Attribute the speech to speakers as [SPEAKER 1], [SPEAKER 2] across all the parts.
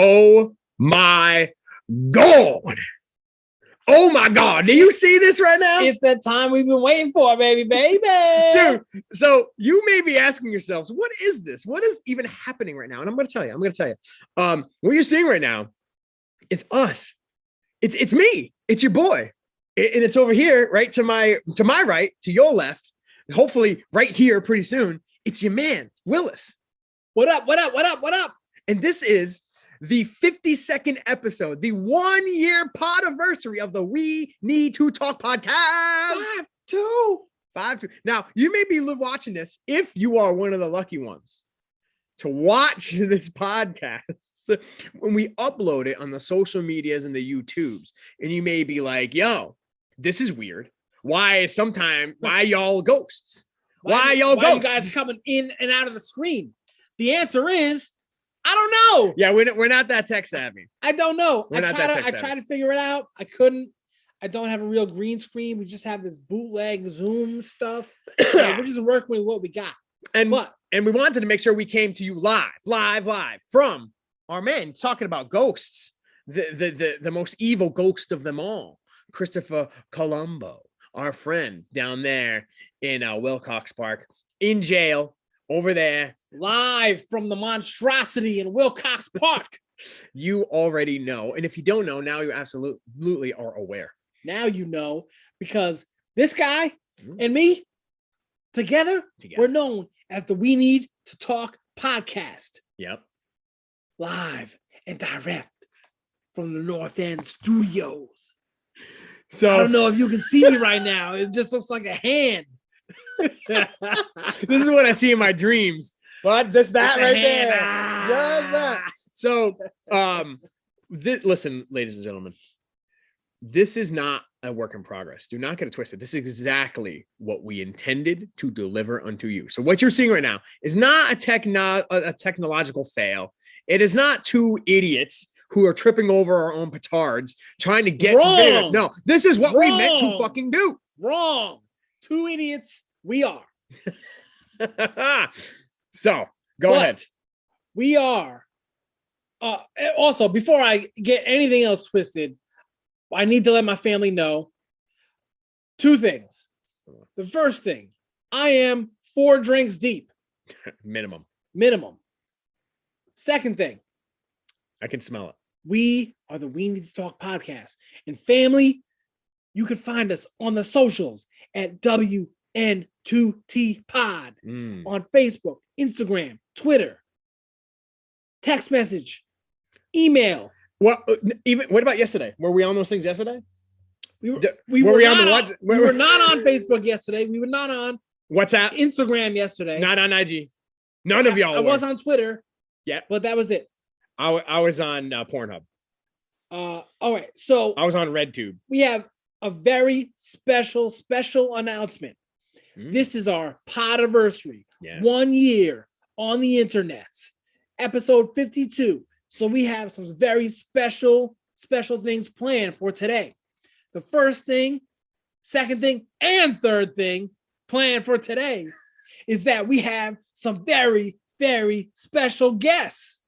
[SPEAKER 1] Oh my God. Oh my God. Do you see this right now?
[SPEAKER 2] It's that time we've been waiting for, baby.
[SPEAKER 1] Dude, so you may be asking yourselves, what is this? What is even happening right now? And I'm going to tell you. What you're seeing right now is us. It's me. It's your boy. And it's over here, right to my right, to your left, hopefully right here pretty soon. It's your man, Willis.
[SPEAKER 2] What up? What up? What up? What up?
[SPEAKER 1] And this is the 52nd episode, the 1-year podiversary of the We Need to Talk podcast. 5-2. Now, you may be watching this if you are one of the lucky ones to watch this podcast when we upload it on the social medias and the YouTubes. And you may be like, yo, this is weird. Why y'all ghosts? Why you
[SPEAKER 2] guys coming in and out of the screen? The answer is, I don't know.
[SPEAKER 1] Yeah, we're not that tech savvy.
[SPEAKER 2] I don't know. I tried to figure it out. I couldn't. I don't have a real green screen. We just have this bootleg Zoom stuff. So we're just working with what we got.
[SPEAKER 1] And we wanted to make sure we came to you live from our man talking about ghosts, the most evil ghost of them all, Christopher Colombo, our friend down there in Wilcox Park, in jail over there.
[SPEAKER 2] Live from the monstrosity in Wilcox Park.
[SPEAKER 1] You already know. And if you don't know, now you absolutely are aware.
[SPEAKER 2] Now you know, because this guy and me together, we're known as the We Need to Talk podcast.
[SPEAKER 1] Yep.
[SPEAKER 2] Live and direct from the North End studios.
[SPEAKER 1] So
[SPEAKER 2] I don't know if you can see me right now. It just looks like a hand.
[SPEAKER 1] This is what I see in my dreams. But just that right there. Just that. So, listen, ladies and gentlemen, this is not a work in progress. Do not get it twisted. This is exactly what we intended to deliver unto you. So what you're seeing right now is not a technological fail. It is not two idiots who are tripping over our own petards trying to get
[SPEAKER 2] wrong.
[SPEAKER 1] No, this is what we meant to fucking do.
[SPEAKER 2] Wrong. Two idiots. We are.
[SPEAKER 1] So go ahead.
[SPEAKER 2] We are. Also, before I get anything else twisted, I need to let my family know two things. The first thing, I am 4 drinks deep.
[SPEAKER 1] Minimum.
[SPEAKER 2] Second thing,
[SPEAKER 1] I can smell it. We
[SPEAKER 2] are the We Need to Talk podcast. And family, you can find us on the socials at WN2T Pod on Facebook, Instagram, Twitter, text message, email.
[SPEAKER 1] What about yesterday? Were we on those things yesterday?
[SPEAKER 2] We were not on Facebook yesterday. We were not on
[SPEAKER 1] WhatsApp,
[SPEAKER 2] Instagram yesterday.
[SPEAKER 1] Not on IG. None of y'all.
[SPEAKER 2] I was on Twitter.
[SPEAKER 1] Yeah,
[SPEAKER 2] but that was it.
[SPEAKER 1] I was on Pornhub.
[SPEAKER 2] All right. So
[SPEAKER 1] I was on RedTube.
[SPEAKER 2] We have a very special announcement. This is our podiversary. 1 year on the internet. Episode 52. So we have some very special things planned for today. The first thing, second thing, and third thing planned for today is that we have some very, very special guests.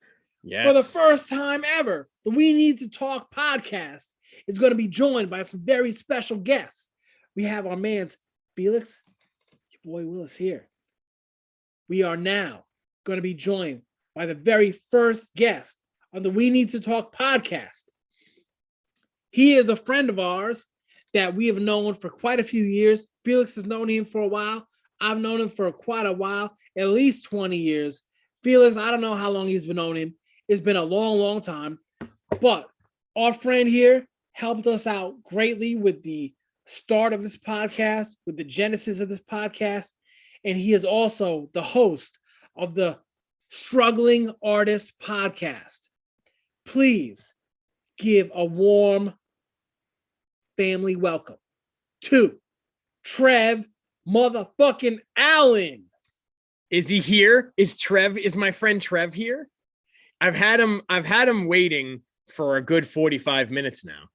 [SPEAKER 2] Yes. For the first time ever, the We Need to Talk podcast is going to be joined by some very special guests. We have our man's Felix, your boy Willis here. We are now going to be joined by the very first guest on the We Need to Talk podcast. He is a friend of ours that we have known for quite a few years. Felix has known him for a while. I've known him for quite a while, at least 20 years. Felix, I don't know how long he's been knowing him. It's been a long, long time. But our friend here helped us out greatly with the start of this podcast, with the genesis of this podcast. And he is also the host of the Struggling Artist podcast. Please give a warm family welcome to Trev motherfucking Allen.
[SPEAKER 1] Is he here? Is my friend Trev here? I've had him waiting for a good 45 minutes now.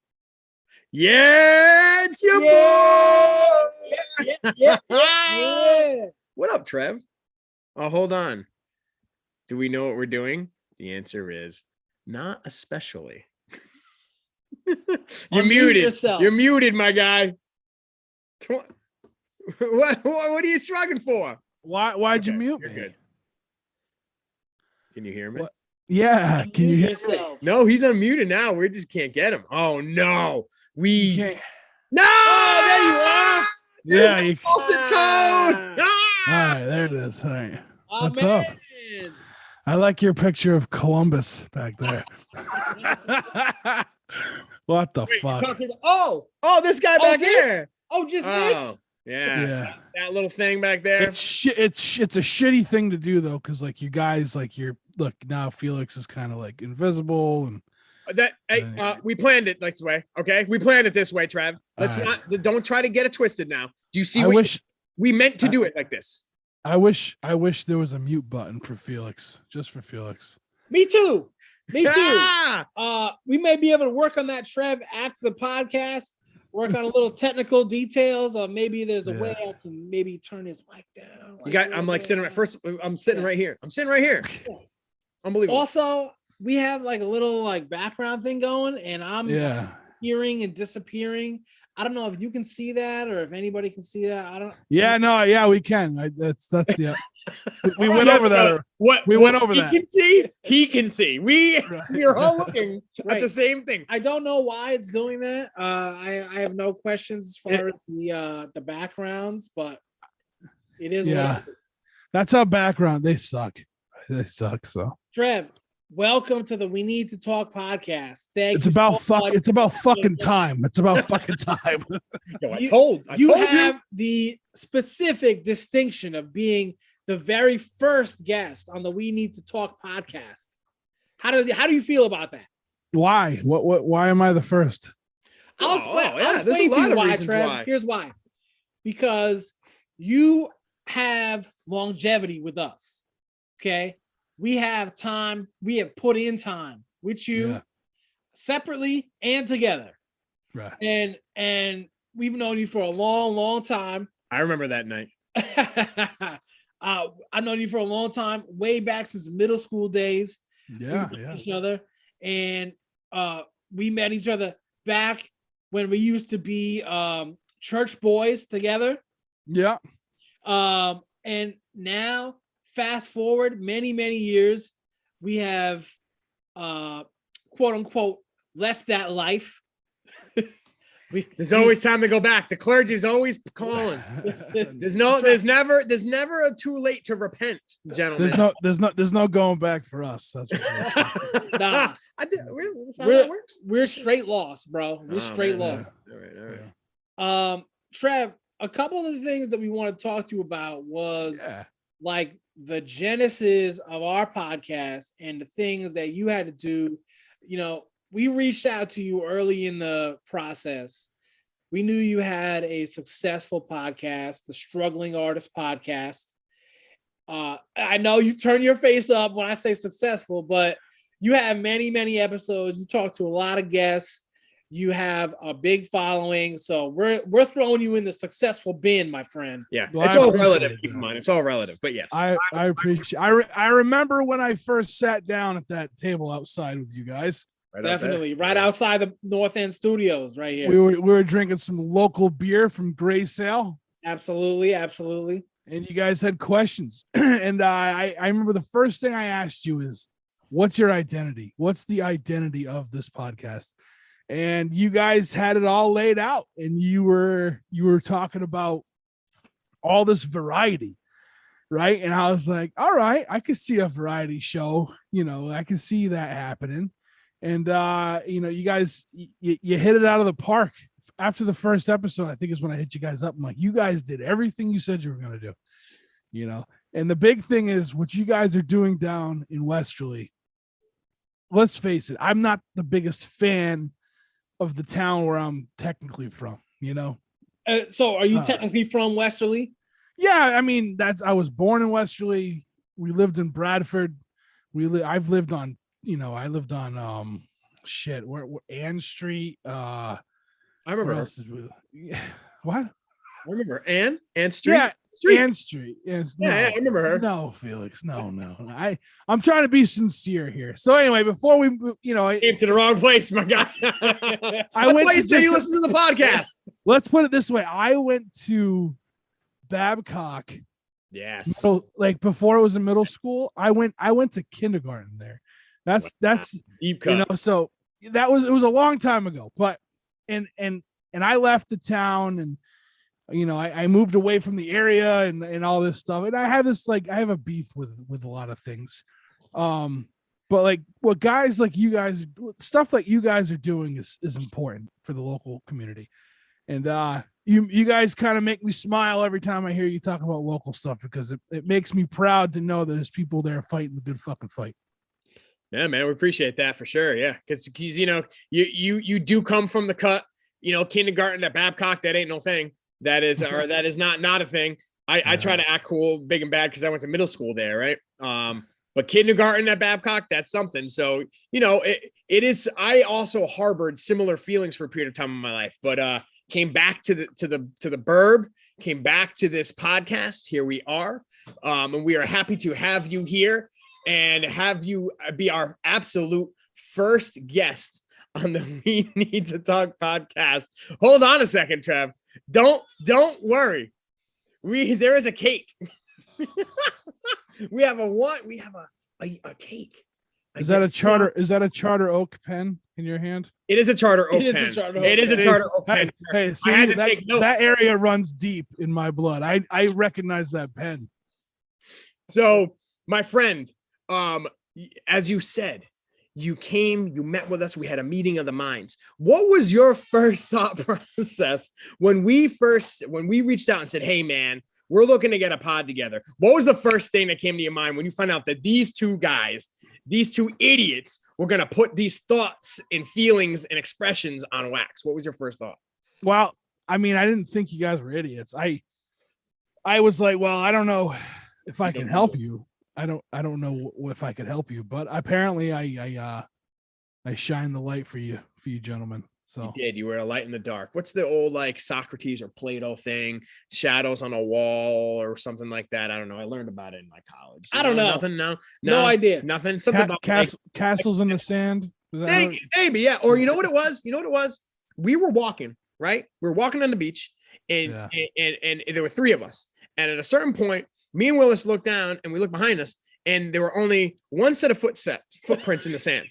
[SPEAKER 1] Yeah, it's your boy. Yeah. What up, Trev? Oh, hold on. Do we know what we're doing? The answer is Not especially.
[SPEAKER 2] You're muted. Yourself.
[SPEAKER 1] You're muted, my guy. What are you struggling for?
[SPEAKER 3] Why'd you mute me?
[SPEAKER 1] Good. Can you hear me?
[SPEAKER 3] What? Yeah. Can you hear
[SPEAKER 2] yourself?
[SPEAKER 1] No, he's unmuted now. We just can't get him. Oh no. We can't. No!
[SPEAKER 2] Oh, there you are.
[SPEAKER 3] Yeah, you
[SPEAKER 1] false tone.
[SPEAKER 3] All right, there it is. All right. What's
[SPEAKER 2] man.
[SPEAKER 3] up? I like your picture of Columbus back there. What the fuck?
[SPEAKER 1] This guy back here.
[SPEAKER 2] Oh, just this?
[SPEAKER 1] Yeah. That little thing back there.
[SPEAKER 3] It's a shitty thing to do though, because like you guys, like look now Felix is kind of like invisible and
[SPEAKER 1] we planned it this way. Okay, we planned it this way, Trev. Don't try to get it twisted now. Do you see? We meant to do it like this.
[SPEAKER 3] I wish there was a mute button for Felix, just for Felix.
[SPEAKER 2] Me too. We may be able to work on that, Trev, after the podcast. Work on a little technical details, or maybe there's a way I can maybe turn his mic down.
[SPEAKER 1] I'm sitting right here. I'm sitting right here. Unbelievable.
[SPEAKER 2] Also, we have like a little like background thing going, and I'm hearing and disappearing. I don't know if you can see that or if anybody can see that. I don't.
[SPEAKER 3] Yeah, we can. That's yeah. We went over that. We went over that.
[SPEAKER 1] He can see. We are all looking at the same thing.
[SPEAKER 2] I don't know why it's doing that. I have no questions as far as the backgrounds, but it is.
[SPEAKER 3] Yeah, that's our background. They suck. So
[SPEAKER 2] Trev, welcome to the We Need to Talk podcast.
[SPEAKER 3] It's about fucking time. It's about fucking time.
[SPEAKER 1] I told you
[SPEAKER 2] have the specific distinction of being the very first guest on the We Need to Talk podcast. How do you feel about that?
[SPEAKER 3] Why? Why am I the first?
[SPEAKER 2] I'll explain to you why, Trev. Here's why. Because you have longevity with us. Okay. We have time. We have put in time with you separately and together.
[SPEAKER 3] Right.
[SPEAKER 2] And we've known you for a long, long time.
[SPEAKER 1] I remember that night.
[SPEAKER 2] I've known you for a long time, way back since middle school days.
[SPEAKER 3] Yeah.
[SPEAKER 2] Each other. And we met each other back when we used to be church boys together.
[SPEAKER 3] Yeah.
[SPEAKER 2] And now, fast forward many, many years, we have quote unquote left that life.
[SPEAKER 1] There's always time to go back. The clergy is always calling. There's never a too late to repent, gentlemen.
[SPEAKER 3] There's no going back for us. That's what
[SPEAKER 2] nah. We're straight lost, bro. We're straight lost.
[SPEAKER 1] All right.
[SPEAKER 2] Trev, a couple of the things that we want to talk to you about was like the genesis of our podcast and the things that you had to do. You know, we reached out to you early in the process. We knew you had a successful podcast, the Struggling Artist Podcast. I know you turn your face up when I say successful, but you have many, many episodes. You talk to a lot of guests. You have a big following, so we're throwing you in the successful bin, my friend.
[SPEAKER 1] Yeah, well, it's all relative. Keep in mind, it's all relative. But yes,
[SPEAKER 3] I appreciate. I remember when I first sat down at that table outside with you guys.
[SPEAKER 2] Definitely, right outside the North End Studios, right here.
[SPEAKER 3] We were drinking some local beer from Gray Sale.
[SPEAKER 2] Absolutely.
[SPEAKER 3] And you guys had questions, and I remember the first thing I asked you is, "What's your identity? What's the identity of this podcast?" And you guys had it all laid out, and you were talking about all this variety, right? And I was like, all right, I could see a variety show, I could see that happening. And you guys, you hit it out of the park. After the first episode, I think is when I hit you guys up. I'm like, you guys did everything you said you were gonna do, And the big thing is what you guys are doing down in Westerly. Let's face it, I'm not the biggest fan of the town where I'm technically from,
[SPEAKER 2] So are you technically from Westerly?
[SPEAKER 3] Yeah, I mean, I was born in Westerly. We lived in Bradford. I've lived on, where Ann Street.
[SPEAKER 1] I remember.
[SPEAKER 3] What?
[SPEAKER 1] I remember Ann Street.
[SPEAKER 3] Yeah,
[SPEAKER 1] Street.
[SPEAKER 3] Ann Street. Yes,
[SPEAKER 1] Yeah, I remember her.
[SPEAKER 3] No, Felix. No. I'm trying to be sincere here. So anyway, before we, I
[SPEAKER 1] came to the wrong place, my guy.
[SPEAKER 3] I went.
[SPEAKER 1] You say you listen to the podcast.
[SPEAKER 3] Let's put it this way: I went to Babcock.
[SPEAKER 1] Yes.
[SPEAKER 3] Like before it was in middle school, I went to kindergarten there. That's
[SPEAKER 1] deep cut.
[SPEAKER 3] So it was a long time ago, but and I left the town and I moved away from the area and all this stuff. And I have I have a beef with a lot of things. But like what guys like you guys, stuff like you guys are doing is important for the local community. And you guys kind of make me smile every time I hear you talk about local stuff, because it makes me proud to know that there's people there fighting the good fucking fight.
[SPEAKER 1] Yeah, man, we appreciate that for sure. Yeah, because you do come from the cut. Kindergarten at Babcock, that ain't no thing. That is not a thing. I try to act cool, big and bad, because I went to middle school there, right? But kindergarten at Babcock, that's something. So it is. I also harbored similar feelings for a period of time in my life, but came back to the burb, came back to this podcast. Here we are, and we are happy to have you here and have you be our absolute first guest on the We Need to Talk podcast. Hold on a second, Trev. Don't worry. There is a cake. We have a cake.
[SPEAKER 3] Is that a charter oak pen in your hand?
[SPEAKER 1] It is a charter oak pen. It is a charter oak pen.
[SPEAKER 3] Hey, see, I had to take notes. That area runs deep in my blood. I recognize that pen.
[SPEAKER 1] So, my friend, as you said, you met with us. We had a meeting of the minds. What was your first thought process when we reached out and said, "Hey, man, we're looking to get a pod together"? What was the first thing that came to your mind when you found out that these two guys, these two idiots, were going to put these thoughts and feelings and expressions on wax? What was your first thought?
[SPEAKER 3] Well, I mean, I didn't think you guys were idiots. I was like, well, I don't know if I can help you. I don't know if I could help you, but apparently I shine the light for you gentlemen. So
[SPEAKER 1] you did. You were a light in the dark. What's the old like Socrates or Plato thing? Shadows on a wall or something like that. I don't know. I learned about it in my college.
[SPEAKER 2] I don't know.
[SPEAKER 1] Nothing.
[SPEAKER 2] No idea.
[SPEAKER 1] Nothing. Something about
[SPEAKER 3] castles in the sand.
[SPEAKER 1] Maybe, yeah. Or you know what it was? We were walking, right? We were walking on the beach, and there were three of us. And at a certain point, me and Willis looked down and we looked behind us, and there were only one set of footprints in the sand.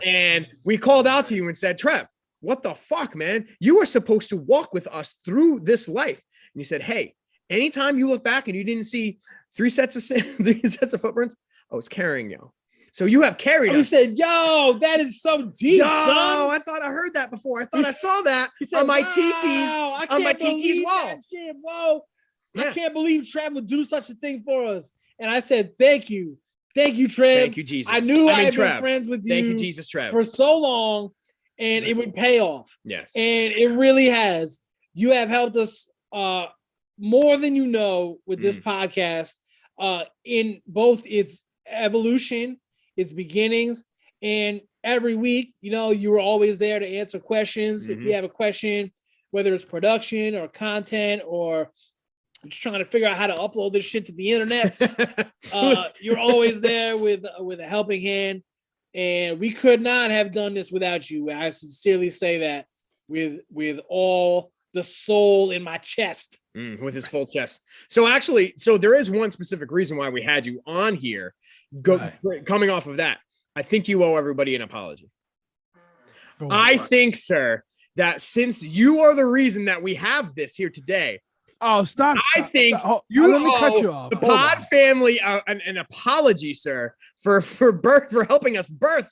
[SPEAKER 1] And we called out to you and said, "Trev, what the fuck, man? You were supposed to walk with us through this life." And you said, "Hey, anytime you look back and you didn't see three sets of footprints, I was carrying you. So you have carried us."
[SPEAKER 2] He said, "Yo, that is so deep, son."
[SPEAKER 1] I thought I heard that before. I thought I saw that on my TT's wall.
[SPEAKER 2] Shit, whoa. Yeah. I can't believe Trev would do such a thing for us. And I said, thank you, Trev.
[SPEAKER 1] Thank you, Jesus.
[SPEAKER 2] I knew I had been friends with you.
[SPEAKER 1] Thank you, Jesus, Trev,
[SPEAKER 2] for so long, and it would pay off.
[SPEAKER 1] Yes.
[SPEAKER 2] And it really has. You have helped us more than you know with this podcast in both its evolution, its beginnings, and every week, you were always there to answer questions. If you have a question, whether it's production or content or just trying to figure out how to upload this shit to the internet, you're always there with a helping hand. And we could not have done this without you. I sincerely say that with all the soul in my chest.
[SPEAKER 1] With his full chest. So there is one specific reason why we had you on here. Coming off of that, I think you owe everybody an apology. I think, sir, that since you are the reason that we have this here today.
[SPEAKER 3] Oh, stop.
[SPEAKER 1] I think you owe the pod family an apology, sir, for helping us birth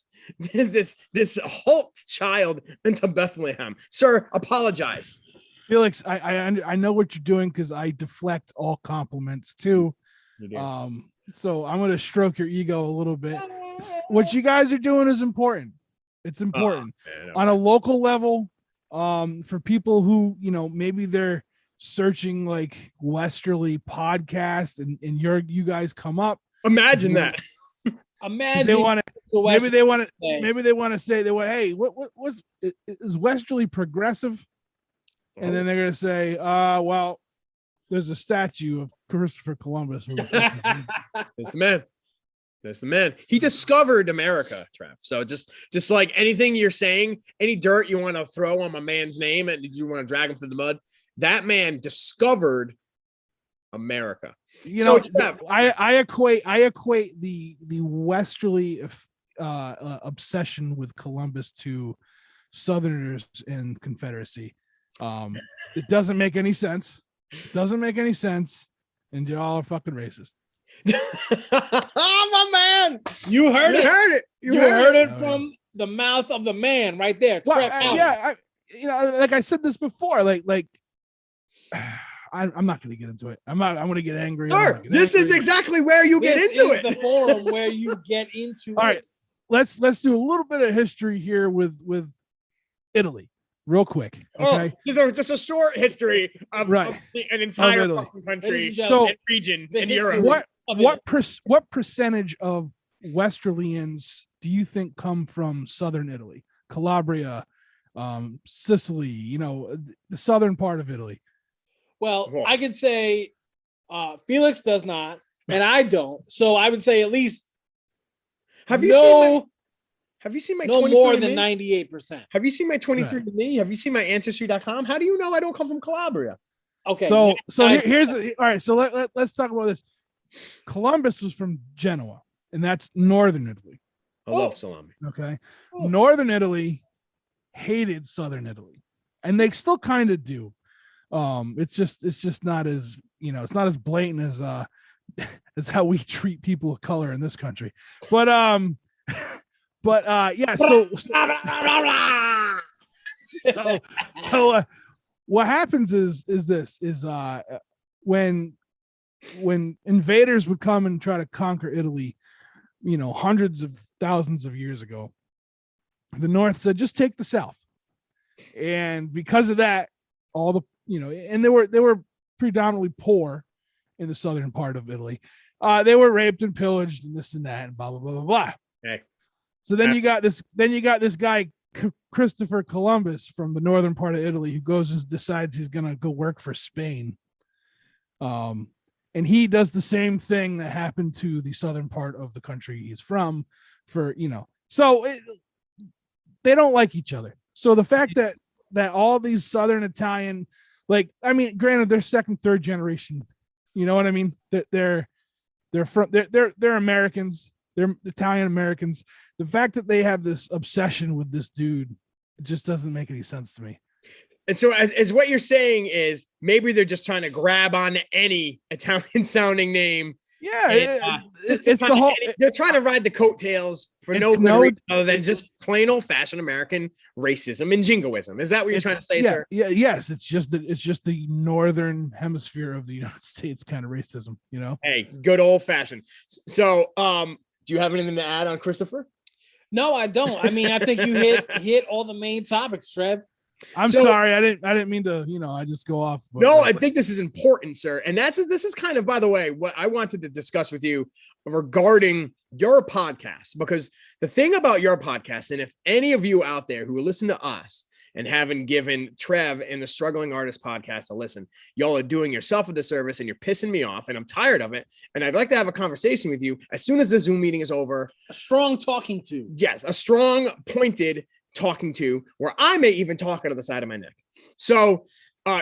[SPEAKER 1] this Hulk child into Bethlehem. Sir, apologize.
[SPEAKER 3] Felix, I know what you're doing because I deflect all compliments too. So I'm going to stroke your ego a little bit. What you guys are doing is important. It's important on a local level, for people who, maybe they're searching like Westerly podcast and you guys come up.
[SPEAKER 1] Imagine that.
[SPEAKER 2] Imagine
[SPEAKER 3] they want to. Maybe they want to say, hey, what's is Westerly progressive? And then they're gonna say, well, there's a statue of Christopher Columbus.
[SPEAKER 1] That's the man. That's the man. He discovered America, Trev. So just like anything you're saying, any dirt you want to throw on my man's name and you want to drag him through the mud, that man discovered America.
[SPEAKER 3] I equate the Westerly obsession with Columbus to Southerners and Confederacy. It doesn't make any sense. And y'all are fucking racist.
[SPEAKER 1] Oh, my man.
[SPEAKER 2] You heard it.
[SPEAKER 1] You heard it
[SPEAKER 2] from the mouth of the man right there.
[SPEAKER 3] Well, like I said this before, like I'm not going to get into it. I'm going to get angry.
[SPEAKER 1] Sure. This is exactly where you get into it.
[SPEAKER 2] The forum where you get into it.
[SPEAKER 3] All right. Let's do a little bit of history here with Italy real quick. Okay.
[SPEAKER 1] Just a short history of an entire fucking country and region in Europe.
[SPEAKER 3] What percentage of Westerlians do you think come from southern Italy? Calabria, Sicily, the southern part of Italy.
[SPEAKER 2] Well, I could say Felix does not, and I don't. So I would say at least
[SPEAKER 1] have you seen my
[SPEAKER 2] no
[SPEAKER 1] 23
[SPEAKER 2] more than 98%.
[SPEAKER 1] Have you seen my 23andMe? Have you seen my ancestry.com? How do you know I don't come from Calabria?
[SPEAKER 2] Okay.
[SPEAKER 3] So here's all right. So let's talk about this. Columbus was from Genoa, and that's northern Italy.
[SPEAKER 1] I love salami.
[SPEAKER 3] Okay. Northern Italy hated southern Italy, and they still kind of do. It's just not as it's not as blatant as how we treat people of color in this country. But yeah. So what happens is when invaders would come and try to conquer Italy, hundreds of thousands of years ago, the North said, just take the South. And because of that, all the, and they were predominantly poor in the southern part of Italy. They were raped and pillaged and this and that and blah, blah, blah, blah, blah.
[SPEAKER 1] Okay.
[SPEAKER 3] So then you got this guy, Christopher Columbus from the northern part of Italy, who goes and decides he's going to go work for Spain. And he does the same thing that happened to the southern part of the country he's from so they don't like each other. So the fact that all these southern Italian, granted they're second, third generation, you know what I mean? They're Americans, they're Italian Americans. The fact that they have this obsession with this dude, it just doesn't make any sense to me.
[SPEAKER 1] And so as what you're saying is maybe they're just trying to grab on any Italian sounding name.
[SPEAKER 3] Yeah.
[SPEAKER 1] They're trying to ride the coattails for no reason other than just plain old fashioned American racism and jingoism. Is that what you're trying to say, sir?
[SPEAKER 3] Yeah. Yes. It's just the northern hemisphere of the United States kind of racism,
[SPEAKER 1] Hey, good old fashioned. So, do you have anything to add on Christopher?
[SPEAKER 2] No, I don't. I mean, I think you hit all the main topics, Trev.
[SPEAKER 3] I'm sorry. I didn't mean to, I just go off.
[SPEAKER 1] I think this is important, sir. And this is kind of, by the way, what I wanted to discuss with you regarding your podcast, because the thing about your podcast, and if any of you out there who listen to us and haven't given Trev and the Struggling Artist podcast a listen, y'all are doing yourself a disservice and you're pissing me off and I'm tired of it. And I'd like to have a conversation with you as soon as the Zoom meeting is over.
[SPEAKER 2] A strong talking to.
[SPEAKER 1] Yes, a strong, pointed talking to where I may even talk out of the side of my neck. So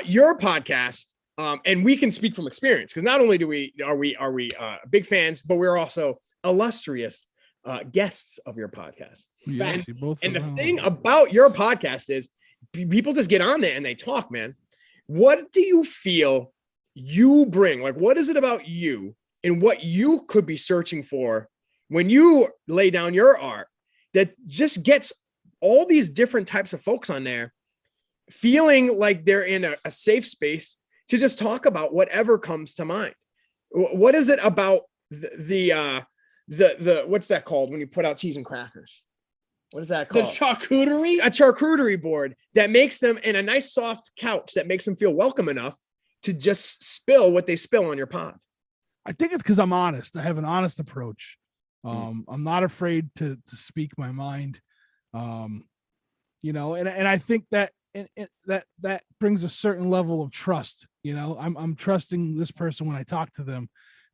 [SPEAKER 1] your podcast, and we can speak from experience, because not only are we big fans, but we're also illustrious guests of your podcast.
[SPEAKER 3] Yes,
[SPEAKER 1] and the thing about your podcast is people just get on there and they talk, man. What do you feel you bring? Like, what is it about you and what you could be searching for when you lay down your art that just gets all these different types of folks on there feeling like they're in a safe space to just talk about whatever comes to mind? What is it about the what's that called when you put out cheese and crackers? What is that called?
[SPEAKER 2] The charcuterie?
[SPEAKER 1] A charcuterie board that makes them in a nice soft couch that makes them feel welcome enough to just spill what they spill on your pod.
[SPEAKER 3] I think it's because I'm honest. I have an honest approach. I'm not afraid to speak my mind. And I think that that brings a certain level of trust. I'm trusting this person when I talk to them,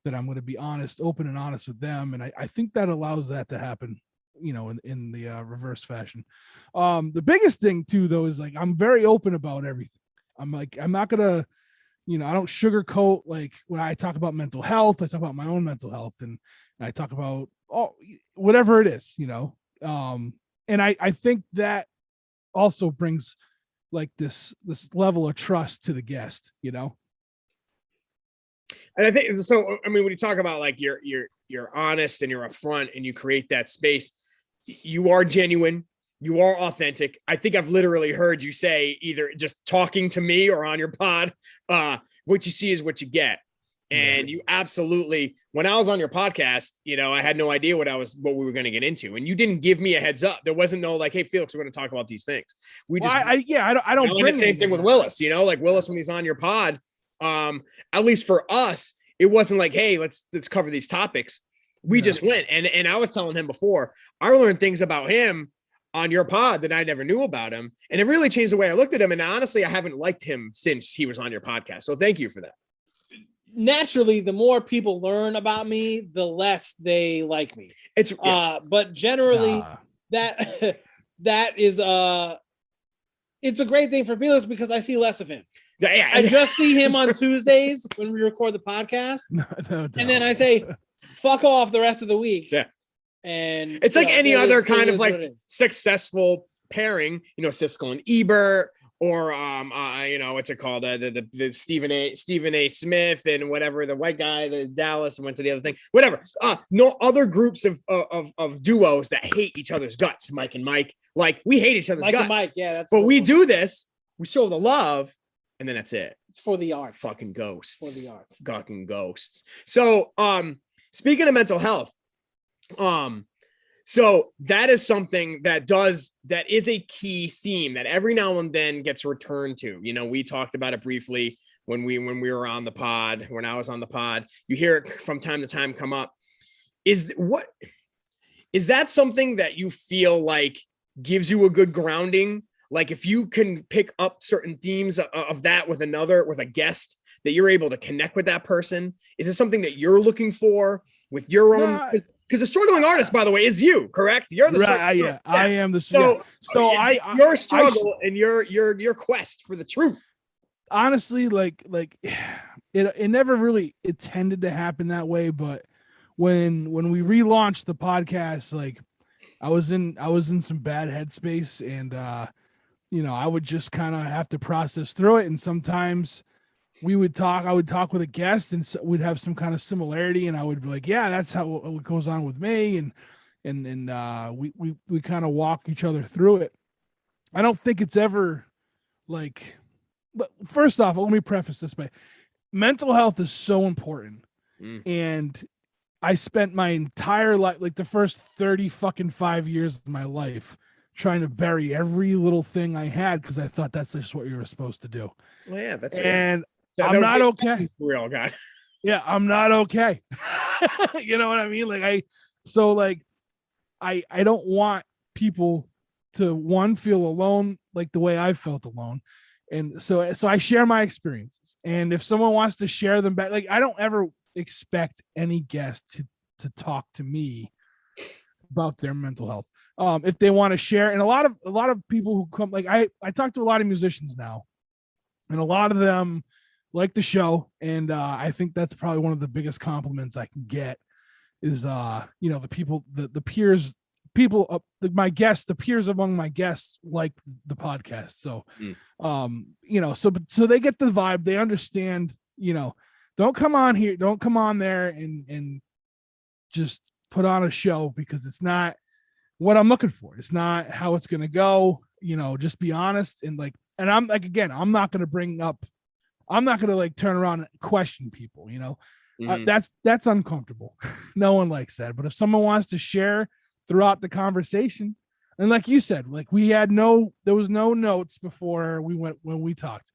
[SPEAKER 3] that I'm going to be honest, open and honest with them. And I think that allows that to happen, in the reverse fashion. The biggest thing too, though, is like, I'm very open about everything. I'm not going to, I don't sugarcoat. Like, when I talk about mental health, I talk about my own mental health, and I talk about whatever it is, and I think that also brings like this level of trust to the guest,
[SPEAKER 1] And I think so. I mean, when you talk about like you're honest and you're upfront and you create that space, you are genuine, you are authentic. I think I've literally heard you say, either just talking to me or on your pod, what you see is what you get. And you absolutely, when I was on your podcast, I had no idea what we were going to get into, and you didn't give me a heads up. There wasn't no like, hey, Felix, we're going to talk about these things. We just,
[SPEAKER 3] I don't bring
[SPEAKER 1] the same thing with Willis, like Willis, when he's on your pod, at least for us, it wasn't like, hey, let's cover these topics. We just went. And I was telling him before, I learned things about him on your pod that I never knew about him. And it really changed the way I looked at him. And honestly, I haven't liked him since he was on your podcast. So thank you for that.
[SPEAKER 2] Naturally, the more people learn about me, the less they like me. But generally that is it's a great thing for Felix, because I see less of him. I just see him on Tuesdays when we record the podcast. And then I say, fuck off the rest of the week.
[SPEAKER 1] Yeah.
[SPEAKER 2] And
[SPEAKER 1] it's like any other kind of like successful pairing, Siskel and Ebert, or what's it called? The Stephen A. Smith and whatever, the white guy, the Dallas, and went to the other thing, whatever. No other groups of duos that hate each other's guts. Mike and Mike, like, we hate each other's guts.
[SPEAKER 2] And Mike, yeah, that's.
[SPEAKER 1] But we do this. We show the love, and then that's it.
[SPEAKER 2] It's for the art.
[SPEAKER 1] Fucking ghosts.
[SPEAKER 2] For the art.
[SPEAKER 1] Fucking ghosts. So, speaking of mental health, so that is something that is a key theme that every now and then gets returned to. We talked about it briefly when we were on the pod, when I was on the pod. You hear it from time to time come up. Is that something that you feel like gives you a good grounding? Like, if you can pick up certain themes of that with a guest, that you're able to connect with that person? Is it something that you're looking for with your own? Because the struggling artist, by the way, is you, correct? You're the
[SPEAKER 3] right. Yeah, I am the.
[SPEAKER 1] So your struggle and your quest for the truth.
[SPEAKER 3] Honestly, like it never really intended to happen that way, but when we relaunched the podcast, like, I was in some bad headspace, and I would just kind of have to process through it, and sometimes I would talk with a guest, and so we'd have some kind of similarity, and I would be like, yeah, that's how it goes on with me. And we kind of walk each other through it. I don't think it's ever like, but first off, let me preface this by, mental health is so important. And I spent my entire life, like the first 5 years of my life, trying to bury every little thing I had, because I thought that's just what you were supposed to do.
[SPEAKER 1] Well, yeah, that's
[SPEAKER 3] and I'm not okay.
[SPEAKER 1] Real guy.
[SPEAKER 3] Yeah, I'm not okay. You know what I mean? Like, I don't want people to feel alone like the way I felt alone. And so I share my experiences. And if someone wants to share them back, like, I don't ever expect any guest to talk to me about their mental health. If they want to share, and a lot of people who come, like, I talk to a lot of musicians now, and a lot of them like the show, and I think that's probably one of the biggest compliments I can get is the people, the peers, people, my guests, the peers among my guests like the podcast. So so they get the vibe, they understand, don't come on here, don't come on there and just put on a show, because it's not what I'm looking for. It's not how it's going to go, just be honest. And I'm like, again, I'm not going to like turn around and question people, that's uncomfortable. No one likes that. But if someone wants to share throughout the conversation, and like you said, like, there was no notes before when we talked,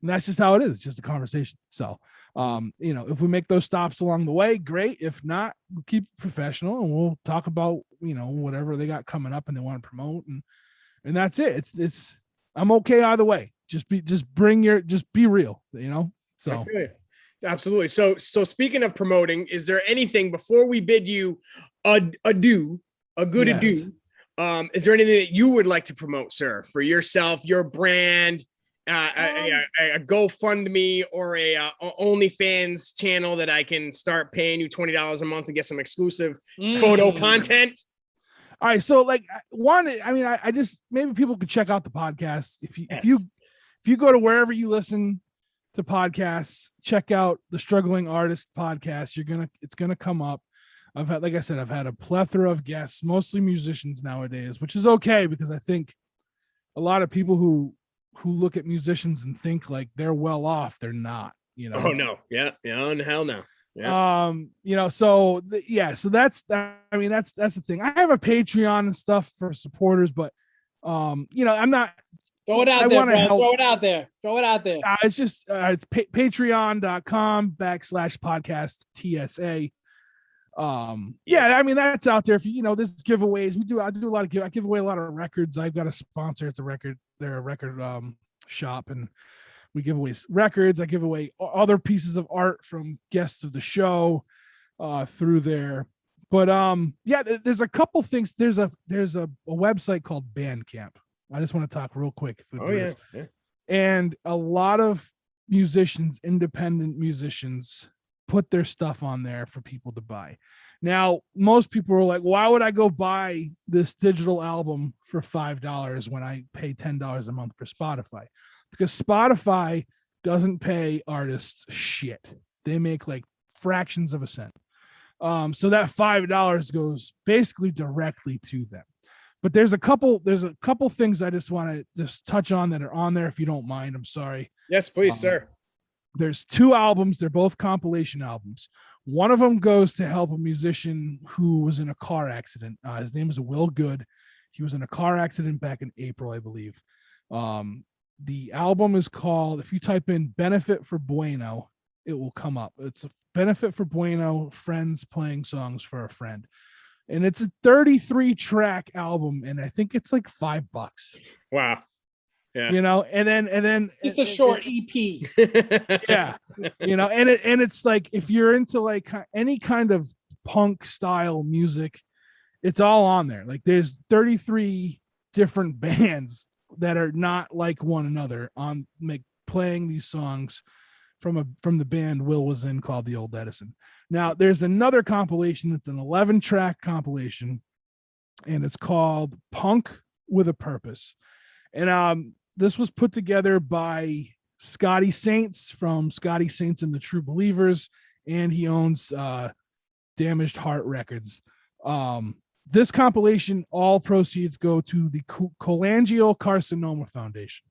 [SPEAKER 3] and that's just how it is. It's just a conversation. So, if we make those stops along the way, great. If not, we'll keep it professional, and we'll talk about, whatever they got coming up and they want to promote. And that's it. I'm okay either way. Just be real, you know? So
[SPEAKER 1] absolutely. So speaking of promoting, is there anything before we bid you adieu, a good adieu? Is there anything that you would like to promote, sir, for yourself, your brand, a GoFundMe or a OnlyFans channel that I can start paying you $20 a month and get some exclusive photo content?
[SPEAKER 3] All right. So like I just, maybe people could check out the podcast. If you go to wherever you listen to podcasts, check out the Struggling Artist podcast. It's going to come up. I've had a plethora of guests, mostly musicians nowadays, which is okay because I think a lot of people who look at musicians and think like they're well off, they're not, you know?
[SPEAKER 1] Oh no. Yeah. And hell no.
[SPEAKER 3] Yeah. So that's the thing. I have a Patreon and stuff for supporters, but I'm not.
[SPEAKER 2] Throw it out there, bro. Throw it out there.
[SPEAKER 3] It's just it's patreon.com/podcast TSA. That's out there. If there's giveaways. I do a lot of I give away a lot of records. I've got a sponsor. It's a record. They're a record shop, and we give away records. I give away other pieces of art from guests of the show through there. But there's a couple things. There's a website called Bandcamp. I just want to talk real quick.
[SPEAKER 1] Yeah.
[SPEAKER 3] And a lot of musicians, independent musicians, put their stuff on there for people to buy. Now, most people are like, why would I go buy this digital album for $5 when I pay $10 a month for Spotify? Because Spotify doesn't pay artists shit. They make like fractions of a cent. So that $5 goes basically directly to them. But there's a couple things I just want to touch on that are on there, if you don't mind. I'm sorry.
[SPEAKER 1] Yes, please, sir.
[SPEAKER 3] There's 2 albums. They're both compilation albums. One of them goes to help a musician who was in a car accident. His name is Will Good. He was in a car accident back in April, I believe. The album is called, if you type in Benefit for Bueno, it will come up. It's a Benefit for Bueno, friends playing songs for a friend. And it's a 33-track album, and I think it's like $5.
[SPEAKER 1] Wow. Yeah.
[SPEAKER 3] And then
[SPEAKER 2] just a short EP.
[SPEAKER 3] Yeah. And it's like, if you're into like any kind of punk style music, it's all on there. Like there's 33 different bands that are not like one another on playing these songs from the band Will was in called The Old Edison. Now there's another compilation. It's an 11-track compilation, and it's called Punk with a Purpose. And this was put together by Scotty Saints from Scotty Saints and the True Believers, and he owns Damaged Heart Records. This compilation, all proceeds go to the Cholangiocarcinoma Foundation.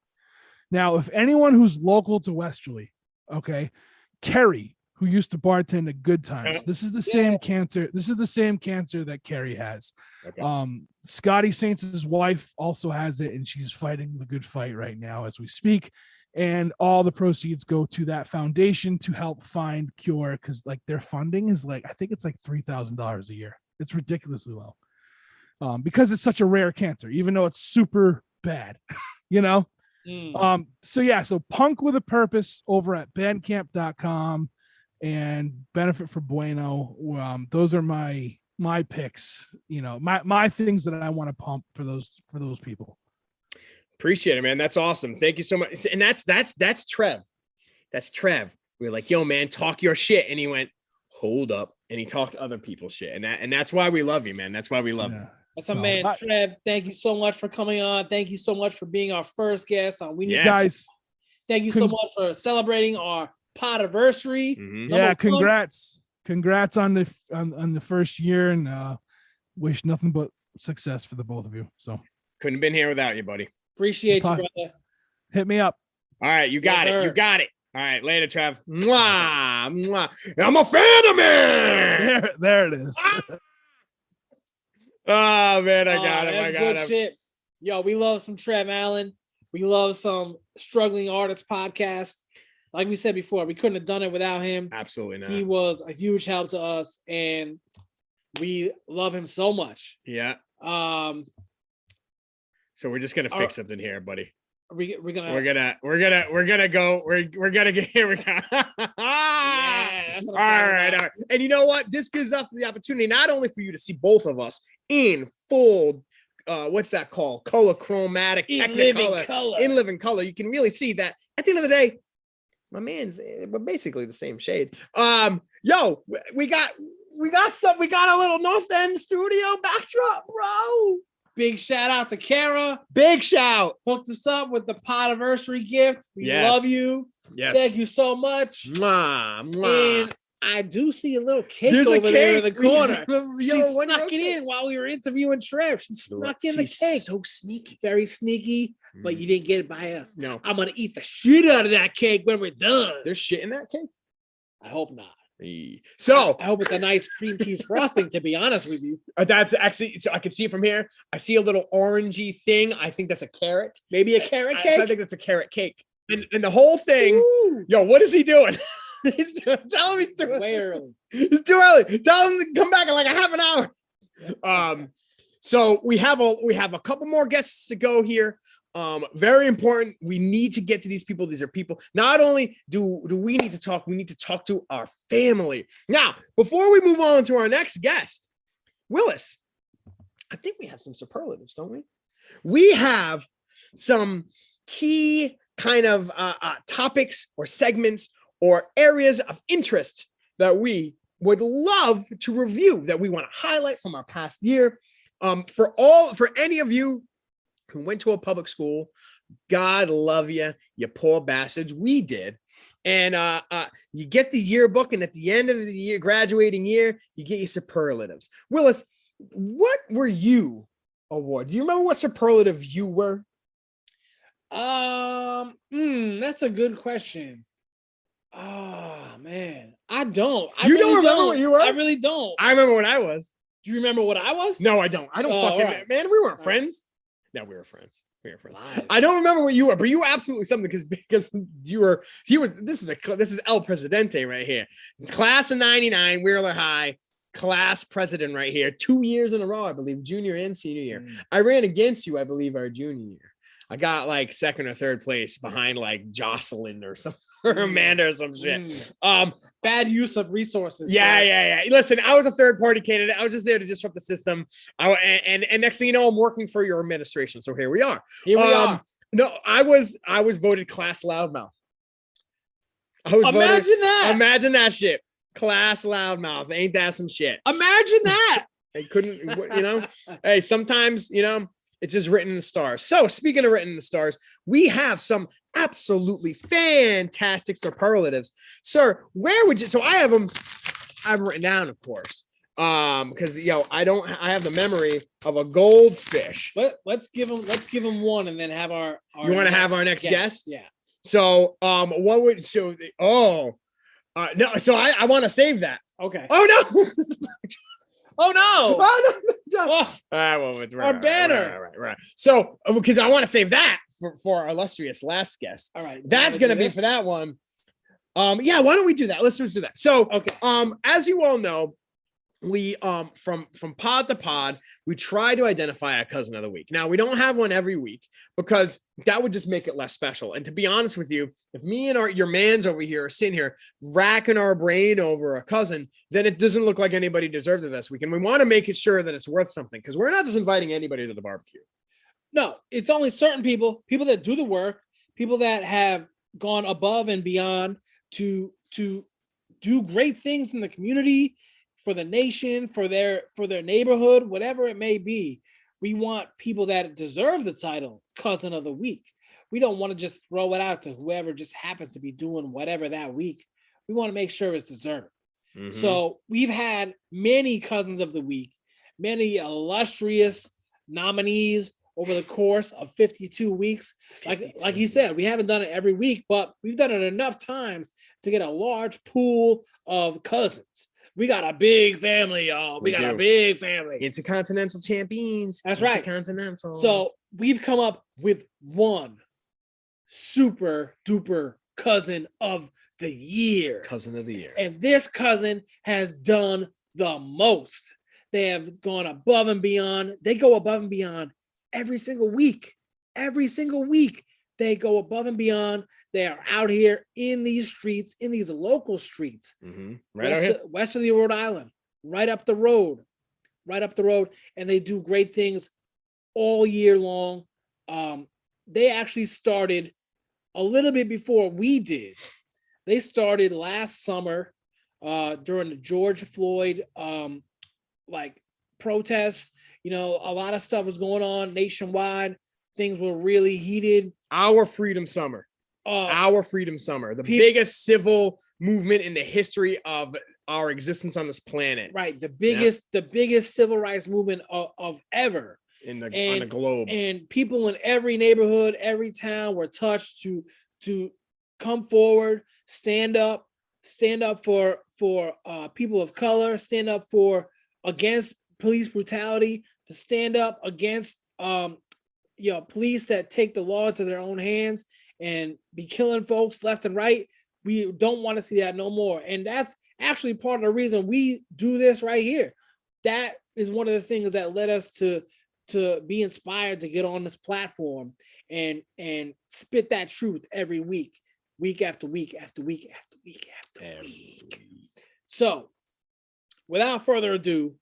[SPEAKER 3] Now, if anyone who's local to Westerly, okay, Kerry, who used to bartend at Good Times, this is the same cancer. This is the same cancer that Kerry has. Okay. Scotty Saints' wife also has it, and she's fighting the good fight right now as we speak. And all the proceeds go to that foundation to help find cure, because like their funding is like, I think it's like $3,000 a year. It's ridiculously low. Because it's such a rare cancer, even though it's super bad, So Punk with a Purpose over at bandcamp.com and Benefit for Bueno. Those are my picks, my things that I want to pump for those people.
[SPEAKER 1] Appreciate it, man. That's awesome. Thank you so much. And that's Trev. That's Trev. We were like, yo, man, talk your shit. And he went, hold up. And he talked other people's shit. And that's why we love you, man. That's why we love you.
[SPEAKER 2] That's a man, Trev. Thank you so much for coming on. Thank you so much for being our first guest on We Need
[SPEAKER 3] Guys.
[SPEAKER 2] Thank you so much for celebrating our Podiversary.
[SPEAKER 3] Mm-hmm. Yeah, congrats. Congrats on the first year, and wish nothing but success for the both of you. So couldn't have been here without you, buddy. Appreciate you, brother. Hit me up. All right, you got it. You got it. All right, later, Trev. Mwah, mwah. I'm a fan of man. There it is. Oh man, I got it. That's good shit. Yo, we love some Trev Allen. We love some Struggling Artists podcast. Like we said before, we couldn't have done it without him. Absolutely not. He was a huge help to us, and we love him so much. Yeah. So we're just gonna fix something here, buddy.
[SPEAKER 2] We're gonna
[SPEAKER 1] go. We're gonna get here. We go.
[SPEAKER 2] Yeah, that's what
[SPEAKER 1] all
[SPEAKER 2] I'm
[SPEAKER 1] right.
[SPEAKER 2] about.
[SPEAKER 1] And you know what? This gives us the opportunity not only for you to see both of us in full, what's that called? Color chromatic,
[SPEAKER 2] In living color.
[SPEAKER 1] You can really see that at the end of the day, my man's we're basically the same shade. Yo, we got a little North End studio backdrop, bro.
[SPEAKER 2] Big shout out to Kara.
[SPEAKER 1] Big shout.
[SPEAKER 2] Hooked us up with the Podiversary gift. We
[SPEAKER 1] Yes.
[SPEAKER 2] love you.
[SPEAKER 1] Yes.
[SPEAKER 2] Thank you so much.
[SPEAKER 1] Mwah, mwah.
[SPEAKER 2] And I do see a little cake
[SPEAKER 1] There's
[SPEAKER 2] over there in the corner.
[SPEAKER 1] Yo,
[SPEAKER 2] She
[SPEAKER 1] one
[SPEAKER 2] snuck
[SPEAKER 1] real
[SPEAKER 2] it in while we were interviewing Trev. She snuck in the
[SPEAKER 1] She's
[SPEAKER 2] cake.
[SPEAKER 1] so sneaky.
[SPEAKER 2] Very sneaky, but you didn't get it by us.
[SPEAKER 1] No.
[SPEAKER 2] I'm going to eat the shit out of that cake when we're done.
[SPEAKER 1] There's shit in that cake.
[SPEAKER 2] I hope not.
[SPEAKER 1] So
[SPEAKER 2] I hope it's a nice cream cheese frosting, to be honest with you.
[SPEAKER 1] that's actually, so I can see it from here. I see a little orangey thing. I think that's a carrot.
[SPEAKER 2] Maybe a carrot cake?
[SPEAKER 1] So I think that's a carrot cake. And the whole thing,
[SPEAKER 2] Ooh.
[SPEAKER 1] yo, what is he doing? Tell him he's doing
[SPEAKER 2] Way early.
[SPEAKER 1] It's too early. Tell him to come back in like a half an hour. So we have a couple more guests to go here. Very important. We need to get to these people. These are people. Not only do we need to talk, we need to talk to our family. Now, before we move on to our next guest, Willis, I think we have some superlatives, don't we? We have some key kind of topics or segments or areas of interest that we would love to review, that we want to highlight from our past year. For any of you who went to a public school, God love you, you poor bastards. We did. And you get the yearbook, and at the end of the year, graduating year, you get your superlatives. Willis, what were you award? Do you remember what superlative you were?
[SPEAKER 2] That's a good question. Oh man, I don't.
[SPEAKER 1] You don't remember what you were?
[SPEAKER 2] I really don't.
[SPEAKER 1] I remember what I was.
[SPEAKER 2] Do you remember what I was?
[SPEAKER 1] No, I don't. I don't fucking
[SPEAKER 2] right.
[SPEAKER 1] man. We weren't friends. No, we were friends. Lies. I don't remember what you were, but you were absolutely something because you were. This is El Presidente right here. Class of '99, Wheeler High. Class president right here. 2 years in a row, I believe, junior and senior year. I ran against you, I believe, our junior year. I got like second or third place behind like Jocelyn or something. Or Amanda or some shit.
[SPEAKER 2] Bad use of resources.
[SPEAKER 1] Yeah. Listen, I was a third party candidate. I was just there to disrupt the system. And next thing you know, I'm working for your administration. So here we are. No, I was voted class loudmouth. Imagine that shit. Class loudmouth. Ain't that some shit?
[SPEAKER 2] Imagine that.
[SPEAKER 1] I couldn't, hey, sometimes, it's just written in the stars. So speaking of written in the stars, we have some absolutely fantastic superlatives. Sir, where would you, so I have them written down, of course. Because I have the memory of a goldfish.
[SPEAKER 2] Let's give them one and then have our
[SPEAKER 1] you want to have our next guest?
[SPEAKER 2] Yeah.
[SPEAKER 1] So I want to save that.
[SPEAKER 2] Okay.
[SPEAKER 1] Oh no.
[SPEAKER 2] Oh no!
[SPEAKER 1] Our
[SPEAKER 2] banner.
[SPEAKER 1] Right. So, because I want to save that for our illustrious last guest.
[SPEAKER 2] All right,
[SPEAKER 1] that's gonna be for that one. Yeah. Why don't we do that? Let's do that. So,
[SPEAKER 2] okay.
[SPEAKER 1] As you all know, we from pod to pod, we try to identify a cousin of the week. Now, we don't have one every week because that would just make it less special. And to be honest with you, if me and your mans over here are sitting here racking our brain over a cousin, then it doesn't look like anybody deserved it this week. And we want to make it sure that it's worth something because we're not just inviting anybody to the barbecue.
[SPEAKER 2] No, it's only certain people that do the work, people that have gone above and beyond to do great things in the community, for the nation, for their neighborhood, whatever it may be. We want people that deserve the title cousin of the week. We don't want to just throw it out to whoever just happens to be doing whatever that week. We want to make sure it's deserved. Mm-hmm. So we've had many cousins of the week, many illustrious nominees over the course of 52 weeks. Like he said, we haven't done it every week, but we've done it enough times to get a large pool of cousins. We got a big family, y'all. We got a big family.
[SPEAKER 1] Intercontinental champions.
[SPEAKER 2] That's right.
[SPEAKER 1] Intercontinental.
[SPEAKER 2] So we've come up with one super duper cousin of the year.
[SPEAKER 1] Cousin of the year.
[SPEAKER 2] And this cousin has done the most. They have gone above and beyond. They go above and beyond every single week. Every single week. They go above and beyond. They are out here in these streets, in these local streets.
[SPEAKER 1] Right out here.
[SPEAKER 2] Westerly, Rhode Island, right up the road. And they do great things all year long. They actually started a little bit before we did. They started last summer during the George Floyd protests. You know, a lot of stuff was going on nationwide. Things were really heated.
[SPEAKER 1] Our Freedom Summer. The biggest civil movement in the history of our existence on this planet.
[SPEAKER 2] Right. The biggest civil rights movement of ever.
[SPEAKER 1] On the globe.
[SPEAKER 2] And people in every neighborhood, every town were touched to come forward, stand up for people of color, stand up against police brutality, to stand up against police that take the law into their own hands and be killing folks left and right. We don't want to see that no more. And that's actually part of the reason we do this right here. That is one of the things that led us to be inspired to get on this platform and spit that truth every week after week after week after week after week. So without further ado,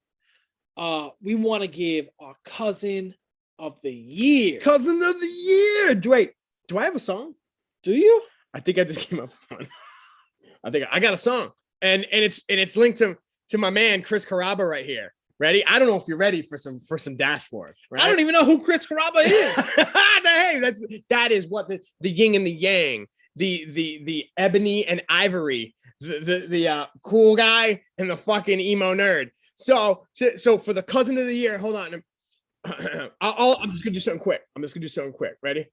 [SPEAKER 2] we want to give our cousin of the year.
[SPEAKER 1] Cousin of the year. Wait, do I have a song?
[SPEAKER 2] Do you?
[SPEAKER 1] I think I just came up with one. I think I got a song, and it's linked to my man Chris Carrabba right here. Ready? I don't know if you're ready for some dashboard. Right?
[SPEAKER 2] I don't even know who Chris Carrabba is.
[SPEAKER 1] Hey, that is what the yin and the yang, the ebony and ivory, the cool guy and the fucking emo nerd. So for the cousin of the year, hold on. I'm just gonna do something quick. Ready?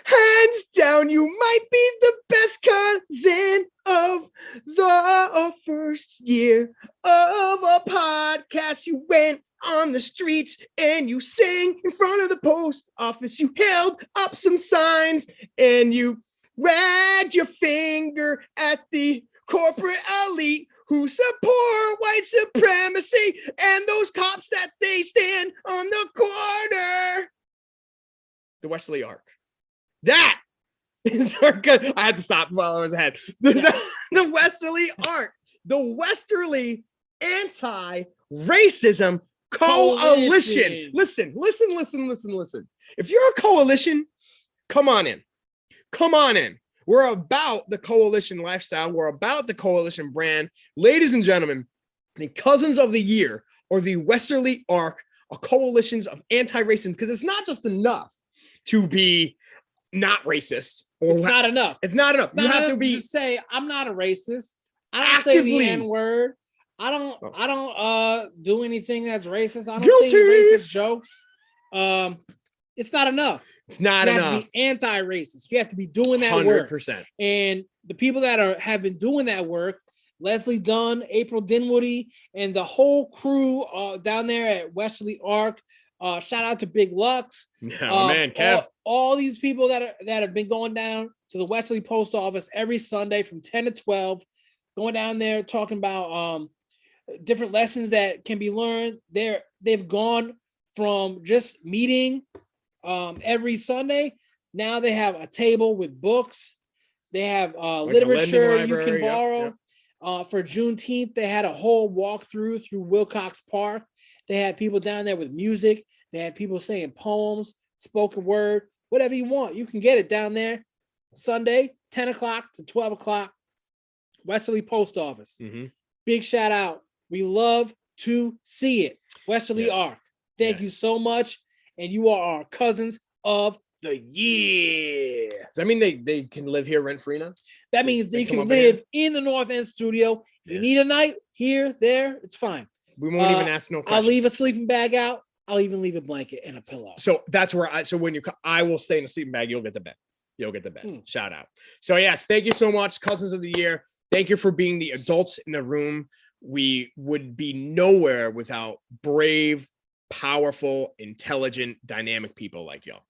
[SPEAKER 1] Hands down, you might be the best cousin of the first year of a podcast. You went on the streets and you sang in front of the post office. You held up some signs and you wagged your finger at the corporate elite who support white supremacy and those cops that they stand on the corner. The Westerly arc. That is our good. I had to stop while I was ahead. The Westerly arc. The Westerly anti-racism coalition. Listen. If you're a coalition, come on in. We're about the coalition lifestyle. We're about the coalition brand. Ladies and gentlemen, the cousins of the year, or the Westerly arc, are coalitions of anti-racism, because it's not just enough to be not racist.
[SPEAKER 2] It's not enough.
[SPEAKER 1] You have to be
[SPEAKER 2] say, I'm not a racist. I don't say the N-word. I don't do anything that's racist. I don't say racist jokes. It's not enough.
[SPEAKER 1] You have
[SPEAKER 2] to be anti-racist. You have to be doing that
[SPEAKER 1] 100%.
[SPEAKER 2] work. And the people that have been doing that work, Leslie Dunn, April Dinwiddie, and the whole crew down there at Westerly Arc. Shout out to Big Lux.
[SPEAKER 1] Man, Kev.
[SPEAKER 2] All these people that have been going down to the Westerly Post Office every Sunday from 10 to 12, going down there talking about different lessons that can be learned. They've gone from just meeting every Sunday. Now they have a table with books. They have literature you can borrow. Yep. For Juneteenth, they had a whole walkthrough through Wilcox Park. They had people down there with music. They had people saying poems, spoken word, whatever you want. You can get it down there. Sunday, 10 o'clock to 12 o'clock, Westerly Post Office. Mm-hmm. Big shout out. We love to see it. Westerly Arc. Thank you so much. And you are our cousins of the year.
[SPEAKER 1] Does that mean they can live here rent-free now?
[SPEAKER 2] That means they can live in the North End studio. If you need a night here, there, it's fine.
[SPEAKER 1] We won't even ask no questions.
[SPEAKER 2] I'll leave a sleeping bag out. I'll even leave a blanket and a pillow.
[SPEAKER 1] So that's where when I will stay in a sleeping bag, you'll get the bed. Shout out. So yes, thank you so much, cousins of the year. Thank you for being the adults in the room. We would be nowhere without brave, powerful, intelligent, dynamic people like y'all.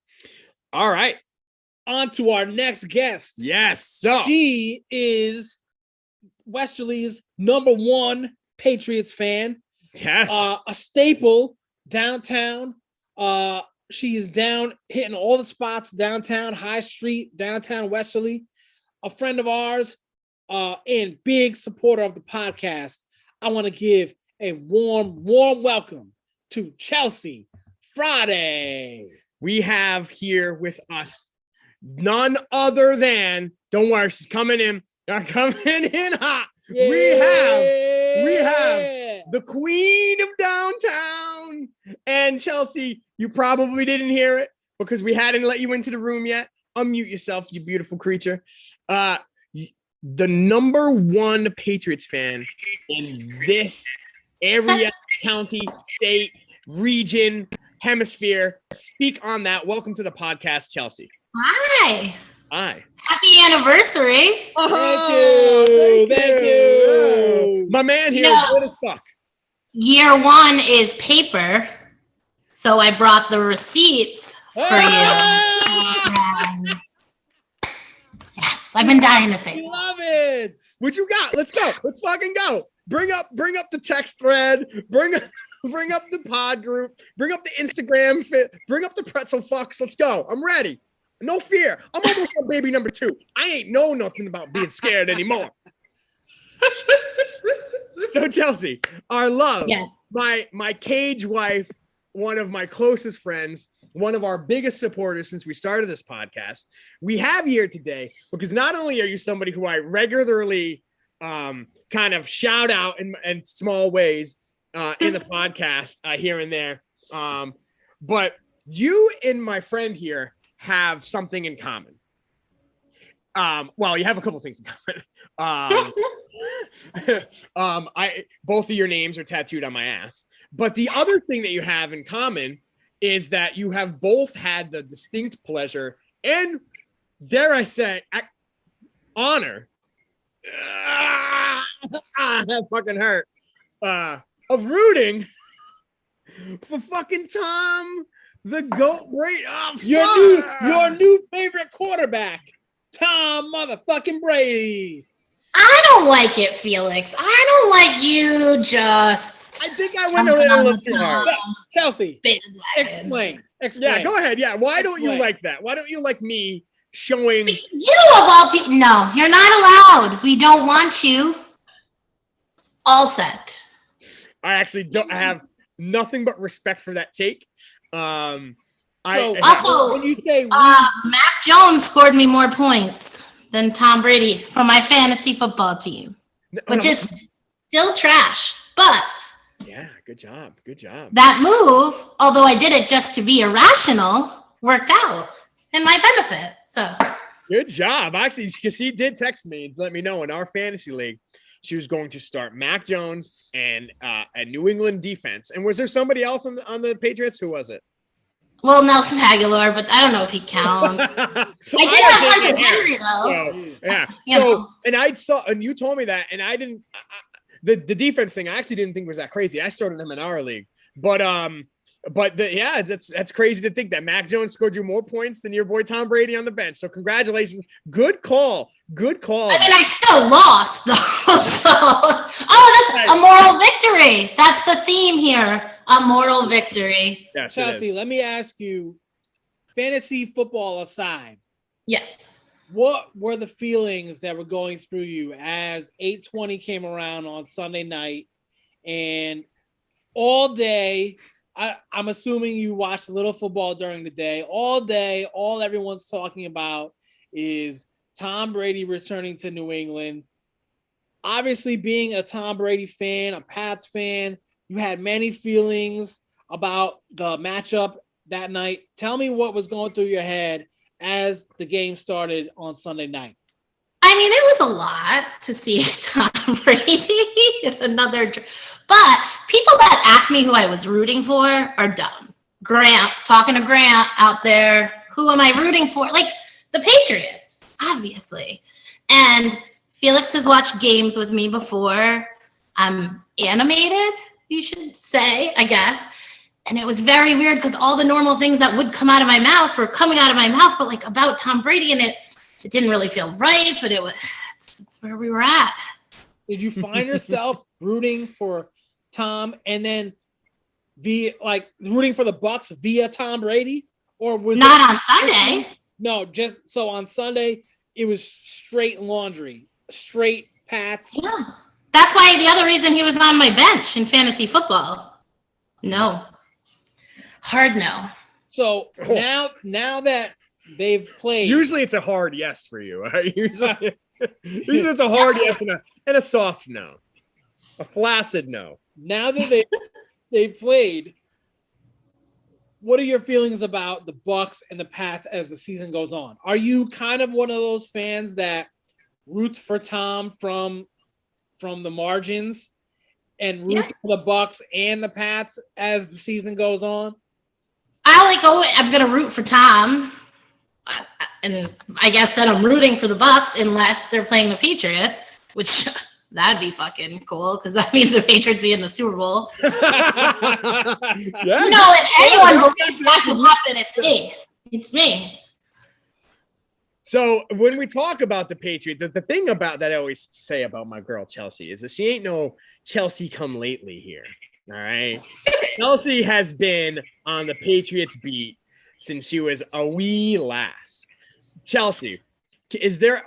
[SPEAKER 1] All right.
[SPEAKER 2] On to our next guest.
[SPEAKER 1] Yes. So
[SPEAKER 2] she is Westerly's #1 Patriots fan.
[SPEAKER 1] Yes.
[SPEAKER 2] A staple downtown. She is down, hitting all the spots downtown, High Street, downtown Westerly. A friend of ours, and big supporter of the podcast. I want to give a warm welcome to Chelsea Frade.
[SPEAKER 1] We have here with us none other than, don't worry, she's coming in. They're coming in hot.
[SPEAKER 2] Yeah.
[SPEAKER 1] We have the queen of downtown. And Chelsea, you probably didn't hear it because we hadn't let you into the room yet. Unmute yourself, you beautiful creature. The number one Patriots fan in this area, county, state, region, hemisphere. Speak on that. Welcome to the podcast, Chelsea.
[SPEAKER 4] Hi.
[SPEAKER 1] Hi.
[SPEAKER 4] Happy anniversary.
[SPEAKER 2] Thank you.
[SPEAKER 1] My man here, good as fuck.
[SPEAKER 4] Year one is paper. So I brought the receipts for you. Yes, I've been dying to say.
[SPEAKER 2] We love it.
[SPEAKER 1] What you got? Let's go. Let's fucking go. Bring up the text thread. Bring up the pod group. Bring up the Instagram fit. Bring up the pretzel fucks. Let's go. I'm ready. No fear. I'm almost on baby number 2. I ain't know nothing about being scared anymore. So Chelsea, our love,
[SPEAKER 4] yes.
[SPEAKER 1] my cage wife, one of my closest friends, one of our biggest supporters since we started this podcast, we have here today because not only are you somebody who I regularly kind of shout out in small ways in the podcast here and there, but you and my friend here have something in common. Well, you have a couple things in common. Both of your names are tattooed on my ass. But the other thing that you have in common is that you have both had the distinct pleasure and, dare I say, honor. That fucking hurt. Of rooting for fucking Tom the GOAT Brady. Oh,
[SPEAKER 2] your new favorite quarterback, Tom motherfucking Brady.
[SPEAKER 4] I don't like it, Felix. I don't like you just.
[SPEAKER 1] I think I went a little too hard.
[SPEAKER 2] Chelsea, explain.
[SPEAKER 1] Yeah, go ahead. Yeah, why don't you like that? Why don't you like me showing?
[SPEAKER 4] You of all people. No, you're not allowed. We don't want you. All set.
[SPEAKER 1] I actually don't. I have nothing but respect for that take.
[SPEAKER 4] When
[SPEAKER 2] you say
[SPEAKER 4] Mac Jones scored me more points than Tom Brady for my fantasy football team, which is still trash. But
[SPEAKER 1] yeah, good job.
[SPEAKER 4] That move, although I did it just to be irrational, worked out in my benefit. So
[SPEAKER 1] good job. Actually, because he did text me and let me know in our fantasy league she was going to start Mac Jones and a New England defense. And was there somebody else on the Patriots? Who was it?
[SPEAKER 4] Well, Nelson Aguilar, but I don't know if he counts. I did have Hunter Henry though.
[SPEAKER 1] So, yeah. So, and I saw, and you told me that, and I didn't. The defense thing, I actually didn't think was that crazy. I started him in our league, but that's crazy to think that Mac Jones scored you more points than your boy Tom Brady on the bench. So congratulations, good call. I mean,
[SPEAKER 4] I still lost though. So, that's a moral victory. That's the theme here. A moral victory.
[SPEAKER 1] Yes,
[SPEAKER 2] Chelsea, let me ask you, fantasy football aside.
[SPEAKER 4] Yes.
[SPEAKER 2] What were the feelings that were going through you as 8:20 came around on Sunday night and all day, I'm assuming you watched a little football during the day. All day, all everyone's talking about is Tom Brady returning to New England. Obviously, being a Tom Brady fan, a Pats fan, you had many feelings about the matchup that night. Tell me what was going through your head as the game started on Sunday night.
[SPEAKER 4] I mean, it was a lot to see Tom Brady. But people that ask me who I was rooting for are dumb. Talking to Grant out there, who am I rooting for? Like the Patriots, obviously. And Felix has watched games with me before. I'm animated, you should say, I guess. And it was very weird because all the normal things that would come out of my mouth were coming out of my mouth, but like about Tom Brady, and it didn't really feel right, but it's where we were at.
[SPEAKER 2] Did you find yourself rooting for Tom? And then via like rooting for the Bucks via Tom Brady, or was
[SPEAKER 4] not on Sunday?
[SPEAKER 2] No, just so on Sunday it was straight laundry, straight Pats.
[SPEAKER 4] Yeah, that's why the other reason he was on my bench in fantasy football. No, hard no.
[SPEAKER 2] So now that they've played,
[SPEAKER 1] usually it's a hard yes for you. Right? Usually it's a hard yes and a soft no, a flaccid no.
[SPEAKER 2] Now that they've played, what are your feelings about the Bucks and the Pats as the season goes on? Are you kind of one of those fans that roots for Tom from the margins and roots for the Bucks and the Pats as the season goes on?
[SPEAKER 4] I'm gonna root for Tom, and I guess that I'm rooting for the Bucks unless they're playing the Patriots, which that'd be fucking cool because that means the Patriots be in the Super Bowl.
[SPEAKER 1] Yeah,
[SPEAKER 4] if anyone believes that could happen, it's me. It's me.
[SPEAKER 1] So when we talk about the Patriots, the thing about that I always say about my girl Chelsea is that she ain't no Chelsea come lately here. All right. Chelsea has been on the Patriots beat since she was a wee lass. Chelsea,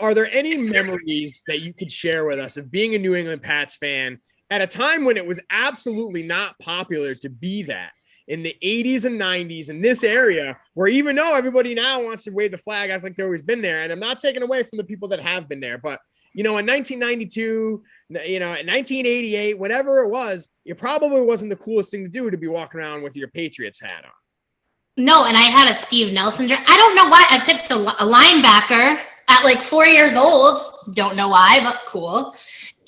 [SPEAKER 1] are there any memories that you could share with us of being a New England Pats fan at a time when it was absolutely not popular to be that in the 80s and 90s in this area, where even though everybody now wants to wave the flag, I think they've always been there. And I'm not taking away from the people that have been there, but in 1992, in 1988, whatever it was, it probably wasn't the coolest thing to do to be walking around with your Patriots hat on.
[SPEAKER 4] No, and I had a Steve Nelson jersey. I don't know why I picked a linebacker at like 4 years old. Don't know why, but cool.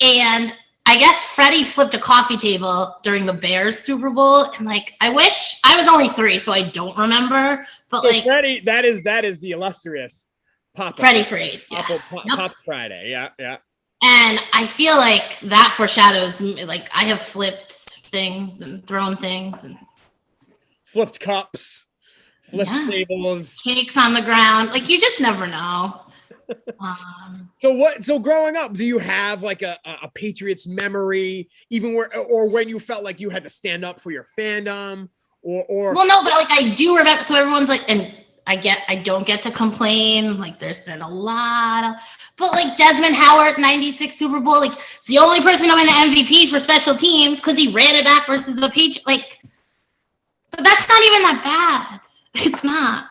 [SPEAKER 4] And I guess Freddie flipped a coffee table during the Bears Super Bowl. And like, I wish I was only 3, so I don't remember. But so like
[SPEAKER 1] Freddie, that is the illustrious Papa.
[SPEAKER 4] Freddie Frade.
[SPEAKER 1] Papa Friday. Yeah, yeah.
[SPEAKER 4] And I feel like that foreshadows, like I have flipped things and thrown things and
[SPEAKER 1] flipped cups, flipped tables,
[SPEAKER 4] cakes on the ground. Like you just never know.
[SPEAKER 1] So growing up, do you have like a Patriots memory, even or when you felt like you had to stand up for your fandom or
[SPEAKER 4] well, no, but like I do remember. So everyone's like, and I don't get to complain. Like there's been a lot but like Desmond Howard, 96 Super Bowl, like it's the only person to win the MVP for special teams because he ran it back versus the Patriots. Like, but that's not even that bad. It's not.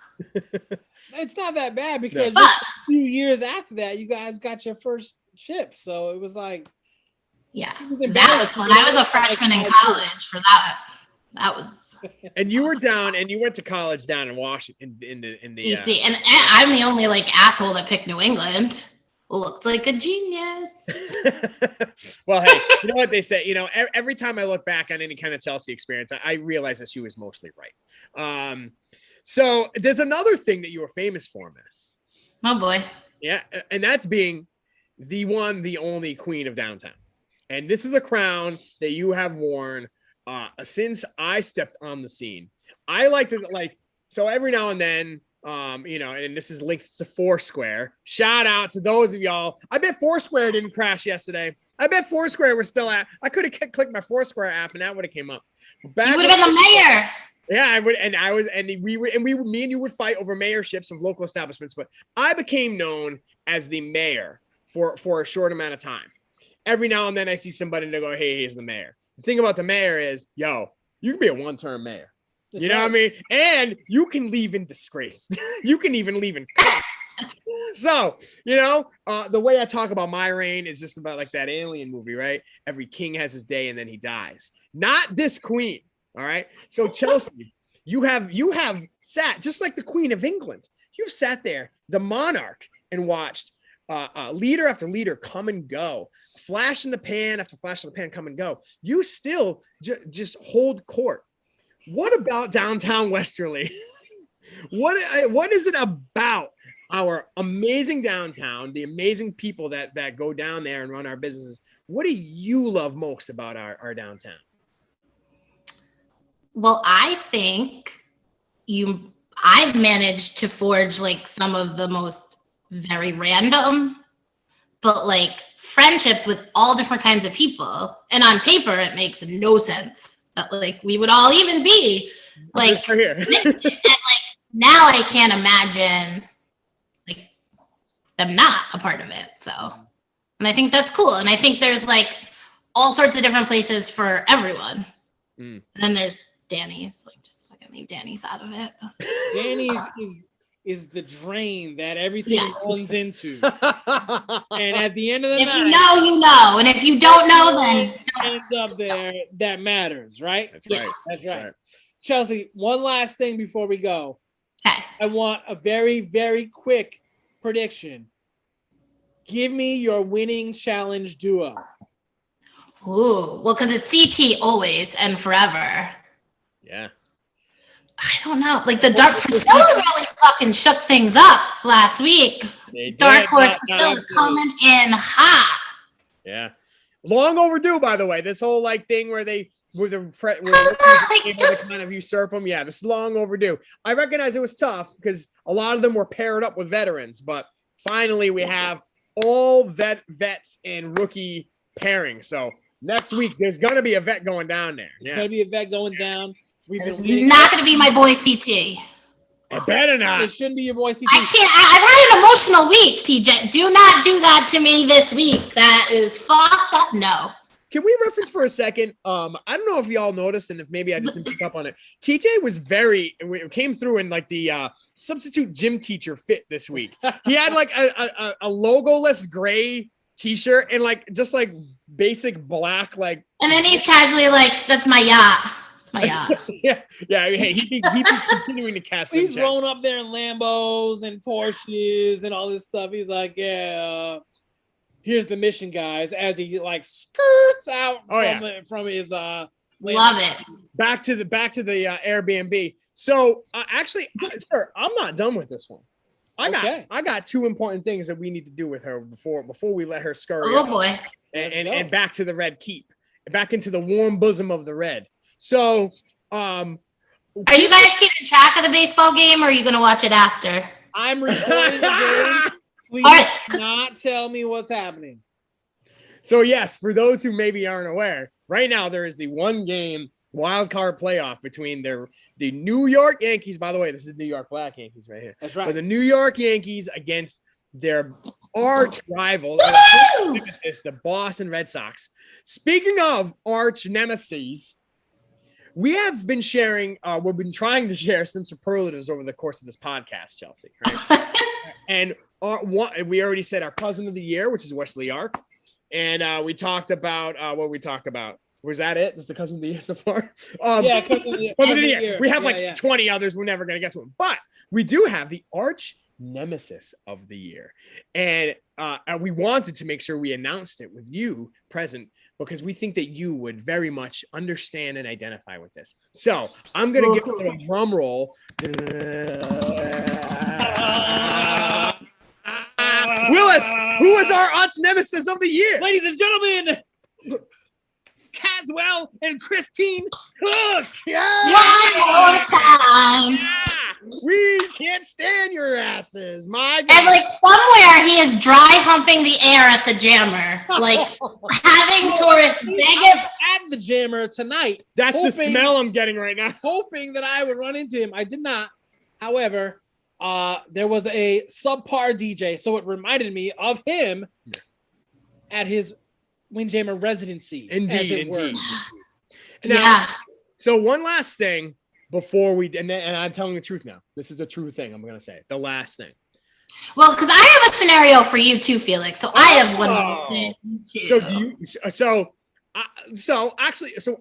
[SPEAKER 2] It's not that bad because a few years after that, you guys got your first chip. So it was like,
[SPEAKER 4] that was fun. I was a freshman in college for that. That was.
[SPEAKER 1] And you were down, and you went to college down in Washington, in the
[SPEAKER 4] DC, and I'm the only like asshole that picked New England. Looked like a genius.
[SPEAKER 1] Well, hey, you know what they say? Every time I look back on any kind of Chelsea experience, I realize that she was mostly right. So there's another thing that you were famous for, Miss.
[SPEAKER 4] Oh boy.
[SPEAKER 1] Yeah, and that's being the one, the only queen of downtown. And this is a crown that you have worn since I stepped on the scene. I like to so every now and then, and this is linked to Foursquare. Shout out to those of y'all. I bet Foursquare didn't crash yesterday. I bet Foursquare was still at. I could have clicked my Foursquare app and that would have came up.
[SPEAKER 4] You would have been the mayor.
[SPEAKER 1] Yeah, I would, me and you would fight over mayorships of local establishments, but I became known as the mayor for a short amount of time. Every now and then I see somebody to go, hey, he's the mayor. The thing about the mayor is, you can be a one-term mayor. You know what I mean? And you can leave in disgrace. You can even leave in cuffs. So, the way I talk about my reign is just about like that Alien movie, right? Every king has his day and then he dies. Not this queen. All right. So Chelsea, you have sat just like the Queen of England. You've sat there, the monarch, and watched leader after leader come and go, flash in the pan after flash in the pan come and go. You still just hold court. What about downtown Westerly? What is it about our amazing downtown, the amazing people that go down there and run our businesses? What do you love most about our downtown?
[SPEAKER 4] Well, I think I've managed to forge like some of the most very random, but like friendships with all different kinds of people. And on paper, it makes no sense. that like we would all even be like
[SPEAKER 1] here.
[SPEAKER 4] and like now I can't imagine like them not a part of it. So, and I think that's cool. And I think there's like all sorts of different places for everyone. And then there's Danny's, like just fucking leave Danny's out of it.
[SPEAKER 2] Danny's is the drain that everything runs into. And at the end of the
[SPEAKER 4] if
[SPEAKER 2] night,
[SPEAKER 4] you know, you know. And if you don't know, then
[SPEAKER 2] end up there, that matters, right?
[SPEAKER 1] That's right.
[SPEAKER 2] That's right. Chelsea, one last thing before we go.
[SPEAKER 4] Okay.
[SPEAKER 2] I want a very, very quick prediction. Give me your winning challenge duo.
[SPEAKER 4] Ooh, well, because it's CT always and forever.
[SPEAKER 1] Yeah.
[SPEAKER 4] I don't know. Like the Dark Priscilla really fucking shook things up last week. Dark Horse Priscilla coming in hot.
[SPEAKER 1] Yeah. Long overdue, by the way. This whole like thing where they kind of usurp them. Yeah, this is long overdue. I recognize it was tough because a lot of them were paired up with veterans, but finally we have all vets and rookie pairing. So next week there's gonna be a vet going down there.
[SPEAKER 2] It's gonna be a vet going down.
[SPEAKER 4] It's not going to be my boy CT.
[SPEAKER 1] It better not.
[SPEAKER 2] It shouldn't be your boy CT.
[SPEAKER 4] I can't. I've had an emotional week, TJ. Do not do that to me this week. That is fucked up. No.
[SPEAKER 1] Can we reference for a second? I don't know if y'all noticed, and if maybe I just didn't pick up on it. TJ was it came through in like the substitute gym teacher fit this week. He had like a logoless gray t-shirt and like just like basic black like.
[SPEAKER 4] And then he's casually like, "That's my yacht."
[SPEAKER 1] yeah. Hey, he'd be continuing to cast.
[SPEAKER 2] He's rolling up there in Lambos and Porsches and all this stuff. He's like, yeah, here's the mission, guys. As he like skirts out from his
[SPEAKER 4] love it.
[SPEAKER 1] Back to the Airbnb. So actually, sir, I'm not done with this one. I got two important things that we need to do with her before we let her scurry.
[SPEAKER 4] Oh boy.
[SPEAKER 1] And back to the Red Keep, back into the warm bosom of the Red. So, are
[SPEAKER 4] you guys keeping track of the baseball game, or are you going to watch it after?
[SPEAKER 2] I'm recording the game. Please do not tell me what's happening.
[SPEAKER 1] So, yes, for those who maybe aren't aware, right now there is the one-game wild card playoff between the New York Yankees. By the way, this is New York Black Yankees right here.
[SPEAKER 2] That's right.
[SPEAKER 1] But the New York Yankees against their arch rival, the Boston Red Sox. Speaking of arch nemesis, we have been sharing, we've been trying to share some superlatives over the course of this podcast, Chelsea, right? And we already said our cousin of the year, which is Westerly Arc. And we talked about what we talked about. Was that it? Is the cousin of the year so far?
[SPEAKER 2] Yeah, cousin of the year.
[SPEAKER 1] We have 20 others. We're never going to get to them. But we do have the arch nemesis of the year. And we wanted to make sure we announced it with you present, because we think that you would very much understand and identify with this. So I'm going to give a little drum roll. Willis, who is our arch nemesis of the year?
[SPEAKER 2] Ladies and gentlemen, Caswell and Christine Cook.
[SPEAKER 1] Yeah.
[SPEAKER 4] One more time.
[SPEAKER 1] Yeah. We can't stand your asses. My God.
[SPEAKER 4] And like somewhere he is dry humping the air at the Jammer. Like having tourists beg him.
[SPEAKER 2] At the Jammer tonight.
[SPEAKER 1] That's the smell I'm getting right now.
[SPEAKER 2] Hoping that I would run into him. I did not. However, there was a subpar DJ, so it reminded me of him at his Windjammer residency.
[SPEAKER 1] Indeed.
[SPEAKER 4] Yeah.
[SPEAKER 1] Now, so one last thing before we, and I'm telling the truth now. This is the true thing I'm going to say. The last thing.
[SPEAKER 4] Well, because I have a scenario for you too, Felix. So I have one more thing too.
[SPEAKER 1] So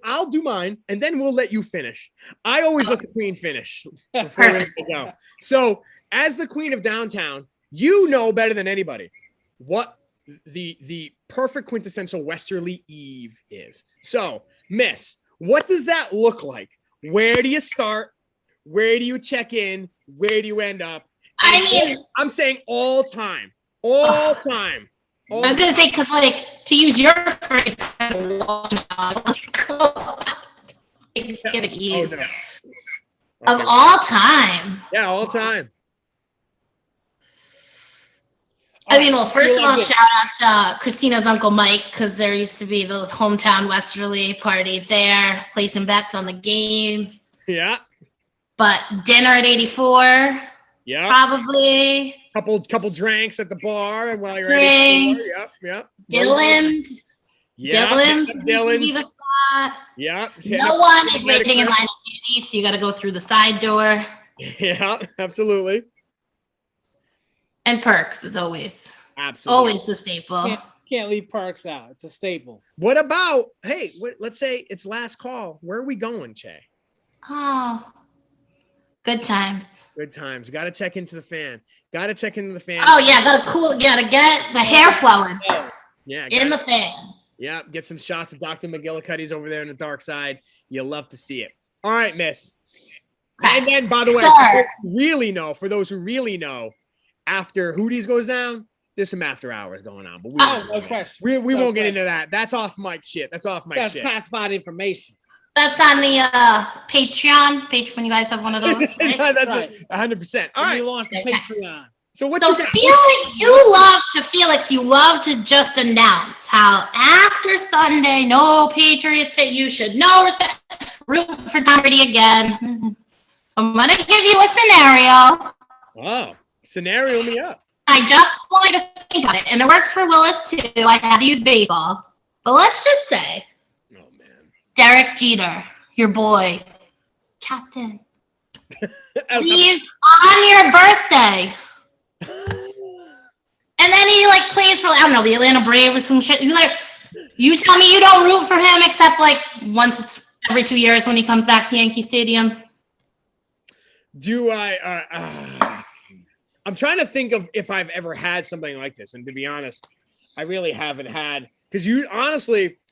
[SPEAKER 1] I'll do mine, and then we'll let you finish. I always let the queen finish before we go. So, as the queen of downtown, you know better than anybody what the perfect quintessential Westerly Eve is. So, Miss, what does that look like? Where do you start? Where do you check in? Where do you end up? I'm saying all time. All time.
[SPEAKER 4] I was going to say, because, like, to use your phrase, of all time.
[SPEAKER 1] Yeah, all time.
[SPEAKER 4] First of all, shout out to Christina's Uncle Mike, because there used to be the hometown Westerly party there, placing bets on the game.
[SPEAKER 1] Yeah.
[SPEAKER 4] But dinner at 84. Yeah. Probably.
[SPEAKER 1] Couple drinks at the bar while you're
[SPEAKER 4] at 84.
[SPEAKER 1] Yep.
[SPEAKER 4] Dylan's. Yeah. Dylan's used to be the spot.
[SPEAKER 1] Yeah.
[SPEAKER 4] No one is waiting in line at duty, so you got to go through the side door.
[SPEAKER 1] Yeah, absolutely.
[SPEAKER 4] And Perks is always the staple.
[SPEAKER 2] Can't leave Perks out. It's a staple.
[SPEAKER 1] What about, let's say it's last call. Where are we going, Che?
[SPEAKER 4] Oh, good times.
[SPEAKER 1] Good times. Got to check into the fan.
[SPEAKER 4] Oh yeah, gotta get the hair flowing.
[SPEAKER 1] Yeah.
[SPEAKER 4] In the fan.
[SPEAKER 1] Yeah, get some shots of Dr. McGillicuddy's over there on the dark side. You'll love to see it. All right, miss. Okay. And then, by the way, for those who really know, after Hootie's goes down, there's some after hours going on. But we won't get into that. That's off mic shit. That's
[SPEAKER 2] classified information.
[SPEAKER 4] That's on the Patreon. When you guys have one of those, right?
[SPEAKER 1] That's right. 100%. All right.
[SPEAKER 2] You launched the Patreon.
[SPEAKER 4] So Felix, you love to just announce how after Sunday, no Patriots fit. You should respect. Root for Tom Brady again. I'm going to give you a scenario.
[SPEAKER 1] Wow. Scenario me up.
[SPEAKER 4] I just wanted to think about it. And it works for Willis, too. I had to use baseball. But let's just say.
[SPEAKER 1] Oh, man.
[SPEAKER 4] Derek Jeter, your boy. Captain. Leaves on your birthday. And then he, plays for, the Atlanta Braves or some shit. You tell me you don't root for him except, once every 2 years when he comes back to Yankee Stadium.
[SPEAKER 1] Do I? I'm trying to think of if I've ever had something like this, and to be honest, I really haven't had. Because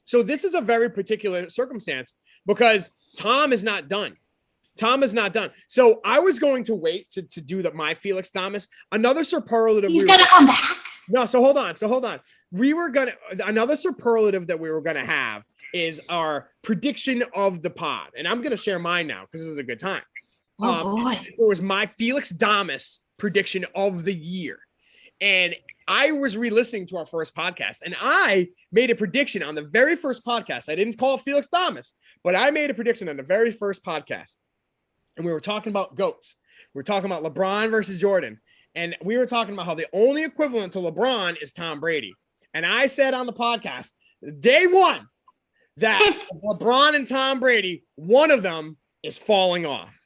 [SPEAKER 1] so this is a very particular circumstance because Tom is not done. So I was going to wait to do my Felix Thomas. Another superlative.
[SPEAKER 4] He's gonna come back.
[SPEAKER 1] No, so hold on. Another superlative that we were gonna have is our prediction of the pod, and I'm gonna share mine now because this is a good time.
[SPEAKER 4] Oh boy!
[SPEAKER 1] It was my Felix Thomas prediction of the year, and I was re-listening to our first podcast, and I made a prediction on the very first podcast. I didn't call it Felix Thomas, but I made a prediction on the very first podcast, and we were talking about GOATs. We were talking about LeBron versus Jordan, and we were talking about how the only equivalent to LeBron is Tom Brady. And I said on the podcast, day one, that LeBron and Tom Brady, one of them is falling off.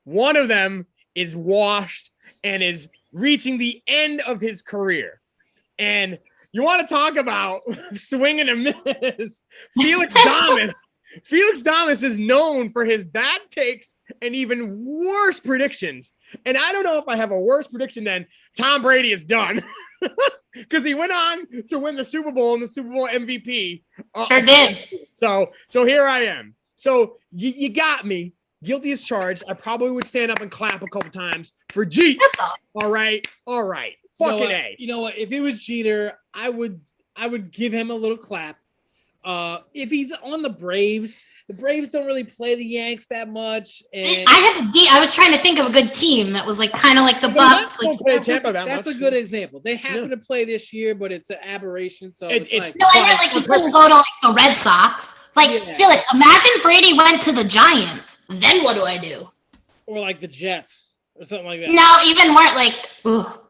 [SPEAKER 1] One of them is washed and is reaching the end of his career. And you want to talk about swinging a miss? Felix Thomas is known for his bad takes and even worse predictions. And I don't know if I have a worse prediction than Tom Brady is done. Because he went on to win the Super Bowl and the Super Bowl MVP.
[SPEAKER 4] Sure did.
[SPEAKER 1] So here I am. So you got me. Guilty as charged. I probably would stand up and clap a couple times for Jeets. All right. Fucking A.
[SPEAKER 2] You know what? If it was Jeter, I would give him a little clap. If he's on the Braves don't really play the Yanks that much. And
[SPEAKER 4] I was trying to think of a good team that was kind of like the Bucks.
[SPEAKER 2] That's a good example. They happen to play this year, but it's an aberration. So
[SPEAKER 4] I meant you couldn't go to the Red Sox. Felix, imagine Brady went to the Giants. Then what do I do?
[SPEAKER 2] Or the Jets or something like that.
[SPEAKER 4] No, even more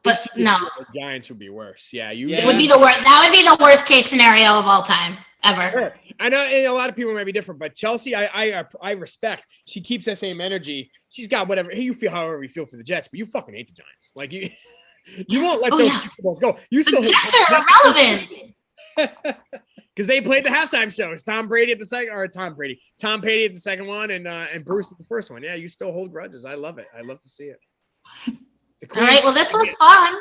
[SPEAKER 4] but no.
[SPEAKER 1] The Giants would be worse. Yeah,
[SPEAKER 4] it would be the worst. That would be the worst case scenario of all time ever.
[SPEAKER 1] Sure. I know, and a lot of people might be different, but Chelsea, I respect. She keeps that same energy. She's got whatever you feel, however you feel for the Jets, but you fucking hate the Giants. You won't let those balls go. You still
[SPEAKER 4] the Jets are irrelevant.
[SPEAKER 1] Because they played the halftime shows. Tom Petty at the second one, and Bruce at the first one. Yeah, you still hold grudges. I love it. I love to see it.
[SPEAKER 4] All right. Well, this was fun.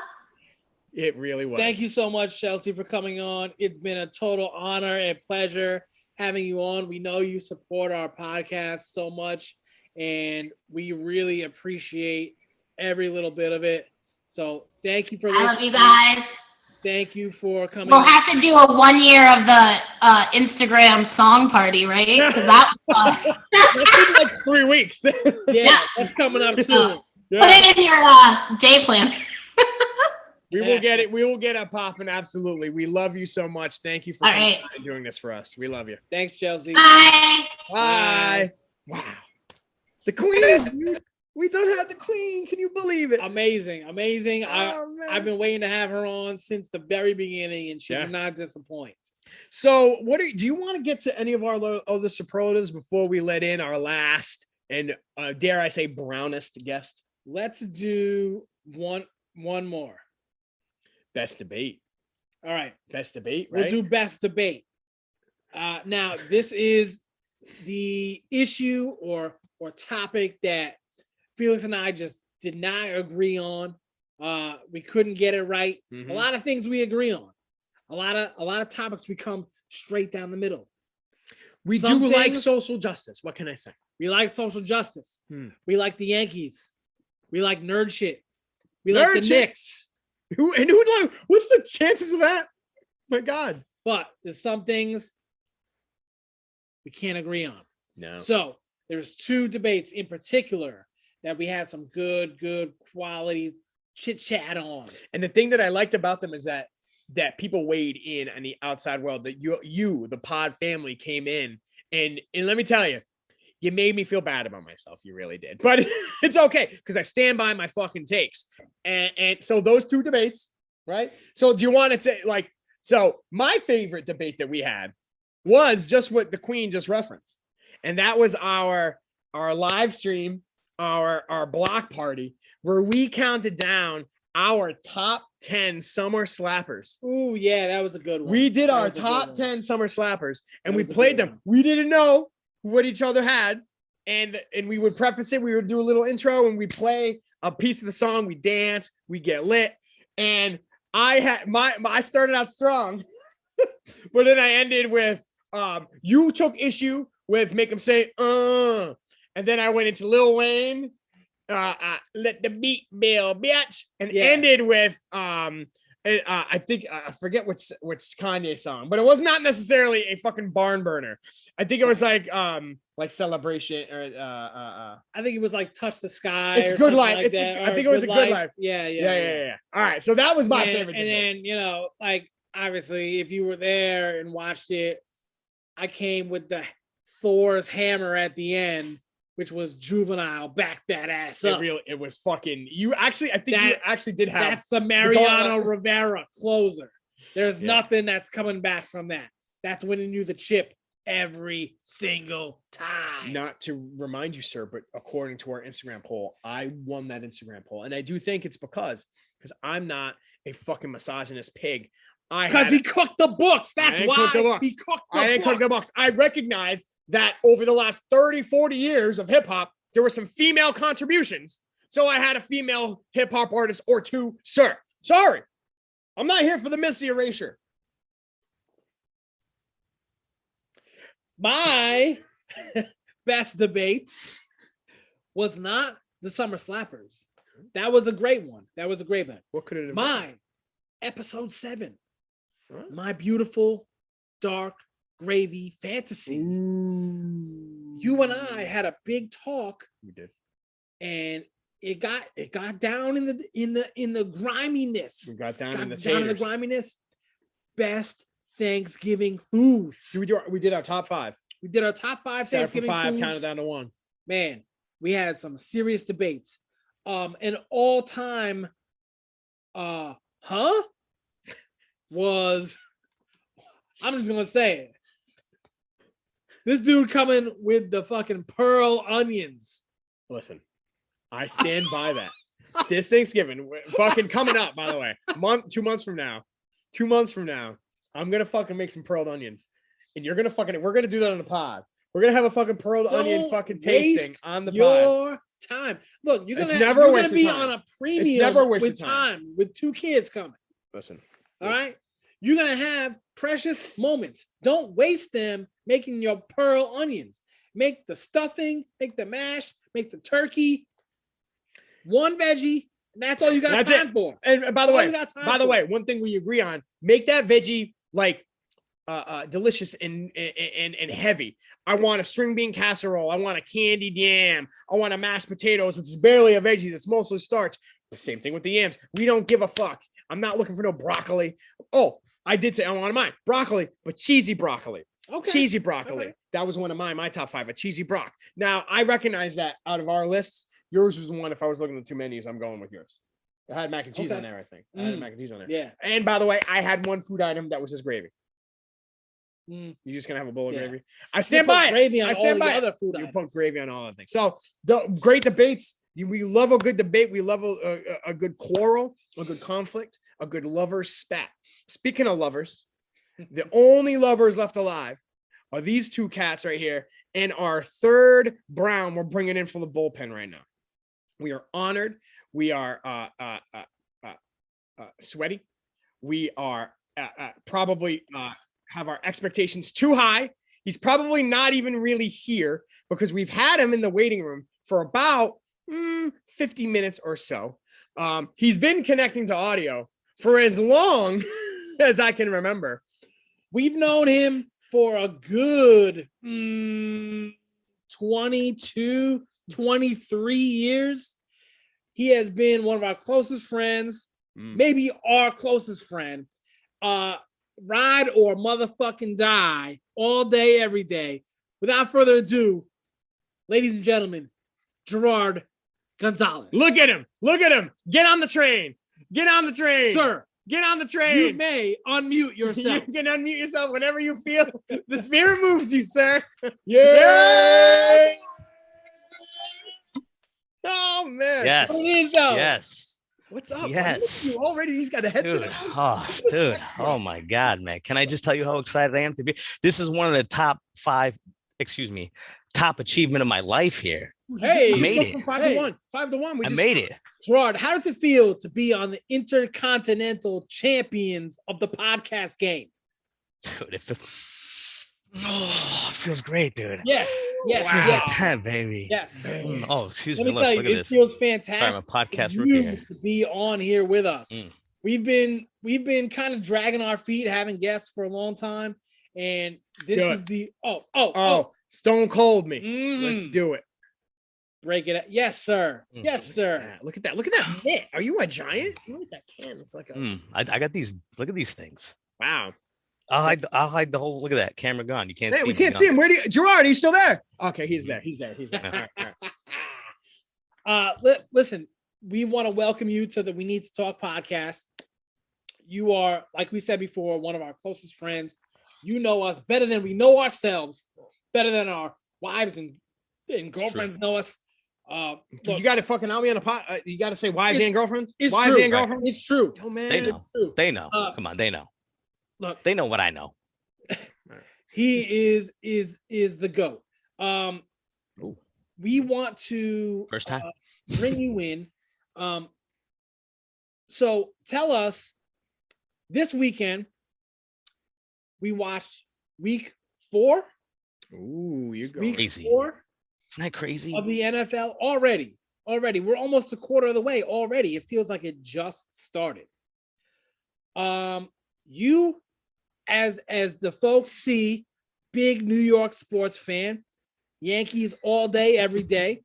[SPEAKER 1] It really was.
[SPEAKER 2] Thank you so much, Chelsea, for coming on. It's been a total honor and pleasure having you on. We know you support our podcast so much, and we really appreciate every little bit of it. So thank you for listening.
[SPEAKER 4] I love you guys.
[SPEAKER 2] Thank you for coming.
[SPEAKER 4] We'll have to do a 1 year of the Instagram song party, right? Because that was
[SPEAKER 1] that's in 3 weeks.
[SPEAKER 2] Yeah, that's coming up soon.
[SPEAKER 4] Put it in your day plan.
[SPEAKER 1] We will get it. We will get it popping. Absolutely. We love you so much. Thank you for doing this for us. We love you.
[SPEAKER 2] Thanks, Chelsea.
[SPEAKER 4] Bye.
[SPEAKER 1] Bye. Wow. The queen. We don't have the queen. Can you believe it?
[SPEAKER 2] Amazing.
[SPEAKER 1] Oh,
[SPEAKER 2] I've been waiting to have her on since the very beginning, and she did not disappoint.
[SPEAKER 1] So do you want to get to any of our other superlatives before we let in our last and dare I say brownest guest?
[SPEAKER 2] Let's do one more.
[SPEAKER 1] Best debate.
[SPEAKER 2] All right.
[SPEAKER 1] Best debate, right?
[SPEAKER 2] We'll do best debate. Now, this is the issue or topic that Felix and I just did not agree on. We couldn't get it right.
[SPEAKER 1] Mm-hmm.
[SPEAKER 2] A lot of things we agree on. A lot of topics we come straight down the middle.
[SPEAKER 1] We do like social justice. What can I say?
[SPEAKER 2] We like social justice. We like the Yankees. We like nerd shit. We
[SPEAKER 1] Nerd
[SPEAKER 2] like the
[SPEAKER 1] shit.
[SPEAKER 2] Knicks.
[SPEAKER 1] What's the chances of that? My God.
[SPEAKER 2] But there's some things we can't agree on.
[SPEAKER 1] No.
[SPEAKER 2] So there's two debates in particular that we had some good quality chit chat on.
[SPEAKER 1] And the thing that I liked about them is that people weighed in on the outside world, that you, the pod family, came in and let me tell you, you made me feel bad about myself. You really did, but it's okay because I stand by my fucking takes. And so those two debates, right? So do you want to say so my favorite debate that we had was just what the queen just referenced. And that was our live stream, our block party, where we counted down our top 10 summer slappers.
[SPEAKER 2] Ooh, yeah, that was a good one.
[SPEAKER 1] We did our top 10 summer slappers, and we played them. We didn't know what each other had, and we would preface it. We would do a little intro, and we play a piece of the song. We dance, we get lit, and I started out strong, but then I ended with you took issue with make them say and then I went into Lil Wayne, let the beat build, bitch, and ended with I think I forget what's Kanye's song, but it was not necessarily a fucking barn burner. I think it was like Celebration or
[SPEAKER 2] I think it was like Touch the Sky.
[SPEAKER 1] It's
[SPEAKER 2] or
[SPEAKER 1] Good Life.
[SPEAKER 2] Like that,
[SPEAKER 1] I think it was a Good Life.
[SPEAKER 2] Yeah.
[SPEAKER 1] All right, so that was my favorite.
[SPEAKER 2] And then obviously if you were there and watched it, I came with the Thor's hammer at the end, which was Juvenile, back that ass up.
[SPEAKER 1] It was fucking you. Actually, I think you actually did have.
[SPEAKER 2] That's the Mariano Rivera closer. There's nothing that's coming back from that. That's winning you the chip every single time.
[SPEAKER 1] Not to remind you, sir, but according to our Instagram poll, I won that Instagram poll, and I do think it's because I'm not a fucking misogynist pig.
[SPEAKER 2] Because he cooked the books. That's why he cooked the books.
[SPEAKER 1] I recognize that over the last 30, 40 years of hip hop, there were some female contributions. So I had a female hip hop artist or two, sir. Sorry. I'm not here for the Missy erasure.
[SPEAKER 2] My best debate was not the Summer Slappers. That was a great one.
[SPEAKER 1] What could it have been?
[SPEAKER 2] Mine, episode 7. My beautiful, dark, gravy fantasy.
[SPEAKER 1] Ooh.
[SPEAKER 2] You and I had a big talk.
[SPEAKER 1] We did. And
[SPEAKER 2] it got down in the griminess.
[SPEAKER 1] We got down in the
[SPEAKER 2] griminess. Best Thanksgiving foods.
[SPEAKER 1] We did our top 5.
[SPEAKER 2] We did our top 5 Thanksgiving foods.
[SPEAKER 1] Counted down to 1.
[SPEAKER 2] Man, we had some serious debates. An all-time was, I'm just gonna say it. This dude coming with the fucking pearl onions.
[SPEAKER 1] Listen, I stand by that. This Thanksgiving, fucking coming up, by the way, 2 months from now, I'm gonna fucking make some pearled onions, and we're gonna do that on the pod. We're gonna have a fucking pearled onion fucking tasting on the pod.
[SPEAKER 2] Your time. Look, you're gonna be on a premium with time with 2 kids coming.
[SPEAKER 1] Listen.
[SPEAKER 2] All right. You're going to have precious moments. Don't waste them making your pearl onions. Make the stuffing, make the mash, make the turkey. 1 veggie, and that's all you got time for.
[SPEAKER 1] And by the way, one thing we agree on, make that veggie like delicious and heavy. I want a string bean casserole. I want a candied yam. I want a mashed potatoes, which is barely a veggie. That's mostly starch. The same thing with the yams. We don't give a fuck. I'm not looking for no broccoli. Oh, I did say I wanted mine broccoli, but cheesy broccoli.
[SPEAKER 2] Okay.
[SPEAKER 1] Cheesy broccoli.
[SPEAKER 2] Okay.
[SPEAKER 1] That was one of my top 5, a cheesy brock. Now, I recognize that out of our lists, yours was the one. If I was looking at 2 menus, I'm going with yours. I had mac and cheese on there, I think. I had mac and cheese on there.
[SPEAKER 2] Yeah.
[SPEAKER 1] And by the way, I had one food item that was just gravy. You're just going to have a bowl of gravy? I stand by it. I stand by it. You put gravy on all the things. So, great debates. We love a good debate. We love a good quarrel, a good conflict, a good lover spat. Speaking of lovers, the only lovers left alive are these 2 cats right here, and our 3rd Brown we're bringing in from the bullpen right now. We are honored. We are sweaty. We are probably have our expectations too high. He's probably not even really here because we've had him in the waiting room for about 50 minutes or so. He's been connecting to audio for as long as I can remember.
[SPEAKER 2] We've known him for a good 22, 23 years. He has been one of our closest friends, maybe our closest friend. Ride or motherfucking die all day, every day. Without further ado, ladies and gentlemen, Gerard Gonzalez.
[SPEAKER 1] Look at him. Look at him. Get on the train. Get on the train.
[SPEAKER 2] Sir,
[SPEAKER 1] get on the train.
[SPEAKER 2] You may unmute yourself.
[SPEAKER 1] You can unmute yourself whenever you feel the spirit moves you, sir.
[SPEAKER 2] Yeah.
[SPEAKER 1] Oh, man.
[SPEAKER 5] Yes.
[SPEAKER 2] What it is, though?
[SPEAKER 5] Yes.
[SPEAKER 1] What's up?
[SPEAKER 5] Yes.
[SPEAKER 1] You already, he's got a headset
[SPEAKER 5] Dude.
[SPEAKER 1] on.
[SPEAKER 5] Dude. Oh, my God, man. Can I just tell you how excited I am to be? This is one of the top achievement of my life here.
[SPEAKER 2] Hey,
[SPEAKER 5] I made it.
[SPEAKER 1] From 5 to 1. 5 to 1.
[SPEAKER 5] I made it.
[SPEAKER 2] Gerard, how does it feel to be on the Intercontinental Champions of the podcast game?
[SPEAKER 5] Dude, it feels great, dude.
[SPEAKER 2] Yes. Yes.
[SPEAKER 5] Feels
[SPEAKER 2] Yes.
[SPEAKER 5] like that, baby.
[SPEAKER 2] Yes.
[SPEAKER 5] Oh, excuse
[SPEAKER 2] Let
[SPEAKER 5] me.
[SPEAKER 2] me tell
[SPEAKER 5] Look
[SPEAKER 2] you,
[SPEAKER 5] at
[SPEAKER 2] it
[SPEAKER 5] this.
[SPEAKER 2] feels fantastic.
[SPEAKER 5] Sorry, I'm a podcast
[SPEAKER 2] for
[SPEAKER 5] rookie
[SPEAKER 2] you
[SPEAKER 5] here.
[SPEAKER 2] to be on here with us. We've been kind of dragging our feet, having guests for a long time, and this is the
[SPEAKER 1] Stone Cold me. Let's do it.
[SPEAKER 2] Break it up. Yes, sir. Yes, sir.
[SPEAKER 1] Look at that. Look at that mitt. Are you a giant? Look at that can. Look like a...
[SPEAKER 5] I got these. Look at these things.
[SPEAKER 1] Wow.
[SPEAKER 5] I'll hide the whole. Look at that camera gone. You can't see.
[SPEAKER 1] We can't see him. Where do you, Gerard? Are you still there? Okay, he's there. He's there. He's there.
[SPEAKER 2] All right. Listen, we want to welcome you to the We Need to Talk podcast. You are, like we said before, one of our closest friends. You know us better than we know ourselves, better than our wives and girlfriends know us. Look,
[SPEAKER 1] you got to fucking out me on a pot. You got to say wives and girlfriends.
[SPEAKER 2] It's
[SPEAKER 1] wives
[SPEAKER 2] true.
[SPEAKER 1] And girlfriends.
[SPEAKER 2] It's true.
[SPEAKER 1] Oh man,
[SPEAKER 5] they know. They know. Come on, they know.
[SPEAKER 2] Look,
[SPEAKER 5] they know what I know.
[SPEAKER 2] He is the GOAT. We want to
[SPEAKER 5] first time
[SPEAKER 2] bring you in. So tell us, this weekend we watched week 4.
[SPEAKER 1] Ooh, you're going
[SPEAKER 5] crazy.
[SPEAKER 2] 4
[SPEAKER 5] Isn't that crazy?
[SPEAKER 2] of the NFL already. We're almost a quarter of the way already. It feels like it just started. You, as the folks see, big New York sports fan, Yankees all day, every day.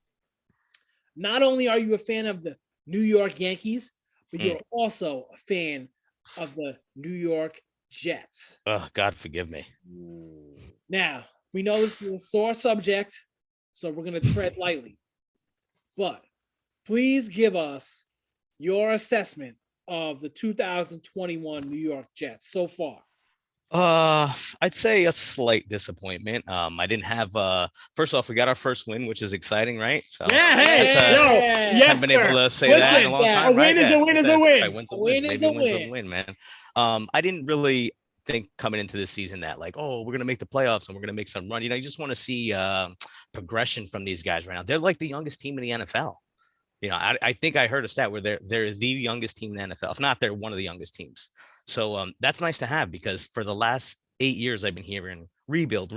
[SPEAKER 2] Not only are you a fan of the New York Yankees, but you're also a fan of the New York Jets.
[SPEAKER 5] Oh, God forgive me.
[SPEAKER 2] Now, we know this is a sore subject, so we're going to tread lightly. But please give us your assessment of the 2021 New York Jets so far.
[SPEAKER 5] I'd say a slight disappointment. I didn't have first off, we got our first win, which is exciting, right? So
[SPEAKER 1] yeah, hey,
[SPEAKER 5] yes, haven't been able to say that in a long time.
[SPEAKER 1] A win is a win is a win.
[SPEAKER 5] Right, wins a win. Maybe wins a win, man. I didn't really think coming into this season that like, oh, we're gonna make the playoffs and we're gonna make some run. You know, you just want to see progression from these guys right now. They're like the youngest team in the NFL. You know, I think I heard a stat where they're the youngest team in the NFL. If not, they're one of the youngest teams. So that's nice to have, because for the last 8 years I've been hearing rebuild,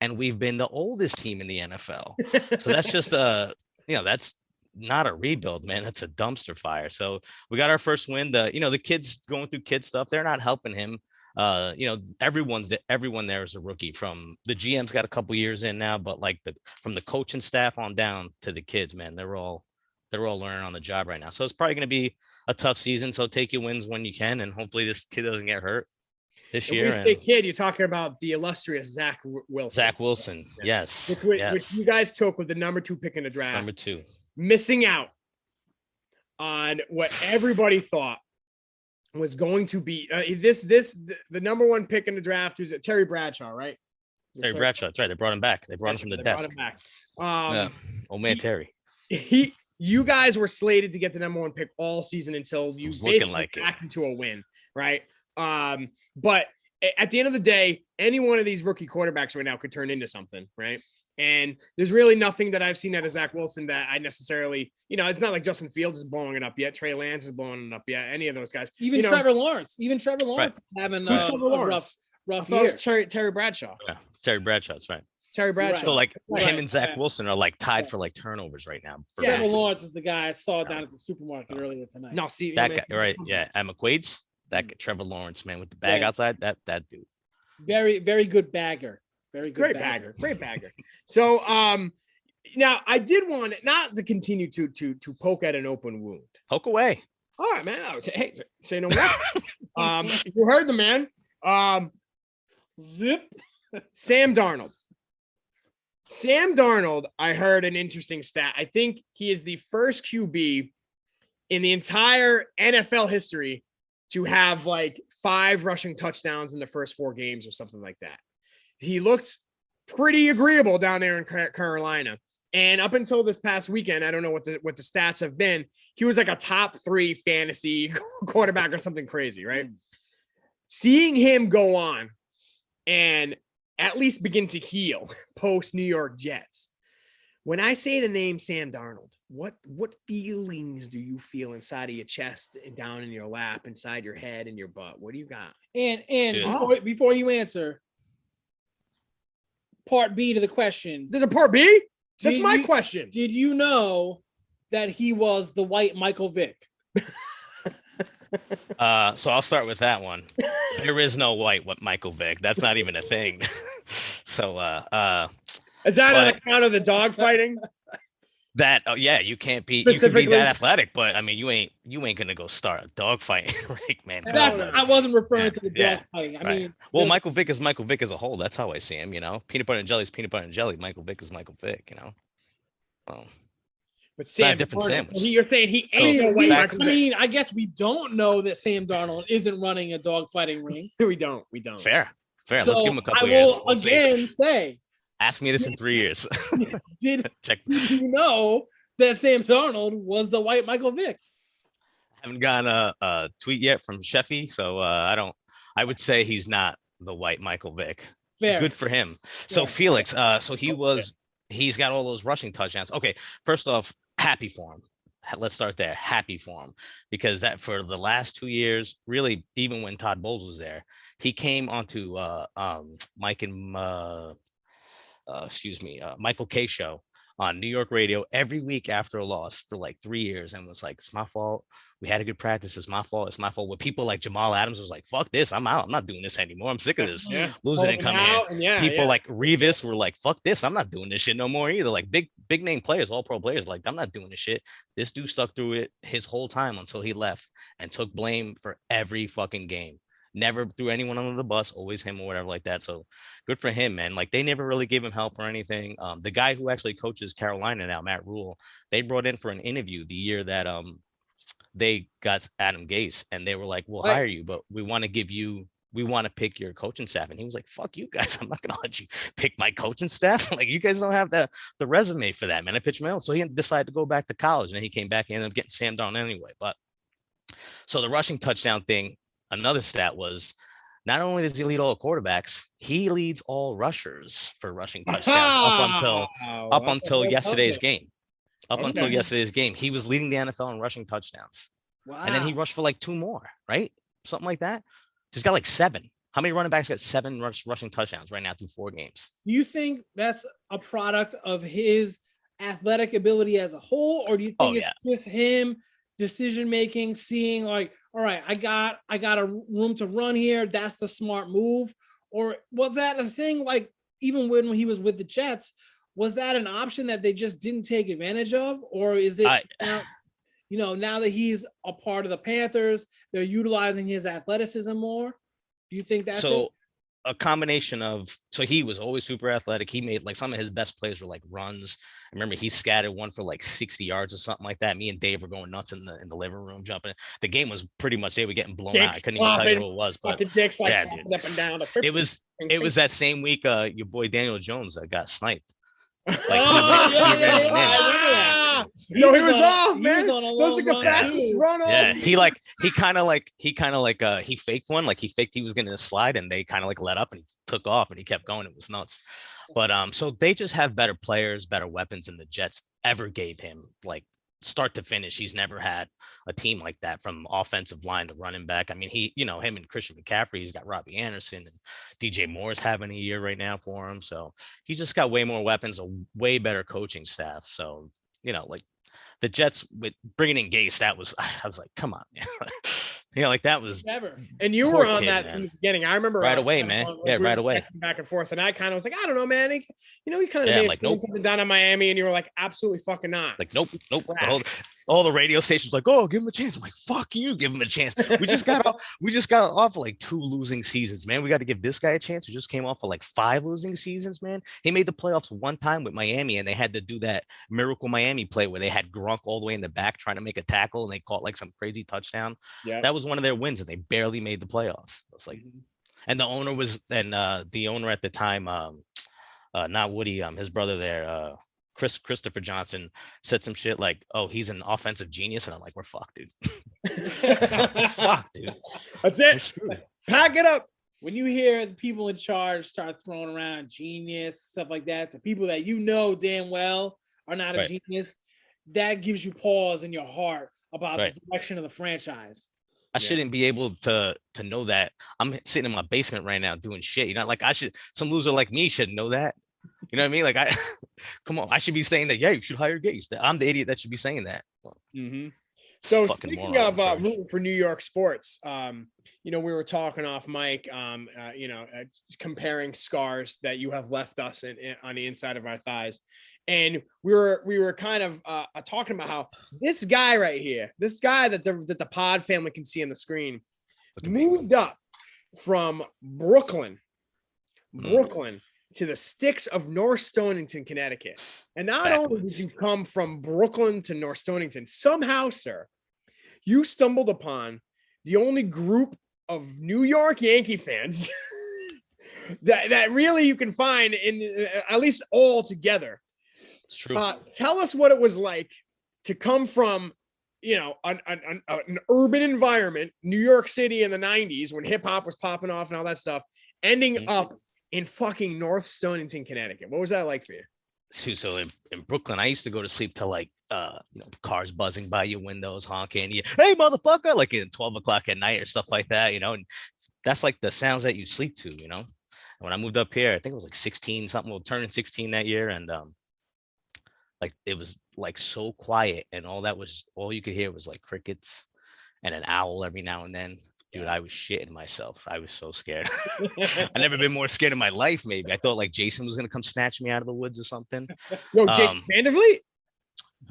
[SPEAKER 5] and we've been the oldest team in the NFL. So that's just that's not a rebuild, man. That's a dumpster fire. So we got our first win. The kids going through kid stuff, they're not helping him. Everyone there is a rookie. From the GM's got a couple years in now, but like from the coaching staff on down to the kids, man, they're all they're all learning on the job right now. So it's probably going to be a tough season. So take your wins when you can, and hopefully this kid doesn't get hurt this year.
[SPEAKER 1] When you say kid, you're talking about the illustrious Zach Wilson.
[SPEAKER 5] Zach Wilson, yes.
[SPEAKER 1] Which you guys took with the number 2 pick in the draft.
[SPEAKER 5] Number 2.
[SPEAKER 1] Missing out on what everybody thought was going to be the number 1 pick in the draft was Terry Bradshaw, right?
[SPEAKER 5] Terry Bradshaw, that's right. They brought him back. They brought him from the desk. Old man Terry.
[SPEAKER 1] You guys were slated to get the number 1 pick all season until you basically backed into a win, right? But at the end of the day, any one of these rookie quarterbacks right now could turn into something, right? And there's really nothing that I've seen out of Zach Wilson that I necessarily, it's not like Justin Fields is blowing it up yet. Trey Lance is blowing it up yet. Any of those guys.
[SPEAKER 2] Even Trevor Lawrence. Right. Having a rough year.
[SPEAKER 1] Terry Bradshaw.
[SPEAKER 5] Yeah, it's Terry Bradshaw. That's right.
[SPEAKER 1] Terry Bradshaw.
[SPEAKER 5] So him and Zach Wilson are tied for turnovers right now.
[SPEAKER 2] Trevor Lawrence is the guy I saw down at the supermarket earlier tonight.
[SPEAKER 1] No, see
[SPEAKER 5] that guy, right? Yeah, at McQuaid's. That guy, Trevor Lawrence, man, with the bag outside. That dude.
[SPEAKER 2] Very, very good bagger. Very good.
[SPEAKER 1] Great bagger. So now I did want not to continue to poke at an open wound.
[SPEAKER 5] Poke away.
[SPEAKER 1] All right, man. Hey, say no more. You heard the man.
[SPEAKER 2] Zip.
[SPEAKER 1] Sam Darnold, I heard an interesting stat. I think he is the first QB in the entire NFL history to have 5 rushing touchdowns in the first 4 games or something like that. He looks pretty agreeable down there in Carolina. And up until this past weekend, I don't know what the stats have been. He was a top 3 fantasy quarterback or something crazy, right? Seeing him go on and at least begin to heal post New York Jets. When I say the name Sam Darnold, what feelings do you feel inside of your chest and down in your lap, inside your head and your butt? What do you got?
[SPEAKER 2] And before you answer, part B to the question.
[SPEAKER 1] There's a part B? That's my question.
[SPEAKER 2] Did you know that he was the white Michael Vick?
[SPEAKER 5] So I'll start with that one. There is no white Michael Vick. That's not even a thing. So
[SPEAKER 1] is that on account of the dog fighting?
[SPEAKER 5] That you can be that athletic, but I mean you ain't gonna go start a dog fight, right, man?
[SPEAKER 2] I wasn't referring to the dog fighting. I mean,
[SPEAKER 5] Michael Vick is Michael Vick as a whole. That's how I see him. Peanut butter and jelly is peanut butter and jelly. Michael Vick is Michael Vick.
[SPEAKER 1] But Sam,
[SPEAKER 5] different sandwich.
[SPEAKER 1] You're saying he ain't a white Michael Vick.
[SPEAKER 2] I mean, I guess we don't know that Sam Darnold isn't running a dog fighting ring.
[SPEAKER 1] We don't.
[SPEAKER 5] Fair.
[SPEAKER 2] So
[SPEAKER 5] Let's give him a couple years.
[SPEAKER 2] I will again say.
[SPEAKER 5] Ask me this in 3 years.
[SPEAKER 2] Did you know that Sam Darnold was the white Michael Vick?
[SPEAKER 5] I haven't gotten a tweet yet from Sheffy, so I would say he's not the white Michael Vick.
[SPEAKER 2] Fair.
[SPEAKER 5] Good for him. So Felix, he's got all those rushing touchdowns. Okay, first off, happy for him. Let's start there. Happy for him, because that for the last 2 years, really, even when Todd Bowles was there, he came onto Michael K show on New York radio every week after a loss for 3 years and was like, it's my fault. We had a good practice. It's my fault. With people like Jamal Adams was like, fuck this. I'm out. I'm not doing this anymore. I'm sick of this. Losing and coming in. People like Revis were like, fuck this. I'm not doing this shit no more either. Big name players, all pro players, I'm not doing this shit. This dude stuck through it his whole time until he left and took blame for every fucking game. Never threw anyone under the bus, always him or whatever like that. So good for him, man. They never really gave him help or anything. The guy who actually coaches Carolina now, Matt Rule, they brought in for an interview the year that they got Adam Gase, and they were like, we'll hire you, but we want to pick your coaching staff. And he was like, fuck you guys. I'm not going to let you pick my coaching staff. You guys don't have the resume for that, man. I pitched my own. So he decided to go back to college, and he came back and ended up getting Sam Darnold anyway. But so the rushing touchdown thing, another stat was not only does he lead all quarterbacks, he leads all rushers for rushing touchdowns up until yesterday's game. Until yesterday's game, he was leading the NFL in rushing touchdowns. Wow. And then he rushed for 2 more, right? Something like that. He's got 7. How many running backs got 7 rushing touchdowns right now through 4 games?
[SPEAKER 2] Do you think that's a product of his athletic ability as a whole, or do you think it's just him decision making, seeing all right, I got a room to run here, that's the smart move? Or was that a thing even when he was with the Jets, Was that an option that they just didn't take advantage of, or is it? Now that he's a part of the Panthers, they're utilizing his athleticism more. Do you think that's it?
[SPEAKER 5] A combination of, so he was always super athletic. He made like some of his best plays were like runs. I remember he scattered one for like 60 yards or something like that. Me and Dave were going nuts in the living room jumping. The game was pretty much, they were getting blown out. I couldn't even tell you who it was, but
[SPEAKER 2] dicks like up and down.
[SPEAKER 5] It was that same week your boy Daniel Jones got sniped. Like
[SPEAKER 2] I remember that.
[SPEAKER 1] He was off, man. That was like the fastest run.
[SPEAKER 5] Yeah, he faked one. Like he faked he was gonna slide, and they kind of like let up, and he took off, and he kept going. It was nuts. But so they just have better players, better weapons than the Jets ever gave him. Like start to finish, he's never had a team like that from offensive line to running back. I mean, him and Christian McCaffrey, he's got Robbie Anderson, and DJ Moore's having a year right now for him. So he's just got way more weapons, a way better coaching staff. So, like the Jets with bringing in Gase, I was like, come on, man. Like that was
[SPEAKER 2] never.
[SPEAKER 1] And you were on that in the beginning. I remember
[SPEAKER 5] right away, man. Right away.
[SPEAKER 1] Back and forth, and I kind of was like, I don't know, man. He kind of made something down in Miami, and you were like, absolutely fucking not.
[SPEAKER 5] Like, nope. All the radio stations like, oh, give him a chance. I'm like, fuck you, give him a chance. We just got off like 2 losing seasons, man. We got to give this guy a chance. We just came off of like 5 losing seasons, man. He made the playoffs one time with Miami, and they had to do that miracle Miami play where they had Gronk all the way in the back trying to make a tackle, and they caught like some crazy touchdown. Yeah, that was one of their wins, and they barely made the playoffs. It was like, and the owner at the time, not Woody, his brother there, Christopher Johnson, said some shit like, oh, he's an offensive genius, and I'm like, we're fucked, dude. Fuck, dude.
[SPEAKER 1] That's it. Pack it up.
[SPEAKER 2] When you hear the people in charge start throwing around genius, stuff like that, to people that damn well are not a genius, that gives you pause in your heart about the direction of the franchise.
[SPEAKER 5] I shouldn't be able to know that. I'm sitting in my basement right now doing shit. Like some loser like me should know that. You know what I mean? Like come on, I should be saying that. Yeah, you should hire Gase. I'm the idiot that should be saying that.
[SPEAKER 1] So speaking of rooting for New York sports, we were talking off mic, comparing scars that you have left us on the inside of our thighs. And we were kind of talking about how this guy right here, this guy that the pod family can see on the screen, moved up from Brooklyn to the sticks of North Stonington, Connecticut. And not only did you come from Brooklyn to North Stonington, somehow, sir, you stumbled upon the only group of New York Yankee fans that really you can find in at least all together.
[SPEAKER 5] It's true.
[SPEAKER 1] Tell us what it was like to come from, an urban environment, New York City in the 90s when hip hop was popping off and all that stuff, ending up in fucking North Stonington, Connecticut. What was that like for you?
[SPEAKER 5] So in Brooklyn, I used to go to sleep till like, cars buzzing by your windows, honking, hey, motherfucker, like at 12 o'clock at night or stuff like that, and that's like the sounds that you sleep to, And when I moved up here, I think it was like 16 something, turning 16 that year. And, like it was like so quiet, and all you could hear was like crickets and an owl every now and then. Dude, I was shitting myself. I was so scared. I've never been more scared in my life. Maybe I thought like Jason was gonna come snatch me out of the woods or something.
[SPEAKER 1] Yo, Jason Vandervliet?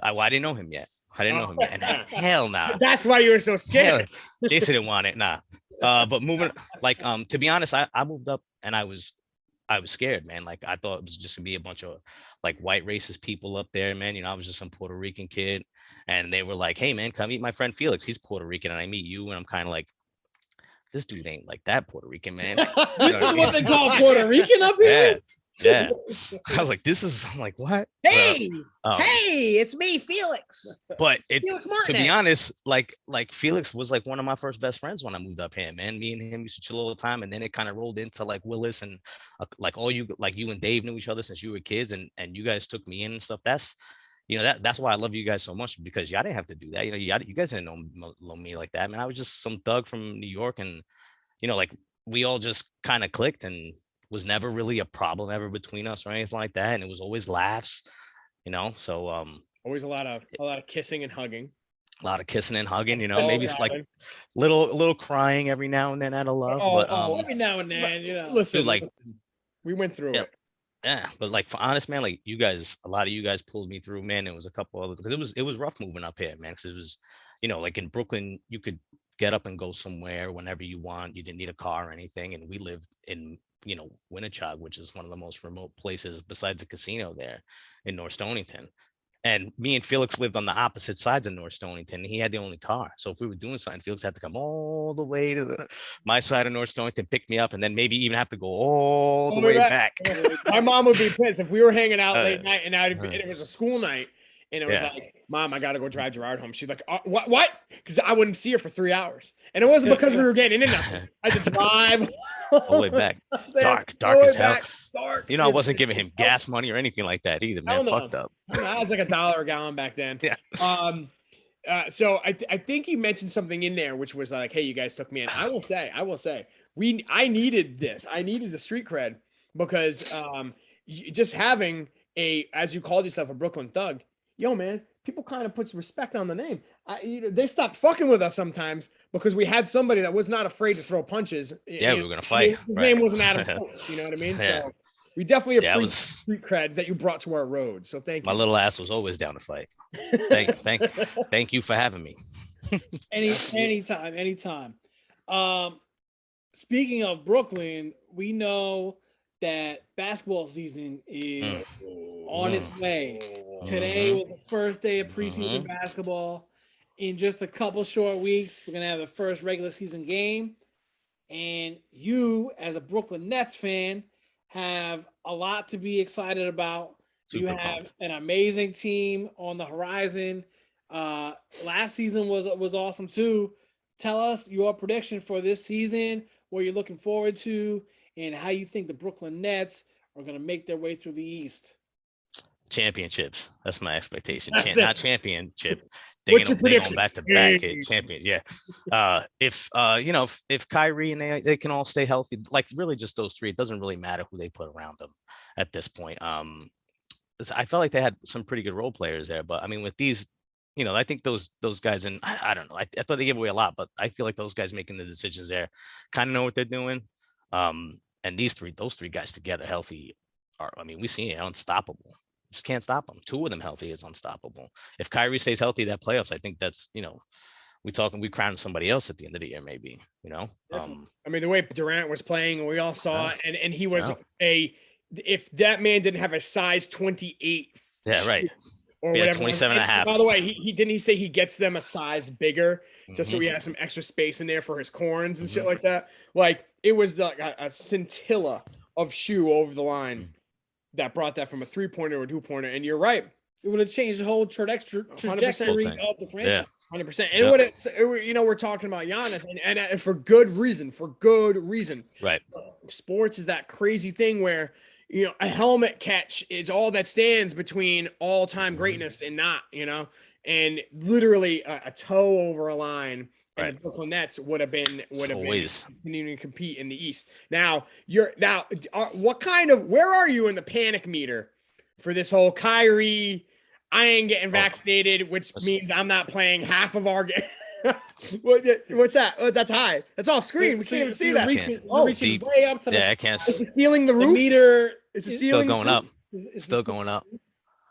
[SPEAKER 5] I didn't know him yet. And hell no. Nah.
[SPEAKER 1] That's why you were so scared.
[SPEAKER 5] Jason didn't want it. Nah. But moving, like, to be honest, I moved up and I was scared, man. Like I thought it was just gonna be a bunch of like white racist people up there, man. I was just some Puerto Rican kid, and they were like, "Hey, man, come meet my friend Felix. He's Puerto Rican, and I meet you." And I'm kind of like, "This dude ain't like that Puerto Rican, man."
[SPEAKER 2] This is what they call Puerto Rican up here.
[SPEAKER 5] Yeah. I was like, I'm like, what?
[SPEAKER 1] Hey, it's me, Felix.
[SPEAKER 5] But to be honest, like Felix was like one of my first best friends when I moved up here, man. Me and him used to chill all the time, and then it kind of rolled into like Willis and like all you, like you and Dave knew each other since you were kids, and you guys took me in and stuff. That's that's why I love you guys so much, because y'all didn't have to do that. You guys didn't know me like that, man. I was just some thug from New York, and like we all just kind of clicked, and was never really a problem ever between us or anything like that, and it was always laughs, So
[SPEAKER 1] always a lot of kissing and hugging.
[SPEAKER 5] A lot of kissing and hugging, maybe it's like little crying every now and then out of love.
[SPEAKER 2] Every now and then,
[SPEAKER 1] Listen, we went through it.
[SPEAKER 5] Yeah, but like for honest man, like you guys, a lot of you guys pulled me through, man. It was a couple others because it was rough moving up here, man. Because it was, like in Brooklyn, you could get up and go somewhere whenever you want. You didn't need a car or anything, and we lived in Winnechaug, which is one of the most remote places besides the casino there in North Stonington. And me and Felix lived on the opposite sides of North Stonington. He had the only car. So if we were doing something, Felix had to come all the way to my side of North Stonington, pick me up, and then maybe even have to go all the way back.
[SPEAKER 1] My mom would be pissed if we were hanging out late night and it was a school night. And it was like, Mom, I got to go drive Gerard home. She's like, what? Because I wouldn't see her for 3 hours. And it wasn't because we were getting into nothing. I just drive
[SPEAKER 5] all the way back. Dark as hell. Dark. I wasn't giving him gas money or anything like that either, man. Fucked up.
[SPEAKER 1] I was like $1 a gallon back then. Yeah. So I think you mentioned something in there, which was like, hey, you guys took me in. I will say, I needed this. I needed the street cred because just having as you called yourself, a Brooklyn thug, yo, man, people kind of puts respect on the name. They stopped fucking with us sometimes because we had somebody that was not afraid to throw punches.
[SPEAKER 5] Yeah, we were gonna fight.
[SPEAKER 1] His name wasn't Adam Coates, you know what I mean?
[SPEAKER 5] Yeah.
[SPEAKER 1] So we definitely appreciate street cred that you brought to our road. So thank you.
[SPEAKER 5] My little ass was always down to fight. Thank you for having me.
[SPEAKER 2] Anytime. Speaking of Brooklyn, we know that basketball season is on its way. Today was the first day of preseason basketball. In just a couple short weeks, we're going to have the first regular season game. And you, as a Brooklyn Nets fan, have a lot to be excited about. You have an amazing team on the horizon. Last season was awesome too. Tell us your prediction for this season, what you're looking forward to, and how you think the Brooklyn Nets are going to make their way through the East.
[SPEAKER 5] Championships. That's my expectation.
[SPEAKER 2] Not
[SPEAKER 5] championship.
[SPEAKER 1] What's your prediction?
[SPEAKER 5] Back to back champion. Yeah. If Kyrie and they can all stay healthy, like really just those three, it doesn't really matter who they put around them at this point. I felt like they had some pretty good role players there, but I mean, with these, I think those guys, and I don't know, I thought they gave away a lot, but I feel like those guys making the decisions there kind of know what they're doing. And those three guys together healthy we've seen it, unstoppable. Just can't stop them. Two of them healthy is unstoppable. If Kyrie stays healthy, that playoffs, I think that's, we crown somebody else at the end of the year, maybe,
[SPEAKER 1] the way Durant was playing, we all saw it, and he was if that man didn't have a size 28.
[SPEAKER 5] Yeah, right.
[SPEAKER 1] Or whatever.
[SPEAKER 5] 27 and a half.
[SPEAKER 1] By the way, he say he gets them a size bigger just so he has some extra space in there for his corns and shit like that. Like it was like a scintilla of shoe over the line that brought that from a 3-pointer to a 2-pointer. And you're right.
[SPEAKER 2] It would have changed the whole trajectory of the franchise.
[SPEAKER 1] 100%. And we're talking about Giannis and for good reason.
[SPEAKER 5] Right.
[SPEAKER 1] Sports is that crazy thing where, a helmet catch is all that stands between all-time greatness and not, and literally a toe over a line. And the Brooklyn Nets would have been continuing to compete in the East. Now where are you in the panic meter for this whole Kyrie? I ain't getting vaccinated, which means I'm not playing half of our game. What's that? Oh, that's high. That's off screen. We can't even see that.
[SPEAKER 2] Reaching way up to
[SPEAKER 5] I can't.
[SPEAKER 1] Is the ceiling the roof?
[SPEAKER 2] The meter
[SPEAKER 1] is the ceiling
[SPEAKER 5] still going up.
[SPEAKER 2] Is
[SPEAKER 5] still going up.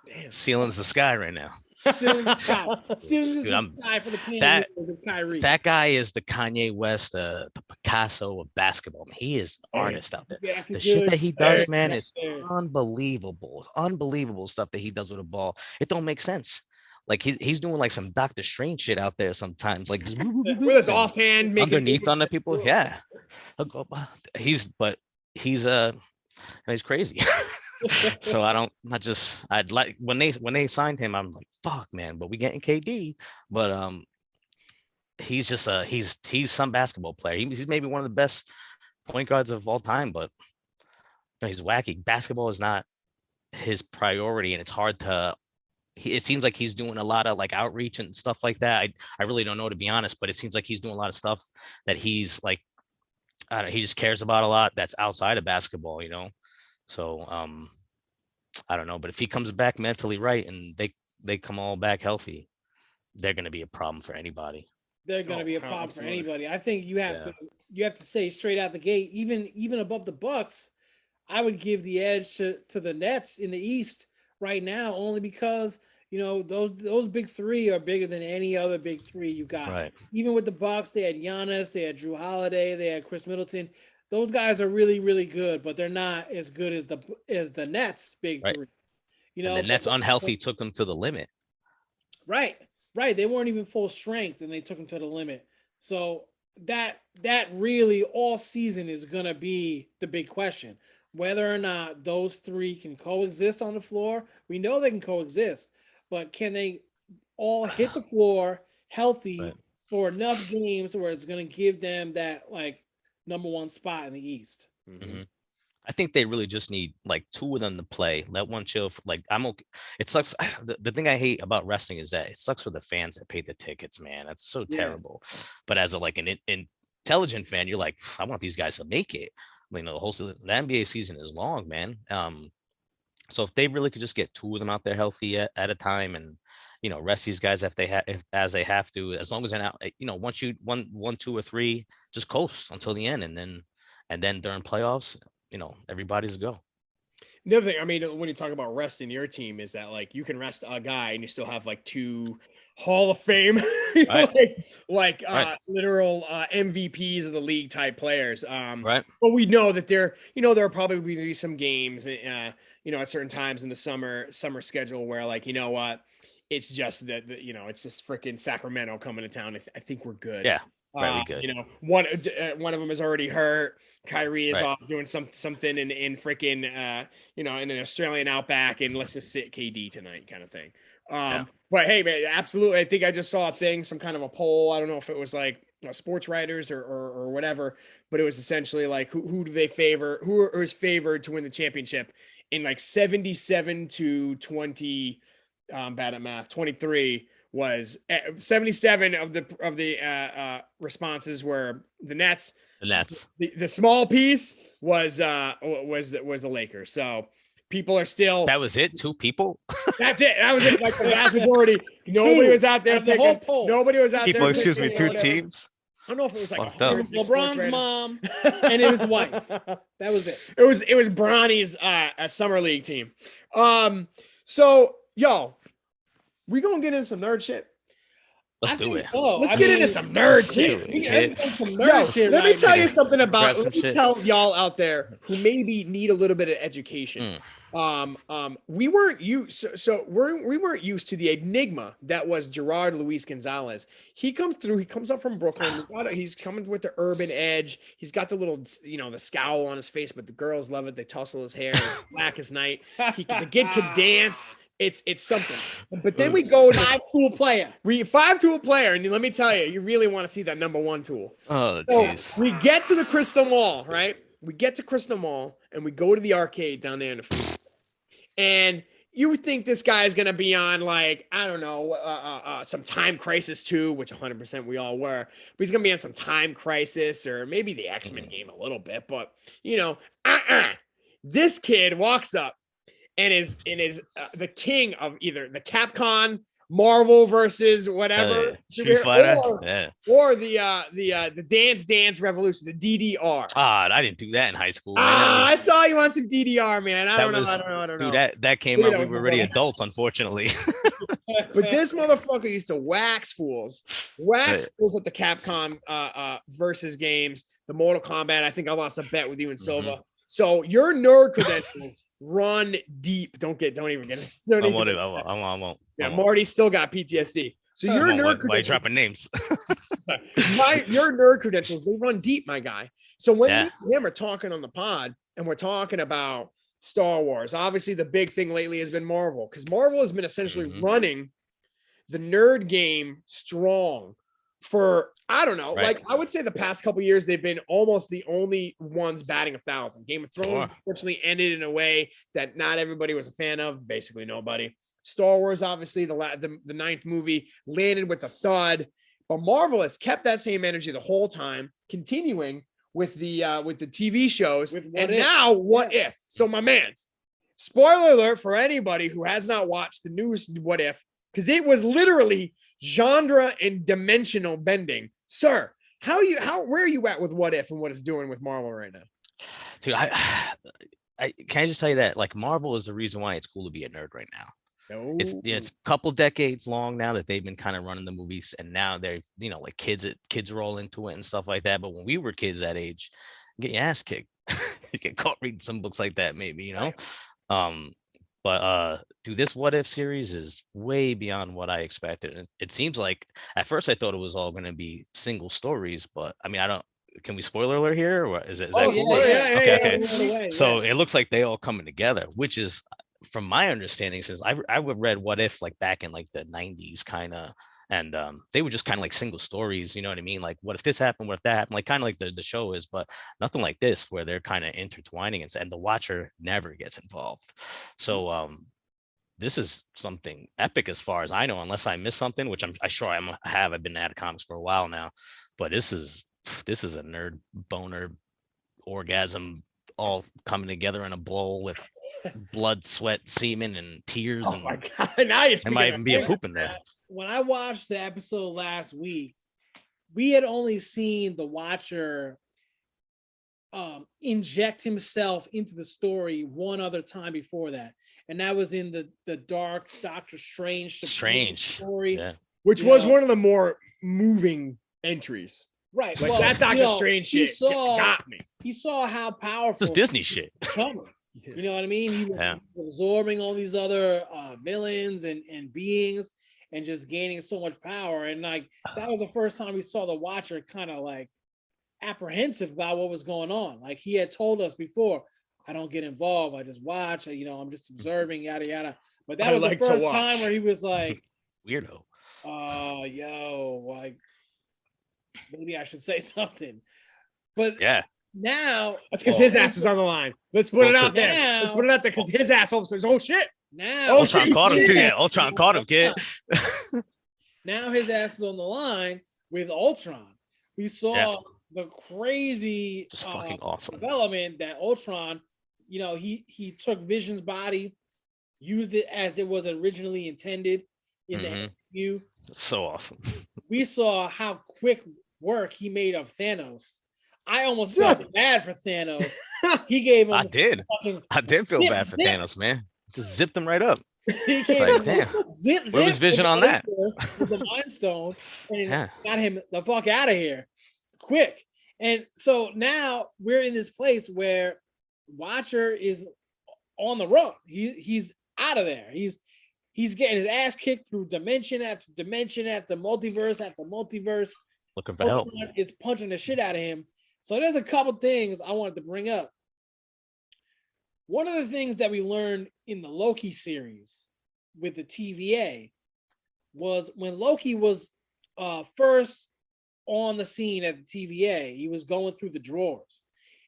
[SPEAKER 5] Damn. Ceiling's the sky right now.
[SPEAKER 2] Ceiling's the sky for the panic of Kyrie.
[SPEAKER 5] That guy is the Kanye West, the Picasso of basketball. Man, he is an artist out there. Yeah, the shit that he does, man, is unbelievable. It's unbelievable stuff that he does with a ball. It don't make sense. Like he's doing like some Dr. Strange shit out there sometimes, like
[SPEAKER 1] with his offhand
[SPEAKER 5] underneath on the people. Yeah, he's crazy. So I'd like when they signed him, I'm like, fuck, man. But we getting KD, but he's just he's some basketball player. He's maybe one of the best point guards of all time, but he's wacky. Basketball is not his priority, and it's hard to. It seems like he's doing a lot of like outreach and stuff like that. I really don't know, to be honest, but it seems like he's doing a lot of stuff that he's like, he just cares about a lot that's outside of basketball, So I don't know, but if he comes back mentally right and they come all back healthy, they're going to be a problem for anybody.
[SPEAKER 2] They're going to be a problem for anybody. I think you have to say straight out the gate, even above the Bucks. I would give the edge to the Nets in the East right now, only because those big three are bigger than any other big three you've got.
[SPEAKER 5] Right.
[SPEAKER 2] Even with the Bucks, they had Giannis, they had Drew Holiday, they had Chris Middleton. Those guys are really, really good, but they're not as good as the Nets big three.
[SPEAKER 5] And the Nets unhealthy took them to the limit.
[SPEAKER 2] Right. They weren't even full strength, and they took them to the limit. So that really all season is gonna be the big question. Whether or not those three can coexist on the floor. We know they can coexist, but can they all hit the floor healthy for enough games where it's going to give them that like number one spot in the East?
[SPEAKER 5] Mm-hmm. I think they really just need like two of them to play. Let one chill. I'm okay. It sucks. The thing I hate about wrestling is that it sucks for the fans that pay the tickets, man. That's so terrible. But as an intelligent fan, you're like, I want these guys to make it. The NBA season is long, man. So if they really could just get two of them out there healthy at a time, and rest these guys as they have to, as long as they're not, once you one, two, or three, just coast until the end, and then during playoffs, everybody's a go.
[SPEAKER 6] The other thing, I mean, when you talk about resting your team, is that like you can rest a guy and you still have like two Hall of Fame, literal MVPs of the league type players. But we know that there'll probably be some games, at certain times in the summer schedule where like, you know what, it's just that it's just freaking Sacramento coming to town. I think we're good.
[SPEAKER 5] Yeah. Very good.
[SPEAKER 6] One of them is already hurt. Kyrie is off doing something in freaking in an Australian outback, and let's just sit KD tonight, kind of thing. But hey, man, absolutely. I think I just saw a thing, some kind of a poll. I don't know if it was like sports writers or whatever, but it was essentially like who do they favor? Who is favored to win the championship? In like 77 to 20, bad at math, 23. Was 77 of the responses were the Nets. The small piece was the Lakers. So people are still.
[SPEAKER 5] That was it. Two people.
[SPEAKER 6] That's it. That was it. Like the vast majority. Nobody was out there.
[SPEAKER 2] The whole poll.
[SPEAKER 6] Nobody was out
[SPEAKER 5] people,
[SPEAKER 6] there.
[SPEAKER 5] Excuse me. Two teams.
[SPEAKER 6] I don't know if it was like
[SPEAKER 2] LeBron's mom and his wife. That was it.
[SPEAKER 6] It was Bronny's summer league team. So yo. We gonna get into some nerd shit.
[SPEAKER 5] Let's do it.
[SPEAKER 6] Let's get into some nerd shit. Let me tell you something about. Let me tell y'all out there who maybe need a little bit of education. We weren't used. We weren't used to the enigma that was Gerard Gonzalez. He comes through. He comes up from Brooklyn. He's coming with the urban edge. He's got the little, the scowl on his face, but the girls love it. They tussle his hair, black as night. The kid can dance. It's something. But then we go to
[SPEAKER 2] 5-tool player.
[SPEAKER 6] 5-tool player, and let me tell you, you really want to see that number one tool.
[SPEAKER 5] Oh, jeez.
[SPEAKER 6] So we get to the Crystal Mall, right? We get to Crystal Mall, and we go to the arcade down there in the front. And you would think this guy is going to be on, like, I don't know, some Time Crisis 2, which 100% we all were. But he's going to be on some Time Crisis or maybe the X-Men game a little bit. But, this kid walks up and is the king of either the Capcom, Marvel versus whatever,
[SPEAKER 5] Street Fighter,
[SPEAKER 6] or the Dance Revolution, the DDR.
[SPEAKER 5] I didn't do that in high school.
[SPEAKER 6] I saw you on some DDR, man. I don't know.
[SPEAKER 5] Dude, that came out. We were already adults, unfortunately.
[SPEAKER 6] But this motherfucker used to wax fools at the Capcom versus games, the Mortal Kombat. I think I lost a bet with you and Silva. Mm-hmm. So your nerd credentials run deep. Don't even get it. I won't. Yeah, Marty still got PTSD. So your nerd credentials.
[SPEAKER 5] Why are you dropping names?
[SPEAKER 6] Your nerd credentials, they run deep, my guy. So when me and him are talking on the pod and we're talking about Star Wars, obviously the big thing lately has been Marvel, because Marvel has been essentially running the nerd game strong for, I don't know, like I would say the past couple of years, they've been almost the only ones batting 1,000. Game of Thrones unfortunately ended in a way that not everybody was a fan of, basically nobody. Star Wars, obviously, the ninth movie landed with a thud, but Marvel has kept that same energy the whole time, continuing with the TV shows. Now, What If? So, my man's spoiler alert for anybody who has not watched the newest What If, because it was literally genre and dimensional bending. Sir, where are you at with What If and what it's doing with Marvel right now?
[SPEAKER 5] Dude, can I just tell you that like Marvel is the reason why it's cool to be a nerd right now.
[SPEAKER 6] No.
[SPEAKER 5] It's a couple decades long now that they've been kind of running the movies, and now they're like kids roll into it and stuff like that. But when we were kids that age, get your ass kicked. You get caught reading some books like that, maybe, But dude, this What If series is way beyond what I expected. It seems like at first I thought it was all going to be single stories, but I mean, I don't. Can we spoiler alert here, or is that cool? Okay. So it looks like they all coming together, which is, from my understanding, since I read What If like back in like the 90s kind of, and they were just kind of like single stories, you know what I mean? Like, what if this happened? What if that happened? Like kind of like the show is, but nothing like this where they're kind of intertwining and the watcher never gets involved. So this is something epic as far as I know, unless I missed something, which I'm sure I have. I've been at comics for a while now, but this is a nerd boner orgasm all coming together in a bowl with blood, sweat, semen, and tears.
[SPEAKER 6] Oh my god! Now there
[SPEAKER 5] might even be a poop in there.
[SPEAKER 2] When I watched the episode last week, we had only seen the watcher inject himself into the story one other time before that, and that was in the Dark Doctor Strange story,
[SPEAKER 6] which was one of the more moving entries.
[SPEAKER 2] Right,
[SPEAKER 6] like that Doctor Strange shit got me.
[SPEAKER 2] He saw how powerful
[SPEAKER 5] this Disney shit.
[SPEAKER 2] You know what I mean? He was absorbing all these other villains and beings, and just gaining so much power. And like that was the first time we saw the Watcher kind of like apprehensive about what was going on. Like he had told us before, I don't get involved. I just watch. I'm just observing, yada yada. But that was the first time where he was like,
[SPEAKER 5] weirdo.
[SPEAKER 2] Like maybe I should say something. But
[SPEAKER 5] yeah.
[SPEAKER 2] Now
[SPEAKER 6] that's because his ass is on the line. Let's put it out there. Let's put it out there because his ass also says, "Oh shit!"
[SPEAKER 2] Now
[SPEAKER 5] Ultron caught him too. Yeah, Ultron caught him, kid.
[SPEAKER 2] Now his ass is on the line with Ultron. We saw the crazy,
[SPEAKER 5] just fucking awesome
[SPEAKER 2] development that Ultron. He took Vision's body, used it as it was originally intended in the MCU.
[SPEAKER 5] That's so awesome.
[SPEAKER 2] We saw how quick work he made of Thanos. I almost felt bad for Thanos. He gave him.
[SPEAKER 5] I did feel bad for Thanos, man. Just zipped him right up.
[SPEAKER 2] He gave him
[SPEAKER 5] zip. Where was Vision on that?
[SPEAKER 2] With the Mind Stone, and got him the fuck out of here, quick. And so now we're in this place where Watcher is on the run. He's out of there. He's getting his ass kicked through dimension after dimension after multiverse after multiverse.
[SPEAKER 5] Looking for help.
[SPEAKER 2] It's punching the shit out of him. So there's a couple things I wanted to bring up. One of the things that we learned in the Loki series with the TVA was when Loki was first on the scene at the TVA, he was going through the drawers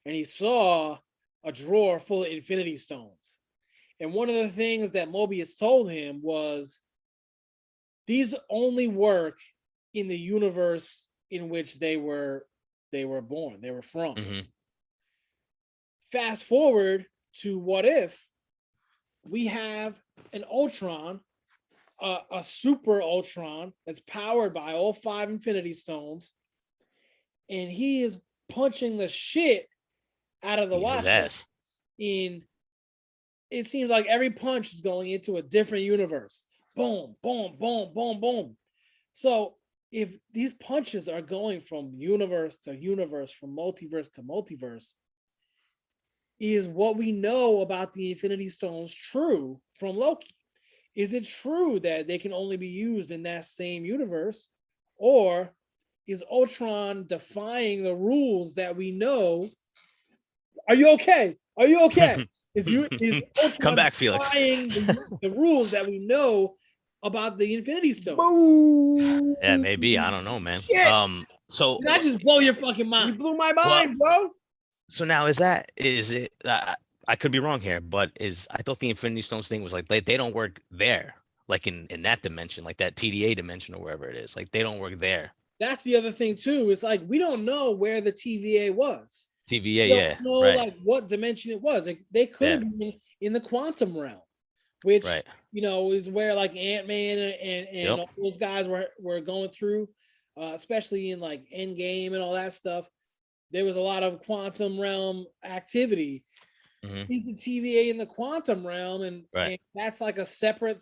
[SPEAKER 2] and he saw a drawer full of Infinity Stones. And one of the things that Mobius told him was, these only work in the universe in which they were born, they were from. Fast forward to What If, we have an Ultron, a super Ultron that's powered by all 5 Infinity Stones, and he is punching the shit out of the Watcher. It seems like every punch is going into a different universe. Boom, boom, boom, boom, boom. So if these punches are going from universe to universe, from multiverse to multiverse, is what we know about the Infinity Stones true from Loki? Is it true that they can only be used in that same universe? Or is Ultron defying the rules that we know? Are you okay? Are you okay? Is Ultron
[SPEAKER 5] come back, Felix?
[SPEAKER 2] Defying the rules that we know about the Infinity Stones?
[SPEAKER 1] Boom.
[SPEAKER 5] Yeah, maybe. I don't know, man.
[SPEAKER 1] Yeah.
[SPEAKER 5] So
[SPEAKER 2] did I just blow your fucking mind?
[SPEAKER 1] You blew my mind, bro.
[SPEAKER 5] So now is it? I could be wrong here, but I thought the Infinity Stones thing was like they don't work there, like in that dimension, like that TDA dimension or wherever it is. Like they don't work there.
[SPEAKER 2] That's the other thing too. It's like we don't know where the TVA was.
[SPEAKER 5] TVA,
[SPEAKER 2] we don't know like what dimension it was. Like, they could have been in the quantum realm, which is where like Ant-Man and all those guys were going through, especially in like Endgame and all that stuff. There was a lot of quantum realm activity. he's the TVA in the quantum realm, and that's like a separate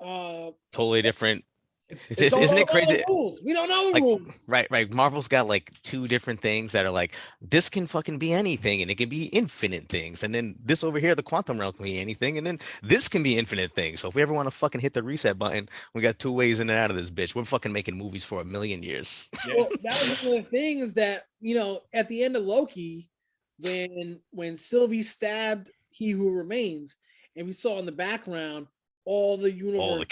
[SPEAKER 5] totally different.
[SPEAKER 2] Isn't it crazy? We don't know the rules.
[SPEAKER 5] Right. Marvel's got like two different things that are like, this can fucking be anything, and it can be infinite things. And then this over here, the quantum realm, can be anything, and then this can be infinite things. So if we ever want to fucking hit the reset button, we got two ways in and out of this bitch. We're fucking making movies for 1,000,000 years.
[SPEAKER 2] Well, that was one of the things that, at the end of Loki, when Sylvie stabbed He Who Remains, and we saw in the background all the universe,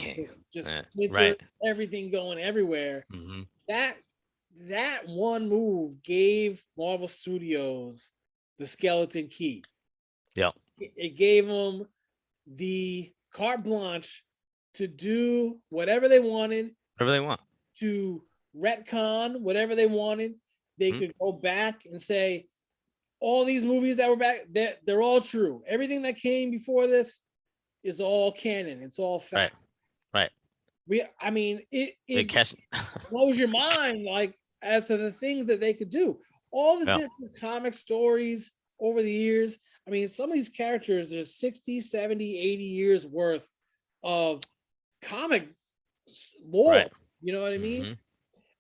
[SPEAKER 2] everything going everywhere. That one move gave Marvel Studios the skeleton key. It gave them the carte blanche to do whatever they wanted, to retcon whatever they wanted. They could go back and say, all these movies that were back, they're all true. Everything that came before this is all canon. It's all fact.
[SPEAKER 5] Right.
[SPEAKER 2] It blows your mind, like, as to the things that they could do. All the different comic stories over the years. I mean, some of these characters, there's 60, 70, 80 years worth of comic lore.
[SPEAKER 5] Right.
[SPEAKER 2] You know what I mean?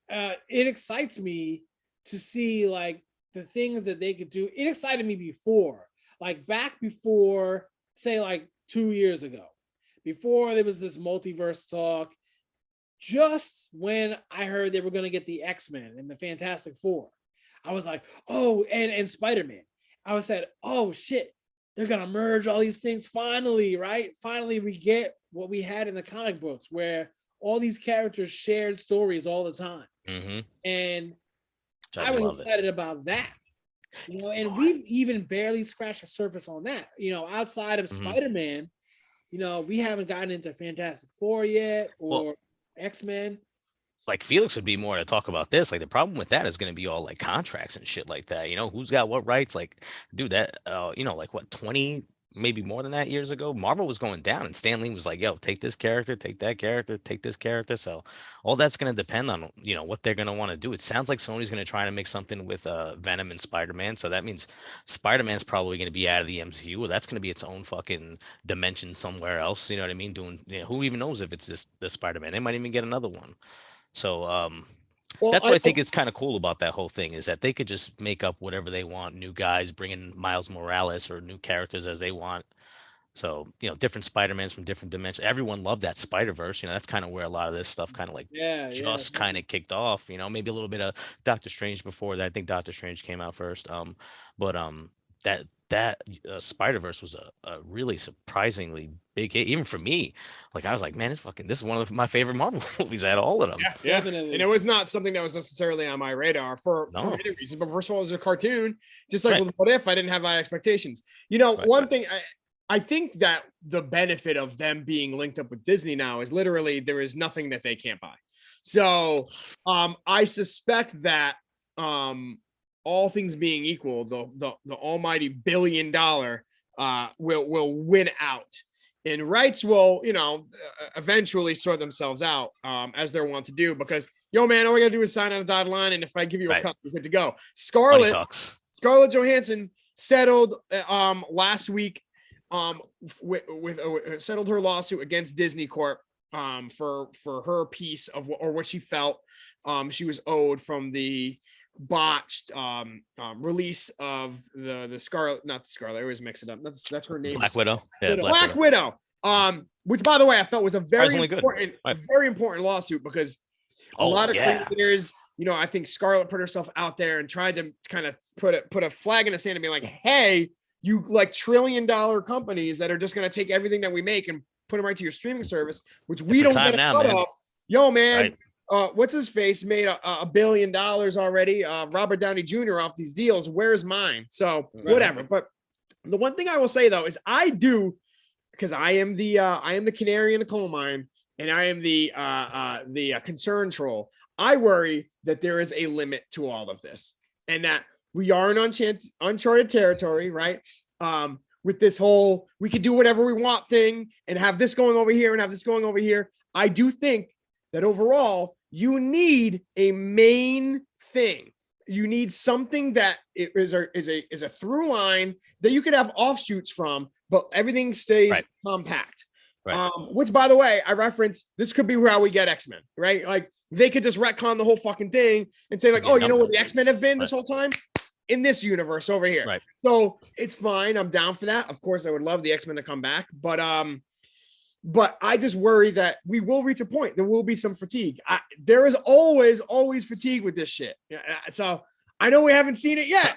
[SPEAKER 2] It excites me to see, like, the things that they could do. It excited me before, like back before, say, like 2 years ago, before there was this multiverse talk. Just when I heard they were going to get the X-Men and the Fantastic Four, I was like, oh, and Spider-Man. I was said, oh shit, they're going to merge all these things finally, right? Finally, we get what we had in the comic books, where all these characters shared stories all the time. And I was excited about that. And we've even barely scratched the surface on that. Outside of Spider-Man, we haven't gotten into Fantastic Four yet, or X-Men.
[SPEAKER 5] Like, Felix would be more to talk about this. Like, the problem with that is going to be all like contracts and shit like that. Who's got what rights? Like, dude, that like what, 20, maybe more than that years ago, Marvel was going down, and Stan Lee was like, yo, take this character, take that character, take this character. So all that's going to depend on what they're going to want to do. It sounds like Sony's going to try to make something with Venom and Spider-Man, so that means Spider-Man's probably going to be out of the MCU, or that's going to be its own fucking dimension somewhere else. You know what I mean? Doing, who even knows if it's the Spider-Man? They might even get another one. So that's what I think is kind of cool about that whole thing, is that they could just make up whatever they want, new guys, bring in Miles Morales or new characters as they want. So, different Spider-Mans from different dimensions. Everyone loved that Spider-Verse. That's kind of where a lot of this stuff kind of like kind of kicked off. Maybe a little bit of Doctor Strange before that. I think Doctor Strange came out first. But that Spider-Verse was a really surprisingly big hit, even for me. Like, I was like, man, this is one of my favorite Marvel movies. I had all of them.
[SPEAKER 6] Yeah, definitely. And it was not something that was necessarily on my radar for many reasons. But first of all, it was a cartoon. Just like with What If, I didn't have high expectations. One thing, I think that the benefit of them being linked up with Disney now is literally there is nothing that they can't buy. So I suspect that all things being equal, the almighty $1 billion will win out, and rights will, eventually sort themselves out As they're wont to do, because man, all we gotta do is sign on a dotted line, and if I give you a cut, you're good to go. Scarlett Johansson settled last week with settled her lawsuit against Disney Corp for her piece of what she felt she was owed from the botched release of the Scarlet, not the Scarlet, I always mix it up. That's her name.
[SPEAKER 5] Black Widow.
[SPEAKER 6] Yeah, Black Widow. Which, by the way, I felt was a very important lawsuit, because a lot of creators, I think Scarlett put herself out there and tried to kind of put a flag in the sand and be like, hey, you like $1 trillion companies that are just going to take everything that we make and put them right to your streaming service, which we don't get a cut of. Man. What's his face made $1 billion already? Robert Downey Jr. off these deals. Where's mine? So whatever. But the one thing I will say though is I do, because I am the canary in the coal mine, and I am the concern troll. I worry that there is a limit to all of this, and that we are in uncharted territory, right? With this whole we could do whatever we want thing, and have this going over here and have this going over here. I do think that overall, you need a main thing. you need something that is a through line that you could have offshoots from, but everything stays compact.
[SPEAKER 5] Right.
[SPEAKER 6] Which, by the way, I reference, this could be how we get X-Men, right? Like they could just retcon the whole fucking thing and say like, oh, you know where the X-Men have been this whole time? In this universe over here.
[SPEAKER 5] Right.
[SPEAKER 6] So it's fine. I'm down for that. Of course, I would love the X-Men to come back, but I just worry that we will reach a point. There will be some fatigue. There is always fatigue with this shit. So I know we haven't seen it yet.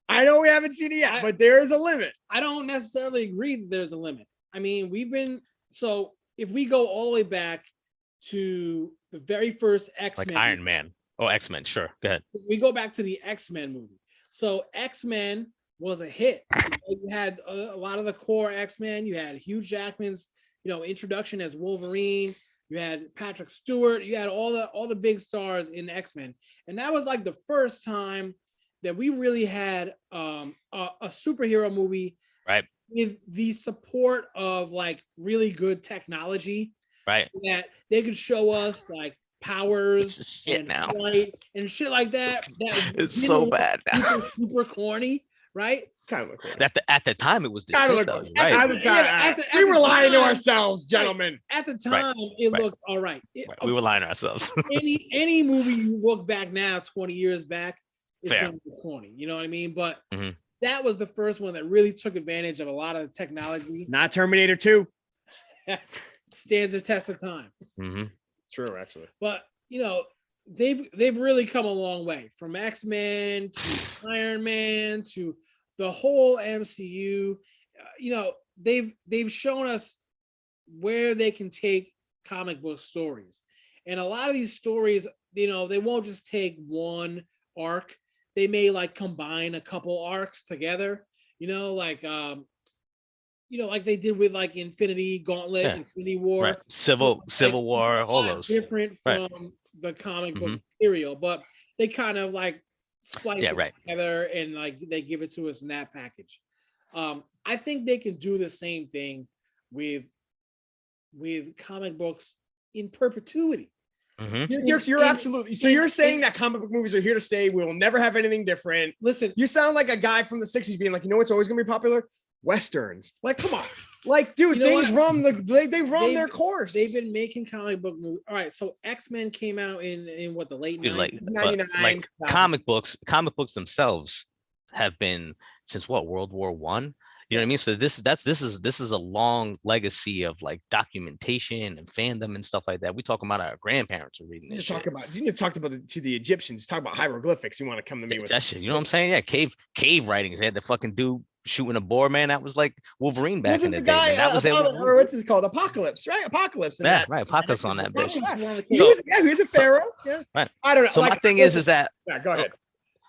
[SPEAKER 6] But there is a limit.
[SPEAKER 2] I don't necessarily agree that there's a limit. I mean, so if we go all the way back to the very first X-Men.
[SPEAKER 5] Like Iron Man. Oh, X-Men. Sure. Go ahead.
[SPEAKER 2] We go back to the X-Men movie. So X-Men was a hit. You had a lot of the core X-Men. You had Hugh Jackman's, introduction as Wolverine. You had Patrick Stewart. You had all the big stars in X-Men. And that was like the first time that we really had a superhero movie,
[SPEAKER 5] right,
[SPEAKER 2] with the support of like really good technology,
[SPEAKER 5] right,
[SPEAKER 2] so that they could show us like powers and flight and shit like that.
[SPEAKER 5] It's so bad now.
[SPEAKER 2] Super corny, right?
[SPEAKER 6] Kind of look corny.
[SPEAKER 5] At the time, it was the shit, though, right?
[SPEAKER 6] At the time, we were lying to ourselves, gentlemen.
[SPEAKER 2] Right. At the time, it looked all right.
[SPEAKER 5] We were lying to ourselves.
[SPEAKER 2] any movie you look back now, 20 years back, it's going to be corny. You know what I mean? But that was the first one that really took advantage of a lot of technology.
[SPEAKER 6] Not Terminator 2.
[SPEAKER 2] Stands the test of time.
[SPEAKER 5] Mm-hmm.
[SPEAKER 6] True, actually. But
[SPEAKER 2] they've really come a long way, from X-Men to Iron Man to the whole MCU. They've shown us where they can take comic book stories, and a lot of these stories, they won't just take one arc. They may like combine a couple arcs together, like they did with like Infinity Gauntlet, Infinity War,
[SPEAKER 5] right. Civil War, all those
[SPEAKER 2] different from the comic book material, but they kind of like splice it together and like they give it to us in that package. I think they can do the same thing with comic books in perpetuity.
[SPEAKER 6] You're absolutely. So you're saying that comic book movies are here to stay. We will never have anything different.
[SPEAKER 2] Listen,
[SPEAKER 6] you sound like a guy from the 60s being like, what's always going to be popular? Westerns. Like, come on. Like, dude, things run their course.
[SPEAKER 2] They've been making comic book movies. All right, so X-Men came out in what, the late 90s?
[SPEAKER 6] 99.
[SPEAKER 5] Like comic books themselves have been since what, World War One? You know what I mean? So this is a long legacy of like documentation and fandom and stuff like that. We talking about our grandparents are reading this shit.
[SPEAKER 6] You talked about to the Egyptians. Talk about hieroglyphics. You want to come to me with
[SPEAKER 5] that shit? You know what I'm saying? Yeah, cave writings. They had the fucking dude shooting a boar, man. That was like Wolverine back in the day. That was
[SPEAKER 6] or what's it called? Apocalypse, right? Apocalypse.
[SPEAKER 5] Yeah, right. Apocalypse on that bitch.
[SPEAKER 6] He was a pharaoh. Yeah,
[SPEAKER 5] right.
[SPEAKER 6] I don't know.
[SPEAKER 5] So my thing is that.
[SPEAKER 6] Yeah, go ahead.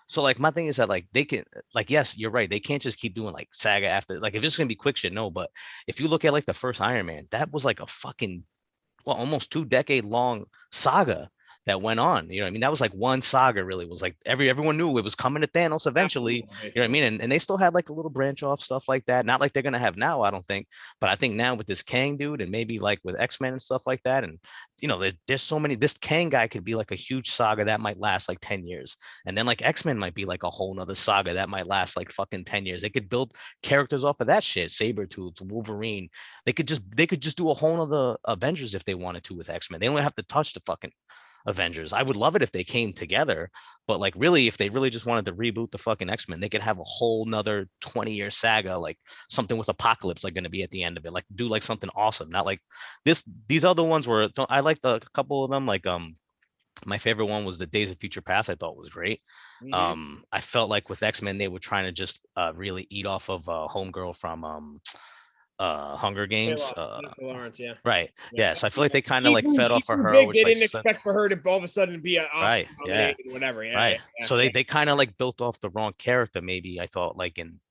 [SPEAKER 5] So like my thing is that like they can, like, yes, you're right, they can't just keep doing like saga after, like if it's gonna be quick shit, no. But if you look at like the first Iron Man, that was like a fucking almost 2-decade long saga that went on. You know what I mean? That was like one saga, really. It was like everyone knew it was coming to Thanos eventually. You know what I mean? And they still had like a little branch off stuff like that. Not like they're gonna have now, I don't think. But I think now with this Kang dude and maybe like with X-Men and stuff like that, and there's so many. This Kang guy could be like a huge saga that might last like 10 years. And then like X-Men might be like a whole nother saga that might last like fucking 10 years. They could build characters off of that shit. Sabretooth, Wolverine. They could just do a whole nother Avengers if they wanted to with X-Men. They don't have to touch the fucking Avengers. I would love it if they came together, but like really, if they really just wanted to reboot the fucking X-Men, they could have a whole nother 20-year saga, like something with Apocalypse like going to be at the end of it, like do like something awesome. Not like these other ones were, I liked a couple of them. Like my favorite one was the Days of Future Past. I thought was great. I felt like with X-Men they were trying to just really eat off of Homegirl from Hunger Games.
[SPEAKER 6] Lawrence, yeah.
[SPEAKER 5] Right. Yeah. So I feel like they kind of like fed off of her.
[SPEAKER 6] They didn't expect for her to all of a sudden be an Oscar
[SPEAKER 5] right. Yeah.
[SPEAKER 6] Whatever. Yeah,
[SPEAKER 5] right.
[SPEAKER 6] Yeah.
[SPEAKER 5] So they kind of like built off the wrong character, maybe, I thought, like in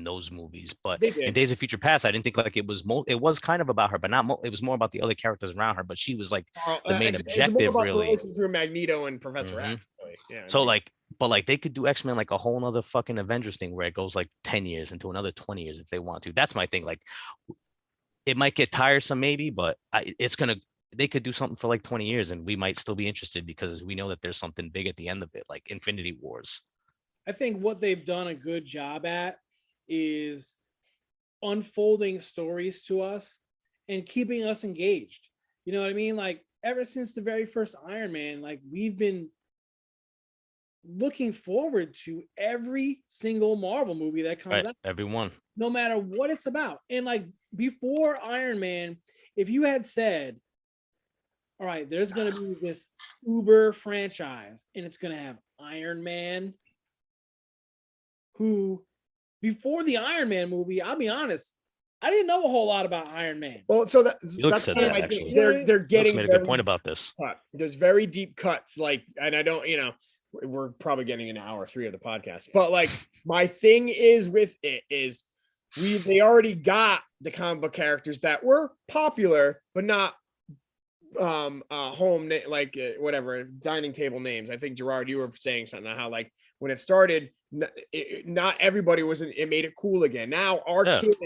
[SPEAKER 5] those movies. But in Days of Future Past, I didn't think like it was kind of about her, but not it was more about the other characters around her. But she was like the main objective, really.
[SPEAKER 6] Through Magneto and Professor X. Really. Yeah.
[SPEAKER 5] So like. But like they could do X-Men like a whole nother fucking Avengers thing where it goes like 10 years into another 20 years if they want to. That's my thing. Like it might get tiresome maybe, but it's gonna they could do something for like 20 years and we might still be interested because we know that there's something big at the end of it, like Infinity Wars.
[SPEAKER 2] I think what they've done a good job at is unfolding stories to us and keeping us engaged. You know what I mean? Like ever since the very first Iron Man, like we've been looking forward to every single Marvel movie that comes out.
[SPEAKER 5] Everyone.
[SPEAKER 2] No matter what it's about. And like before Iron Man, if you had said, all right, there's going to be this Uber franchise and it's going to have Iron Man, who before the Iron Man movie, I'll be honest, I didn't know a whole lot about Iron Man.
[SPEAKER 6] Well, so that's
[SPEAKER 5] said that, actually.
[SPEAKER 6] They're getting
[SPEAKER 5] made a good point about this.
[SPEAKER 6] There's very deep cuts, like, and I don't, we're probably getting an hour 3 of the podcast, but like my thing is with it is they already got the comic book characters that were popular, but not whatever dining table names. I think Gerard, you were saying something how like when it started, not everybody was. It made it cool again. Now our kids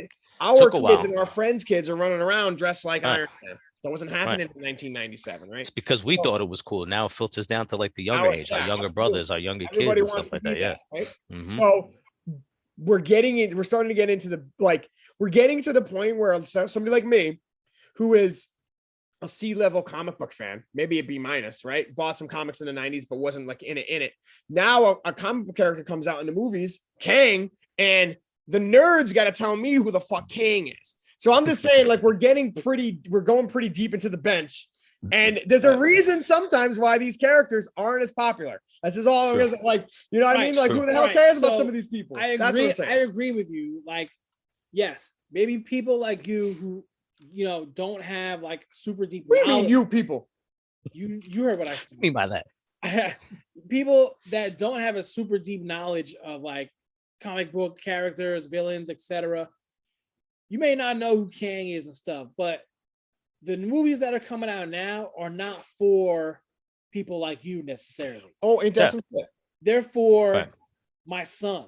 [SPEAKER 6] and our friends' kids are running around dressed like Iron Man. That wasn't happening in 1997, right?
[SPEAKER 5] It's because we thought it was cool. Now it filters down to like the younger age, our younger brothers, our younger kids, and stuff like that. Yeah.
[SPEAKER 6] Right?
[SPEAKER 5] Mm-hmm.
[SPEAKER 6] So we're starting to get into we're getting to the point where somebody like me, who is a C-level comic book fan, maybe a B-, right? Bought some comics in the 90s, but wasn't like in it. Now a comic book character comes out in the movies, Kang, and the nerds got to tell me who the fuck Kang is. So I'm just saying, like, we're going pretty deep into the bench. And there's a reason sometimes why these characters aren't as popular. This is all like, you know what I mean? Like, who the hell cares about some of these people?
[SPEAKER 2] I agree with you. Like, yes, maybe people like you who, don't have like super deep.
[SPEAKER 6] What do you mean, you people?
[SPEAKER 2] You heard what I said.
[SPEAKER 5] What do you mean by that?
[SPEAKER 2] People that don't have a super deep knowledge of like comic book characters, villains, etc. You may not know who Kang is and stuff, but the movies that are coming out now are not for people like you necessarily.
[SPEAKER 6] Oh, it doesn't.
[SPEAKER 2] Yeah. They're for my son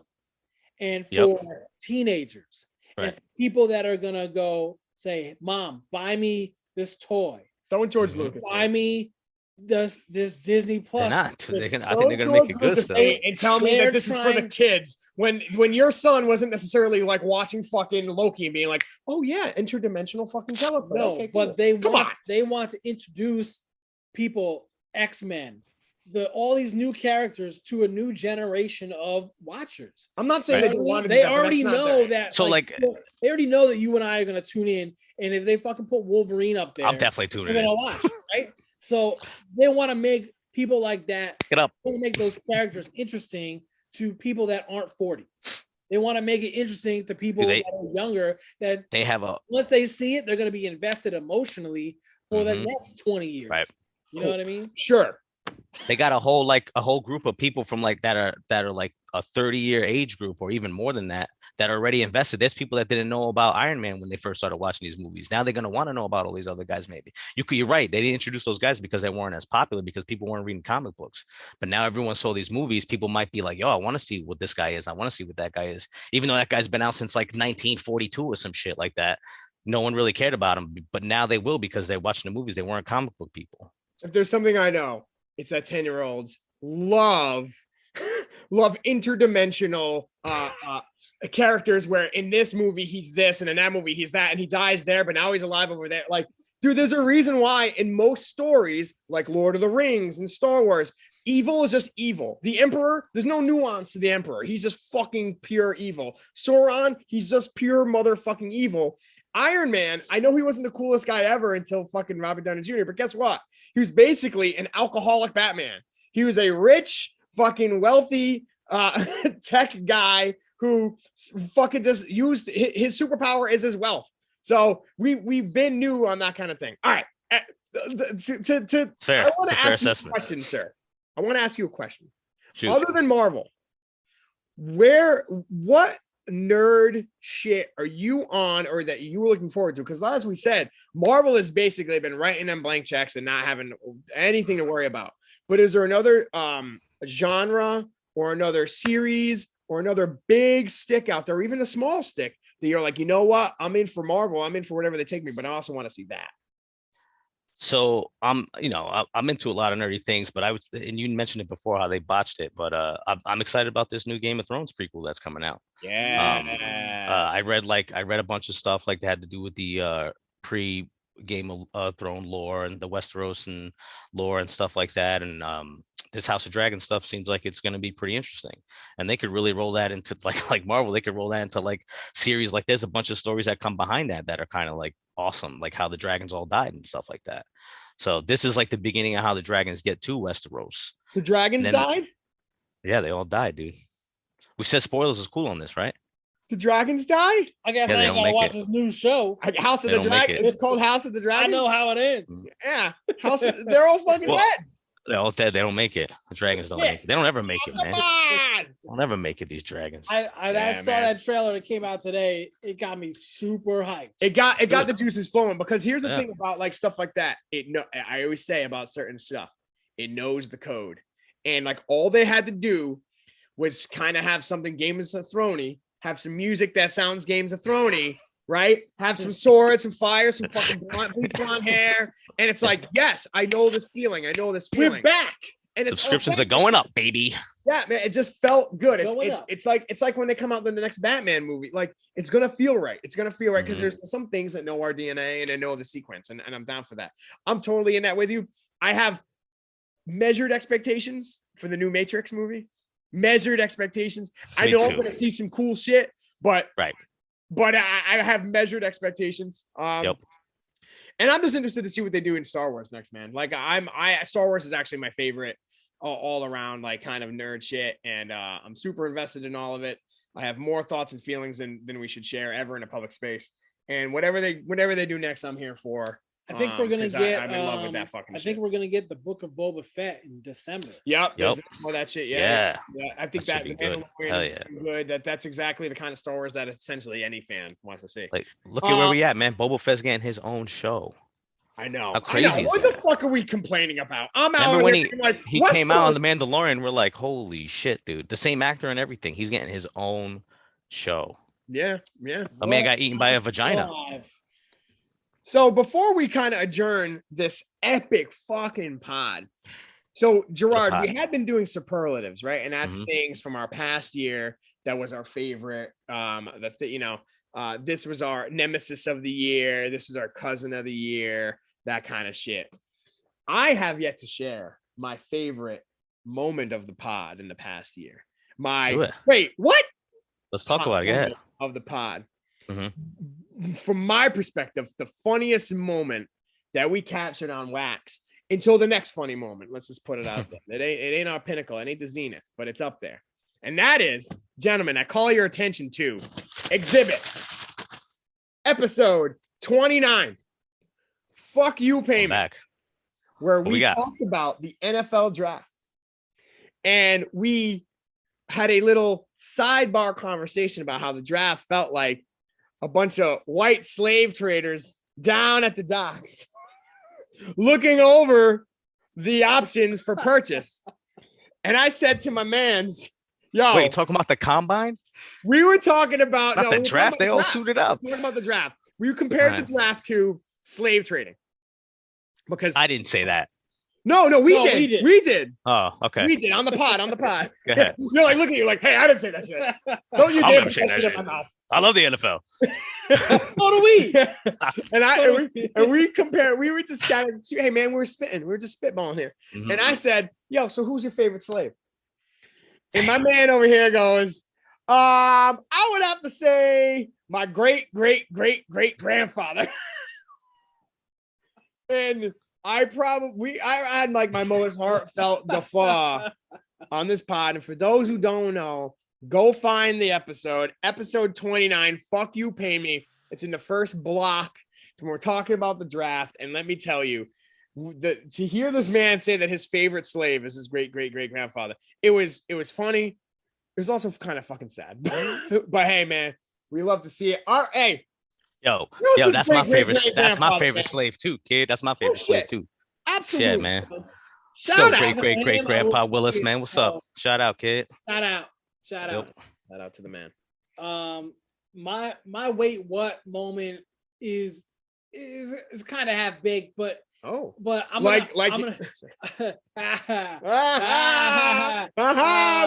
[SPEAKER 2] and for teenagers and for people that are gonna go say, "Mom, buy me this toy."
[SPEAKER 6] Don't George Lucas.
[SPEAKER 2] Buy me this Disney Plus.
[SPEAKER 5] I think they're gonna make it good stuff.
[SPEAKER 6] And tell me that this is for the kids. When your son wasn't necessarily like watching fucking Loki and being like, "Oh yeah, interdimensional fucking teleport."
[SPEAKER 2] No,
[SPEAKER 6] okay,
[SPEAKER 2] but
[SPEAKER 6] cool.
[SPEAKER 2] they want to introduce people, X-Men, all these new characters to a new generation of watchers.
[SPEAKER 6] I'm not saying they want to.
[SPEAKER 2] They already know that.
[SPEAKER 5] So
[SPEAKER 2] they already know that you and I are gonna tune in, and if they fucking put Wolverine up there,
[SPEAKER 5] I'm definitely tuning in.
[SPEAKER 2] We're gonna watch, right? So they want to make people like that.
[SPEAKER 5] Get up.
[SPEAKER 2] They make those characters interesting to people that aren't 40. They want to make it interesting to people that are younger. That
[SPEAKER 5] they have
[SPEAKER 2] once they see it, they're going to be invested emotionally for the next 20 years.
[SPEAKER 5] Right.
[SPEAKER 2] You know what I mean?
[SPEAKER 6] Sure.
[SPEAKER 5] They got a whole group of people from like that are like a 30-year age group or even more than that are already invested. There's people that didn't know about Iron Man when they first started watching these movies. Now they're going to want to know about all these other guys. Maybe you're right. They didn't introduce those guys because they weren't as popular, because people weren't reading comic books. But now everyone saw these movies. People might be like, "Yo, I want to see what this guy is. I want to see what that guy is." Even though that guy's been out since like 1942 or some shit like that. No one really cared about him, but now they will because they're watching the movies. They weren't comic book people.
[SPEAKER 6] If there's something I know, it's that 10-year-olds love interdimensional characters, where in this movie he's this and in that movie he's that, and he dies there, but now he's alive over there. Like, dude, there's a reason why in most stories like Lord of the Rings and Star Wars, evil is just evil. The Emperor, there's no nuance to the Emperor. He's just fucking pure evil. Sauron, he's just pure motherfucking evil. Iron Man, I know he wasn't the coolest guy ever until fucking Robert Downey Jr., but guess what? He was basically an alcoholic Batman. He was a rich, fucking wealthy tech guy who fucking just used his superpower is his wealth. So we've been new on that kind of thing. All right.
[SPEAKER 5] Fair.
[SPEAKER 6] I want to ask you a question, sir. I want to ask you a question. Shoot. Other than Marvel, what nerd shit are you on, or that you were looking forward to? Because as we said, Marvel has basically been writing them blank checks and not having anything to worry about. But is there another genre or another series or another big stick out there, or even a small stick that you're like, you know what, I'm in for Marvel, I'm in for whatever they take me, but I also want to see that?
[SPEAKER 5] So I'm into a lot of nerdy things, but and you mentioned it before how they botched it, but I'm excited about this new Game of Thrones prequel that's coming out.
[SPEAKER 6] Yeah.
[SPEAKER 5] I read a bunch of stuff like that had to do with the pre Game of Thrones lore and the Westeros and lore and stuff like that, and this House of Dragon stuff seems like it's going to be pretty interesting, and they could really roll that into like Marvel. They could roll that into like series. Like there's a bunch of stories that come behind that are kind of like awesome, like how the dragons all died and stuff like that. So this is like the beginning of how the dragons get to Westeros.
[SPEAKER 6] The dragons died?
[SPEAKER 5] Yeah, they all died, dude. We said spoilers is cool on this, right?
[SPEAKER 6] The dragons die?
[SPEAKER 2] I guess
[SPEAKER 5] Yeah,
[SPEAKER 2] I
[SPEAKER 5] they
[SPEAKER 2] ain't
[SPEAKER 5] don't
[SPEAKER 2] gotta
[SPEAKER 5] make
[SPEAKER 2] watch
[SPEAKER 5] it.
[SPEAKER 2] this new show.
[SPEAKER 6] House of
[SPEAKER 5] They
[SPEAKER 6] the
[SPEAKER 5] don't make
[SPEAKER 6] Dragon.
[SPEAKER 5] it.
[SPEAKER 6] It's called House of the
[SPEAKER 2] I
[SPEAKER 6] Dragon.
[SPEAKER 2] know how it is.
[SPEAKER 6] Yeah. They're all fucking
[SPEAKER 5] Well,
[SPEAKER 6] dead.
[SPEAKER 5] They're all dead. They don't make it. The dragons don't make it. They don't ever make it, man.
[SPEAKER 6] Come on.
[SPEAKER 5] They'll never make it, these dragons.
[SPEAKER 2] I
[SPEAKER 6] Yeah,
[SPEAKER 2] saw
[SPEAKER 6] man.
[SPEAKER 2] that trailer that came out today. It got me super hyped.
[SPEAKER 6] It got the juices flowing, because here's the
[SPEAKER 5] Yeah.
[SPEAKER 6] thing about like stuff like that. I always say about certain stuff, it knows the code. And like all they had to do was kind of have something Game of Thrones, have some music that sounds Games of Thrones, right? Have some swords, some fire, some fucking blonde hair. And it's like, yes, I know this feeling. I know this feeling.
[SPEAKER 2] We're back.
[SPEAKER 6] And it's
[SPEAKER 5] Subscriptions are going up, baby.
[SPEAKER 6] Yeah, man, it just felt good.
[SPEAKER 2] Going up.
[SPEAKER 6] It's like when they come out in the next Batman movie, like it's gonna feel right. It's gonna feel right because there's some things that know our DNA and I know the sequence, and I'm down for that. I'm totally in that with you. I have measured expectations for the new Matrix movie. Measured expectations. I
[SPEAKER 5] Me
[SPEAKER 6] know I'm
[SPEAKER 5] too.
[SPEAKER 6] gonna see some cool shit, but
[SPEAKER 5] Right.
[SPEAKER 6] But I have measured expectations.
[SPEAKER 5] Yep.
[SPEAKER 6] And I'm just interested to see what they do in Star Wars next, man. Like Star Wars is actually my favorite all around, like kind of nerd shit. And I'm super invested in all of it. I have more thoughts and feelings than we should share ever in a public space. And whatever they do next, I'm here for.
[SPEAKER 2] I think we're gonna
[SPEAKER 6] 'cause
[SPEAKER 2] get.
[SPEAKER 6] I'm in love with that fucking
[SPEAKER 2] I
[SPEAKER 6] shit.
[SPEAKER 2] think we're gonna get the Book of Boba Fett in December.
[SPEAKER 6] Yep.
[SPEAKER 5] Yep.
[SPEAKER 6] All that shit. Yeah.
[SPEAKER 5] Yeah.
[SPEAKER 6] I think
[SPEAKER 5] That
[SPEAKER 6] that
[SPEAKER 5] should
[SPEAKER 6] the
[SPEAKER 5] be good.
[SPEAKER 6] Mandalorian
[SPEAKER 5] Hell
[SPEAKER 6] is
[SPEAKER 5] yeah.
[SPEAKER 6] good. That's exactly the kind of Star Wars that essentially any fan wants to see.
[SPEAKER 5] Like, look at where we at, man. Boba Fett's getting his own show.
[SPEAKER 6] I know.
[SPEAKER 5] How crazy is
[SPEAKER 6] What
[SPEAKER 5] that?
[SPEAKER 6] the fuck are we complaining about? I'm out
[SPEAKER 5] Remember when
[SPEAKER 6] here being like,
[SPEAKER 5] he came out on The Mandalorian? We're like, holy shit, dude. The same actor and everything. He's getting his own show.
[SPEAKER 6] Yeah.
[SPEAKER 5] A man got eaten by a vagina.
[SPEAKER 2] Live.
[SPEAKER 6] So before we kind of adjourn this epic fucking pod, so Gerard, we had been doing superlatives, right? And that's things from our past year that was our favorite. This was our nemesis of the year. This is our cousin of the year. That kind of shit. I have yet to share my favorite moment of the pod in the past year. Wait, what?
[SPEAKER 5] Let's talk about it. Yeah.
[SPEAKER 6] Of the pod.
[SPEAKER 5] Mm-hmm.
[SPEAKER 6] From my perspective, the funniest moment that we captured on wax until the next funny moment. Let's just put it out there. It ain't our pinnacle. It ain't the zenith, but it's up there. And that is, gentlemen, I call your attention to Exhibit episode 29. Fuck you, payment.
[SPEAKER 5] Back.
[SPEAKER 6] Where we talked about the NFL draft. And we had a little sidebar conversation about how the draft felt like a bunch of white slave traders down at the docks looking over the options for purchase. And I said to my mans, yo.
[SPEAKER 5] Wait, you talking about the combine?
[SPEAKER 6] We were talking about
[SPEAKER 5] the draft. They all suited up.
[SPEAKER 6] We were talking about the draft. We compared the draft to slave trading. Because
[SPEAKER 5] I didn't say that.
[SPEAKER 6] No, we did. We did.
[SPEAKER 5] Oh, okay.
[SPEAKER 6] We did on the pod.
[SPEAKER 5] Go ahead.
[SPEAKER 6] You're like looking at you like, hey, I didn't say that shit. Don't you dare say that shit.
[SPEAKER 5] I love the NFL.
[SPEAKER 2] So do we.
[SPEAKER 6] And we compared. We were just kind of, hey man, we're spitting. We're just spitballing here. Mm-hmm. And I said, yo, so who's your favorite slave? And my man over here goes, I would have to say my great grandfather. And I had like my most heartfelt guffaw on this pod. And for those who don't know, go find the episode 29. Fuck you, pay me. It's in the first block. So we're talking about the draft. And let me tell you, to hear this man say that his favorite slave is his great grandfather, it was funny. It was also kind of fucking sad. But hey, man, we love to see it. Hey.
[SPEAKER 5] Yo, that's my favorite. That's my favorite slave too, kid. That's my favorite slave too.
[SPEAKER 6] Absolutely,
[SPEAKER 5] shit, man.
[SPEAKER 6] Shout out,
[SPEAKER 5] great grandpa Willis, man. What's up? Shout out, kid.
[SPEAKER 2] Shout out.
[SPEAKER 6] Shout out to the man.
[SPEAKER 2] My wait what moment is kind of half big, but
[SPEAKER 6] Oh,
[SPEAKER 2] but I'm
[SPEAKER 6] we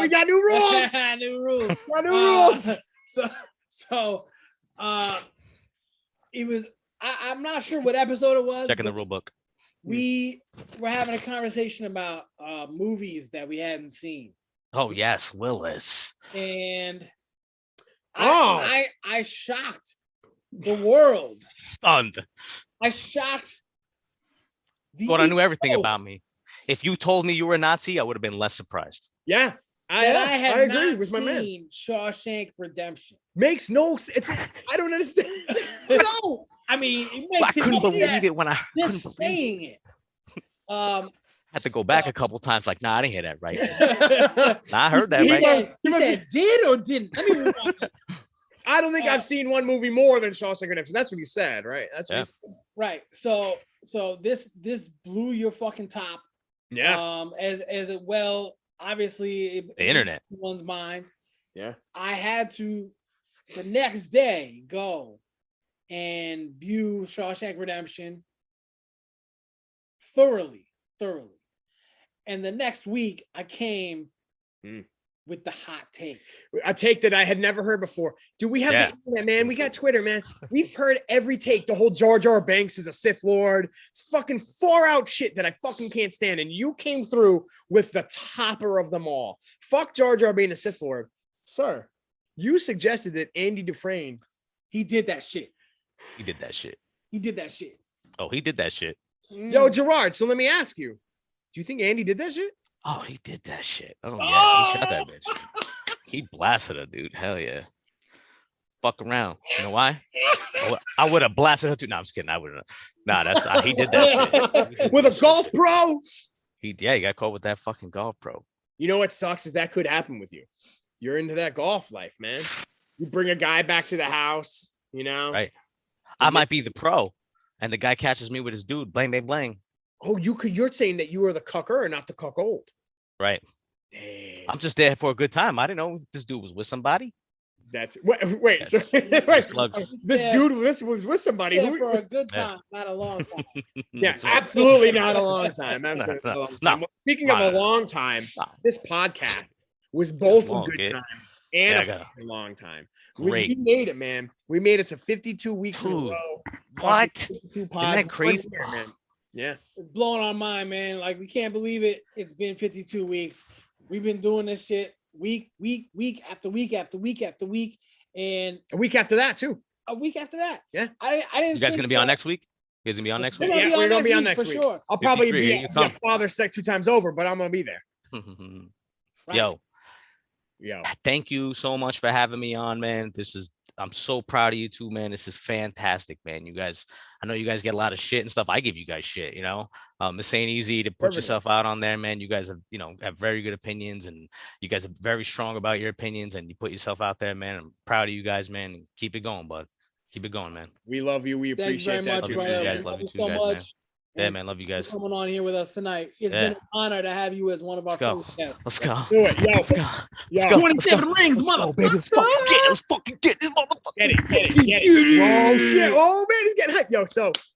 [SPEAKER 6] got new rules.
[SPEAKER 2] New rules.
[SPEAKER 6] Got new rules.
[SPEAKER 2] So it was. I'm not sure what episode it was.
[SPEAKER 5] Checking the rule book.
[SPEAKER 2] We were having a conversation about movies that we hadn't seen.
[SPEAKER 5] Oh yes, Willis.
[SPEAKER 2] And I shocked the world.
[SPEAKER 5] Stunned.
[SPEAKER 2] I shocked.
[SPEAKER 5] Thought I knew everything about me. If you told me you were a Nazi, I would have been less surprised.
[SPEAKER 6] Yeah, I agree with my man.
[SPEAKER 2] Shawshank Redemption
[SPEAKER 6] makes no sense. I don't understand. No,
[SPEAKER 2] I mean, it makes
[SPEAKER 5] I couldn't believe it when I
[SPEAKER 2] just saying it.
[SPEAKER 5] I had to go back a couple times. Like, nah, I didn't hear that right. Nah, I heard that right.
[SPEAKER 2] He said, "Did or didn't?" Let me move on.
[SPEAKER 6] I don't think I've seen one movie more than Shawshank Redemption. That's what he said, right? That's what he said.
[SPEAKER 2] Right. So this blew your fucking top.
[SPEAKER 6] Yeah.
[SPEAKER 2] As it well, obviously
[SPEAKER 5] the internet.
[SPEAKER 2] One's mind.
[SPEAKER 6] Yeah.
[SPEAKER 2] I had to the next day go and view Shawshank Redemption thoroughly. And the next week I came with the hot take.
[SPEAKER 6] A take that I had never heard before. Do we have the internet, man? We got Twitter, man. We've heard every take. The whole Jar Jar Binks is a Sith Lord. It's fucking far out shit that I fucking can't stand. And you came through with the topper of them all. Fuck Jar Jar being a Sith Lord. Sir, you suggested that Andy Dufresne.
[SPEAKER 2] He did that shit.
[SPEAKER 5] He did that shit. Oh, he did that shit.
[SPEAKER 6] Yo, Gerard, so let me ask you. Do you think Andy did that shit?
[SPEAKER 5] Oh, he did that shit. Oh, yeah. He shot that bitch. He blasted her, dude. Hell yeah. Fuck around. You know why? I would have blasted her too. No, I'm just kidding. I wouldn't. Nah, he did that shit.
[SPEAKER 6] With a golf pro?
[SPEAKER 5] He got caught with that fucking golf pro.
[SPEAKER 6] You know what sucks is that could happen with you. You're into that golf life, man. You bring a guy back to the house, you know?
[SPEAKER 5] Right. I might be the pro, and the guy catches me with his dude. Blang.
[SPEAKER 6] Oh, you're saying that you were the cucker or not the cuckold.
[SPEAKER 5] Right.
[SPEAKER 6] Damn.
[SPEAKER 5] I'm just there for a good time. I didn't know this dude was with somebody.
[SPEAKER 6] This dude was with somebody
[SPEAKER 2] who for a good time, not a long time.
[SPEAKER 6] Yeah, absolutely not a long time. Absolutely. No. Speaking of a long time, this podcast was both a good time and a long time.
[SPEAKER 5] Great.
[SPEAKER 6] We made it, man. We made it to 52 weeks in a row.
[SPEAKER 5] What? Isn't that crazy?
[SPEAKER 6] Year, man. Yeah.
[SPEAKER 2] It's blowing our mind, man. Like, we can't believe it. It's been 52 weeks. We've been doing this shit week after week after week after week. And
[SPEAKER 6] a week after that, too.
[SPEAKER 2] A week after that.
[SPEAKER 6] Yeah.
[SPEAKER 2] I didn't.
[SPEAKER 5] You guys going to be on next week? You guys going to be on next week?
[SPEAKER 6] We're going to be on next week.
[SPEAKER 2] Sure.
[SPEAKER 6] I'll probably be a father sick 2 times over, but I'm going to be there.
[SPEAKER 2] Right.
[SPEAKER 5] Yo. Thank you so much for having me on, man. I'm so proud of you two, man. This is fantastic, man. You guys, I know you guys get a lot of shit and stuff. I give you guys shit, you know. This ain't easy to put yourself out on there, man. You guys have very good opinions, and you guys are very strong about your opinions, and you put yourself out there, man. I'm proud of you guys, man. Keep it going, bud. Keep it going, man.
[SPEAKER 6] We love you. We appreciate that.
[SPEAKER 5] Love you guys. Love you too, guys, man. Yeah, man. Love you guys.
[SPEAKER 2] Coming on here with us tonight. It's been an honor to have you as one of our favorite guests.
[SPEAKER 5] Let's go.
[SPEAKER 6] Do it. Yo.
[SPEAKER 5] Let's go.
[SPEAKER 2] Let's go. 27 rings, motherfucker.
[SPEAKER 5] Let's fucking get this motherfucker.
[SPEAKER 6] Get it. Oh, shit. Oh, man. He's getting hyped. Yo,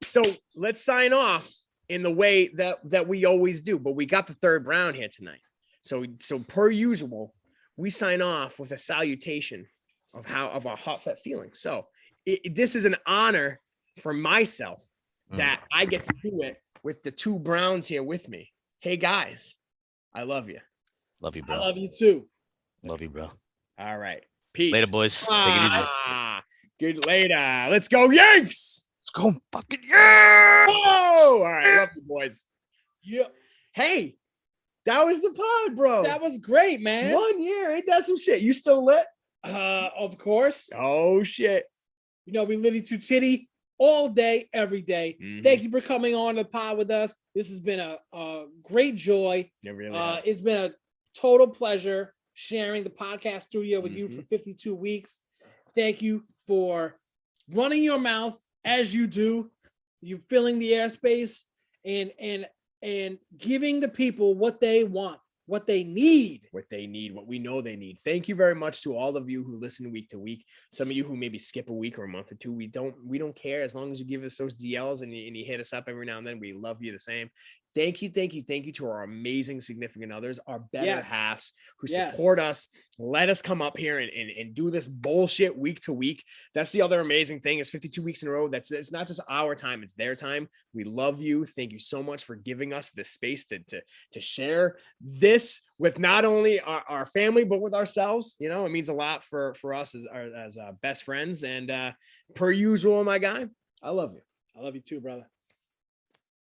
[SPEAKER 6] so let's sign off in the way that we always do. But we got the third round here tonight. So per usual, we sign off with a salutation of our heartfelt feelings. So this is an honor for myself that I get to do it with the 2 Browns here with me. Hey, guys, I love you.
[SPEAKER 5] Love you, bro.
[SPEAKER 2] I love you, too.
[SPEAKER 5] Love you, bro.
[SPEAKER 6] All right. Peace.
[SPEAKER 5] Later, boys. Take it easy.
[SPEAKER 6] Good later. Let's go, Yanks.
[SPEAKER 5] Let's go, fucking yeah.
[SPEAKER 6] Whoa. All right. Love you, boys.
[SPEAKER 2] Yeah.
[SPEAKER 6] Hey, that was the pod, bro.
[SPEAKER 2] That was great, man.
[SPEAKER 6] 1 year. Ain't that some shit? You still lit?
[SPEAKER 2] Of course.
[SPEAKER 6] Oh, shit.
[SPEAKER 2] You know, we litty to titty all day, every day. Mm-hmm. Thank you for coming on the pod with us. This has been a great joy.
[SPEAKER 6] It really has.
[SPEAKER 2] It's been a total pleasure sharing the podcast studio with you for 52 weeks. Thank you for running your mouth as you do. You filling the airspace and giving the people what they want. what they need.
[SPEAKER 6] What we know they need. Thank you very much to all of you who listen week to week. Some of you who maybe skip a week or a month or two. We don't care as long as you give us those DLs and you hit us up every now and then. We love you the same. Thank you to our amazing significant others, our better halves who support us. Let us come up here and do this bullshit week to week. That's the other amazing thing. It's 52 weeks in a row. It's not just our time, it's their time. We love you. Thank you so much for giving us this space to share this with not only our family, but with ourselves. You know, it means a lot for us as best friends. And per usual, my guy, I love you.
[SPEAKER 2] I love you too, brother.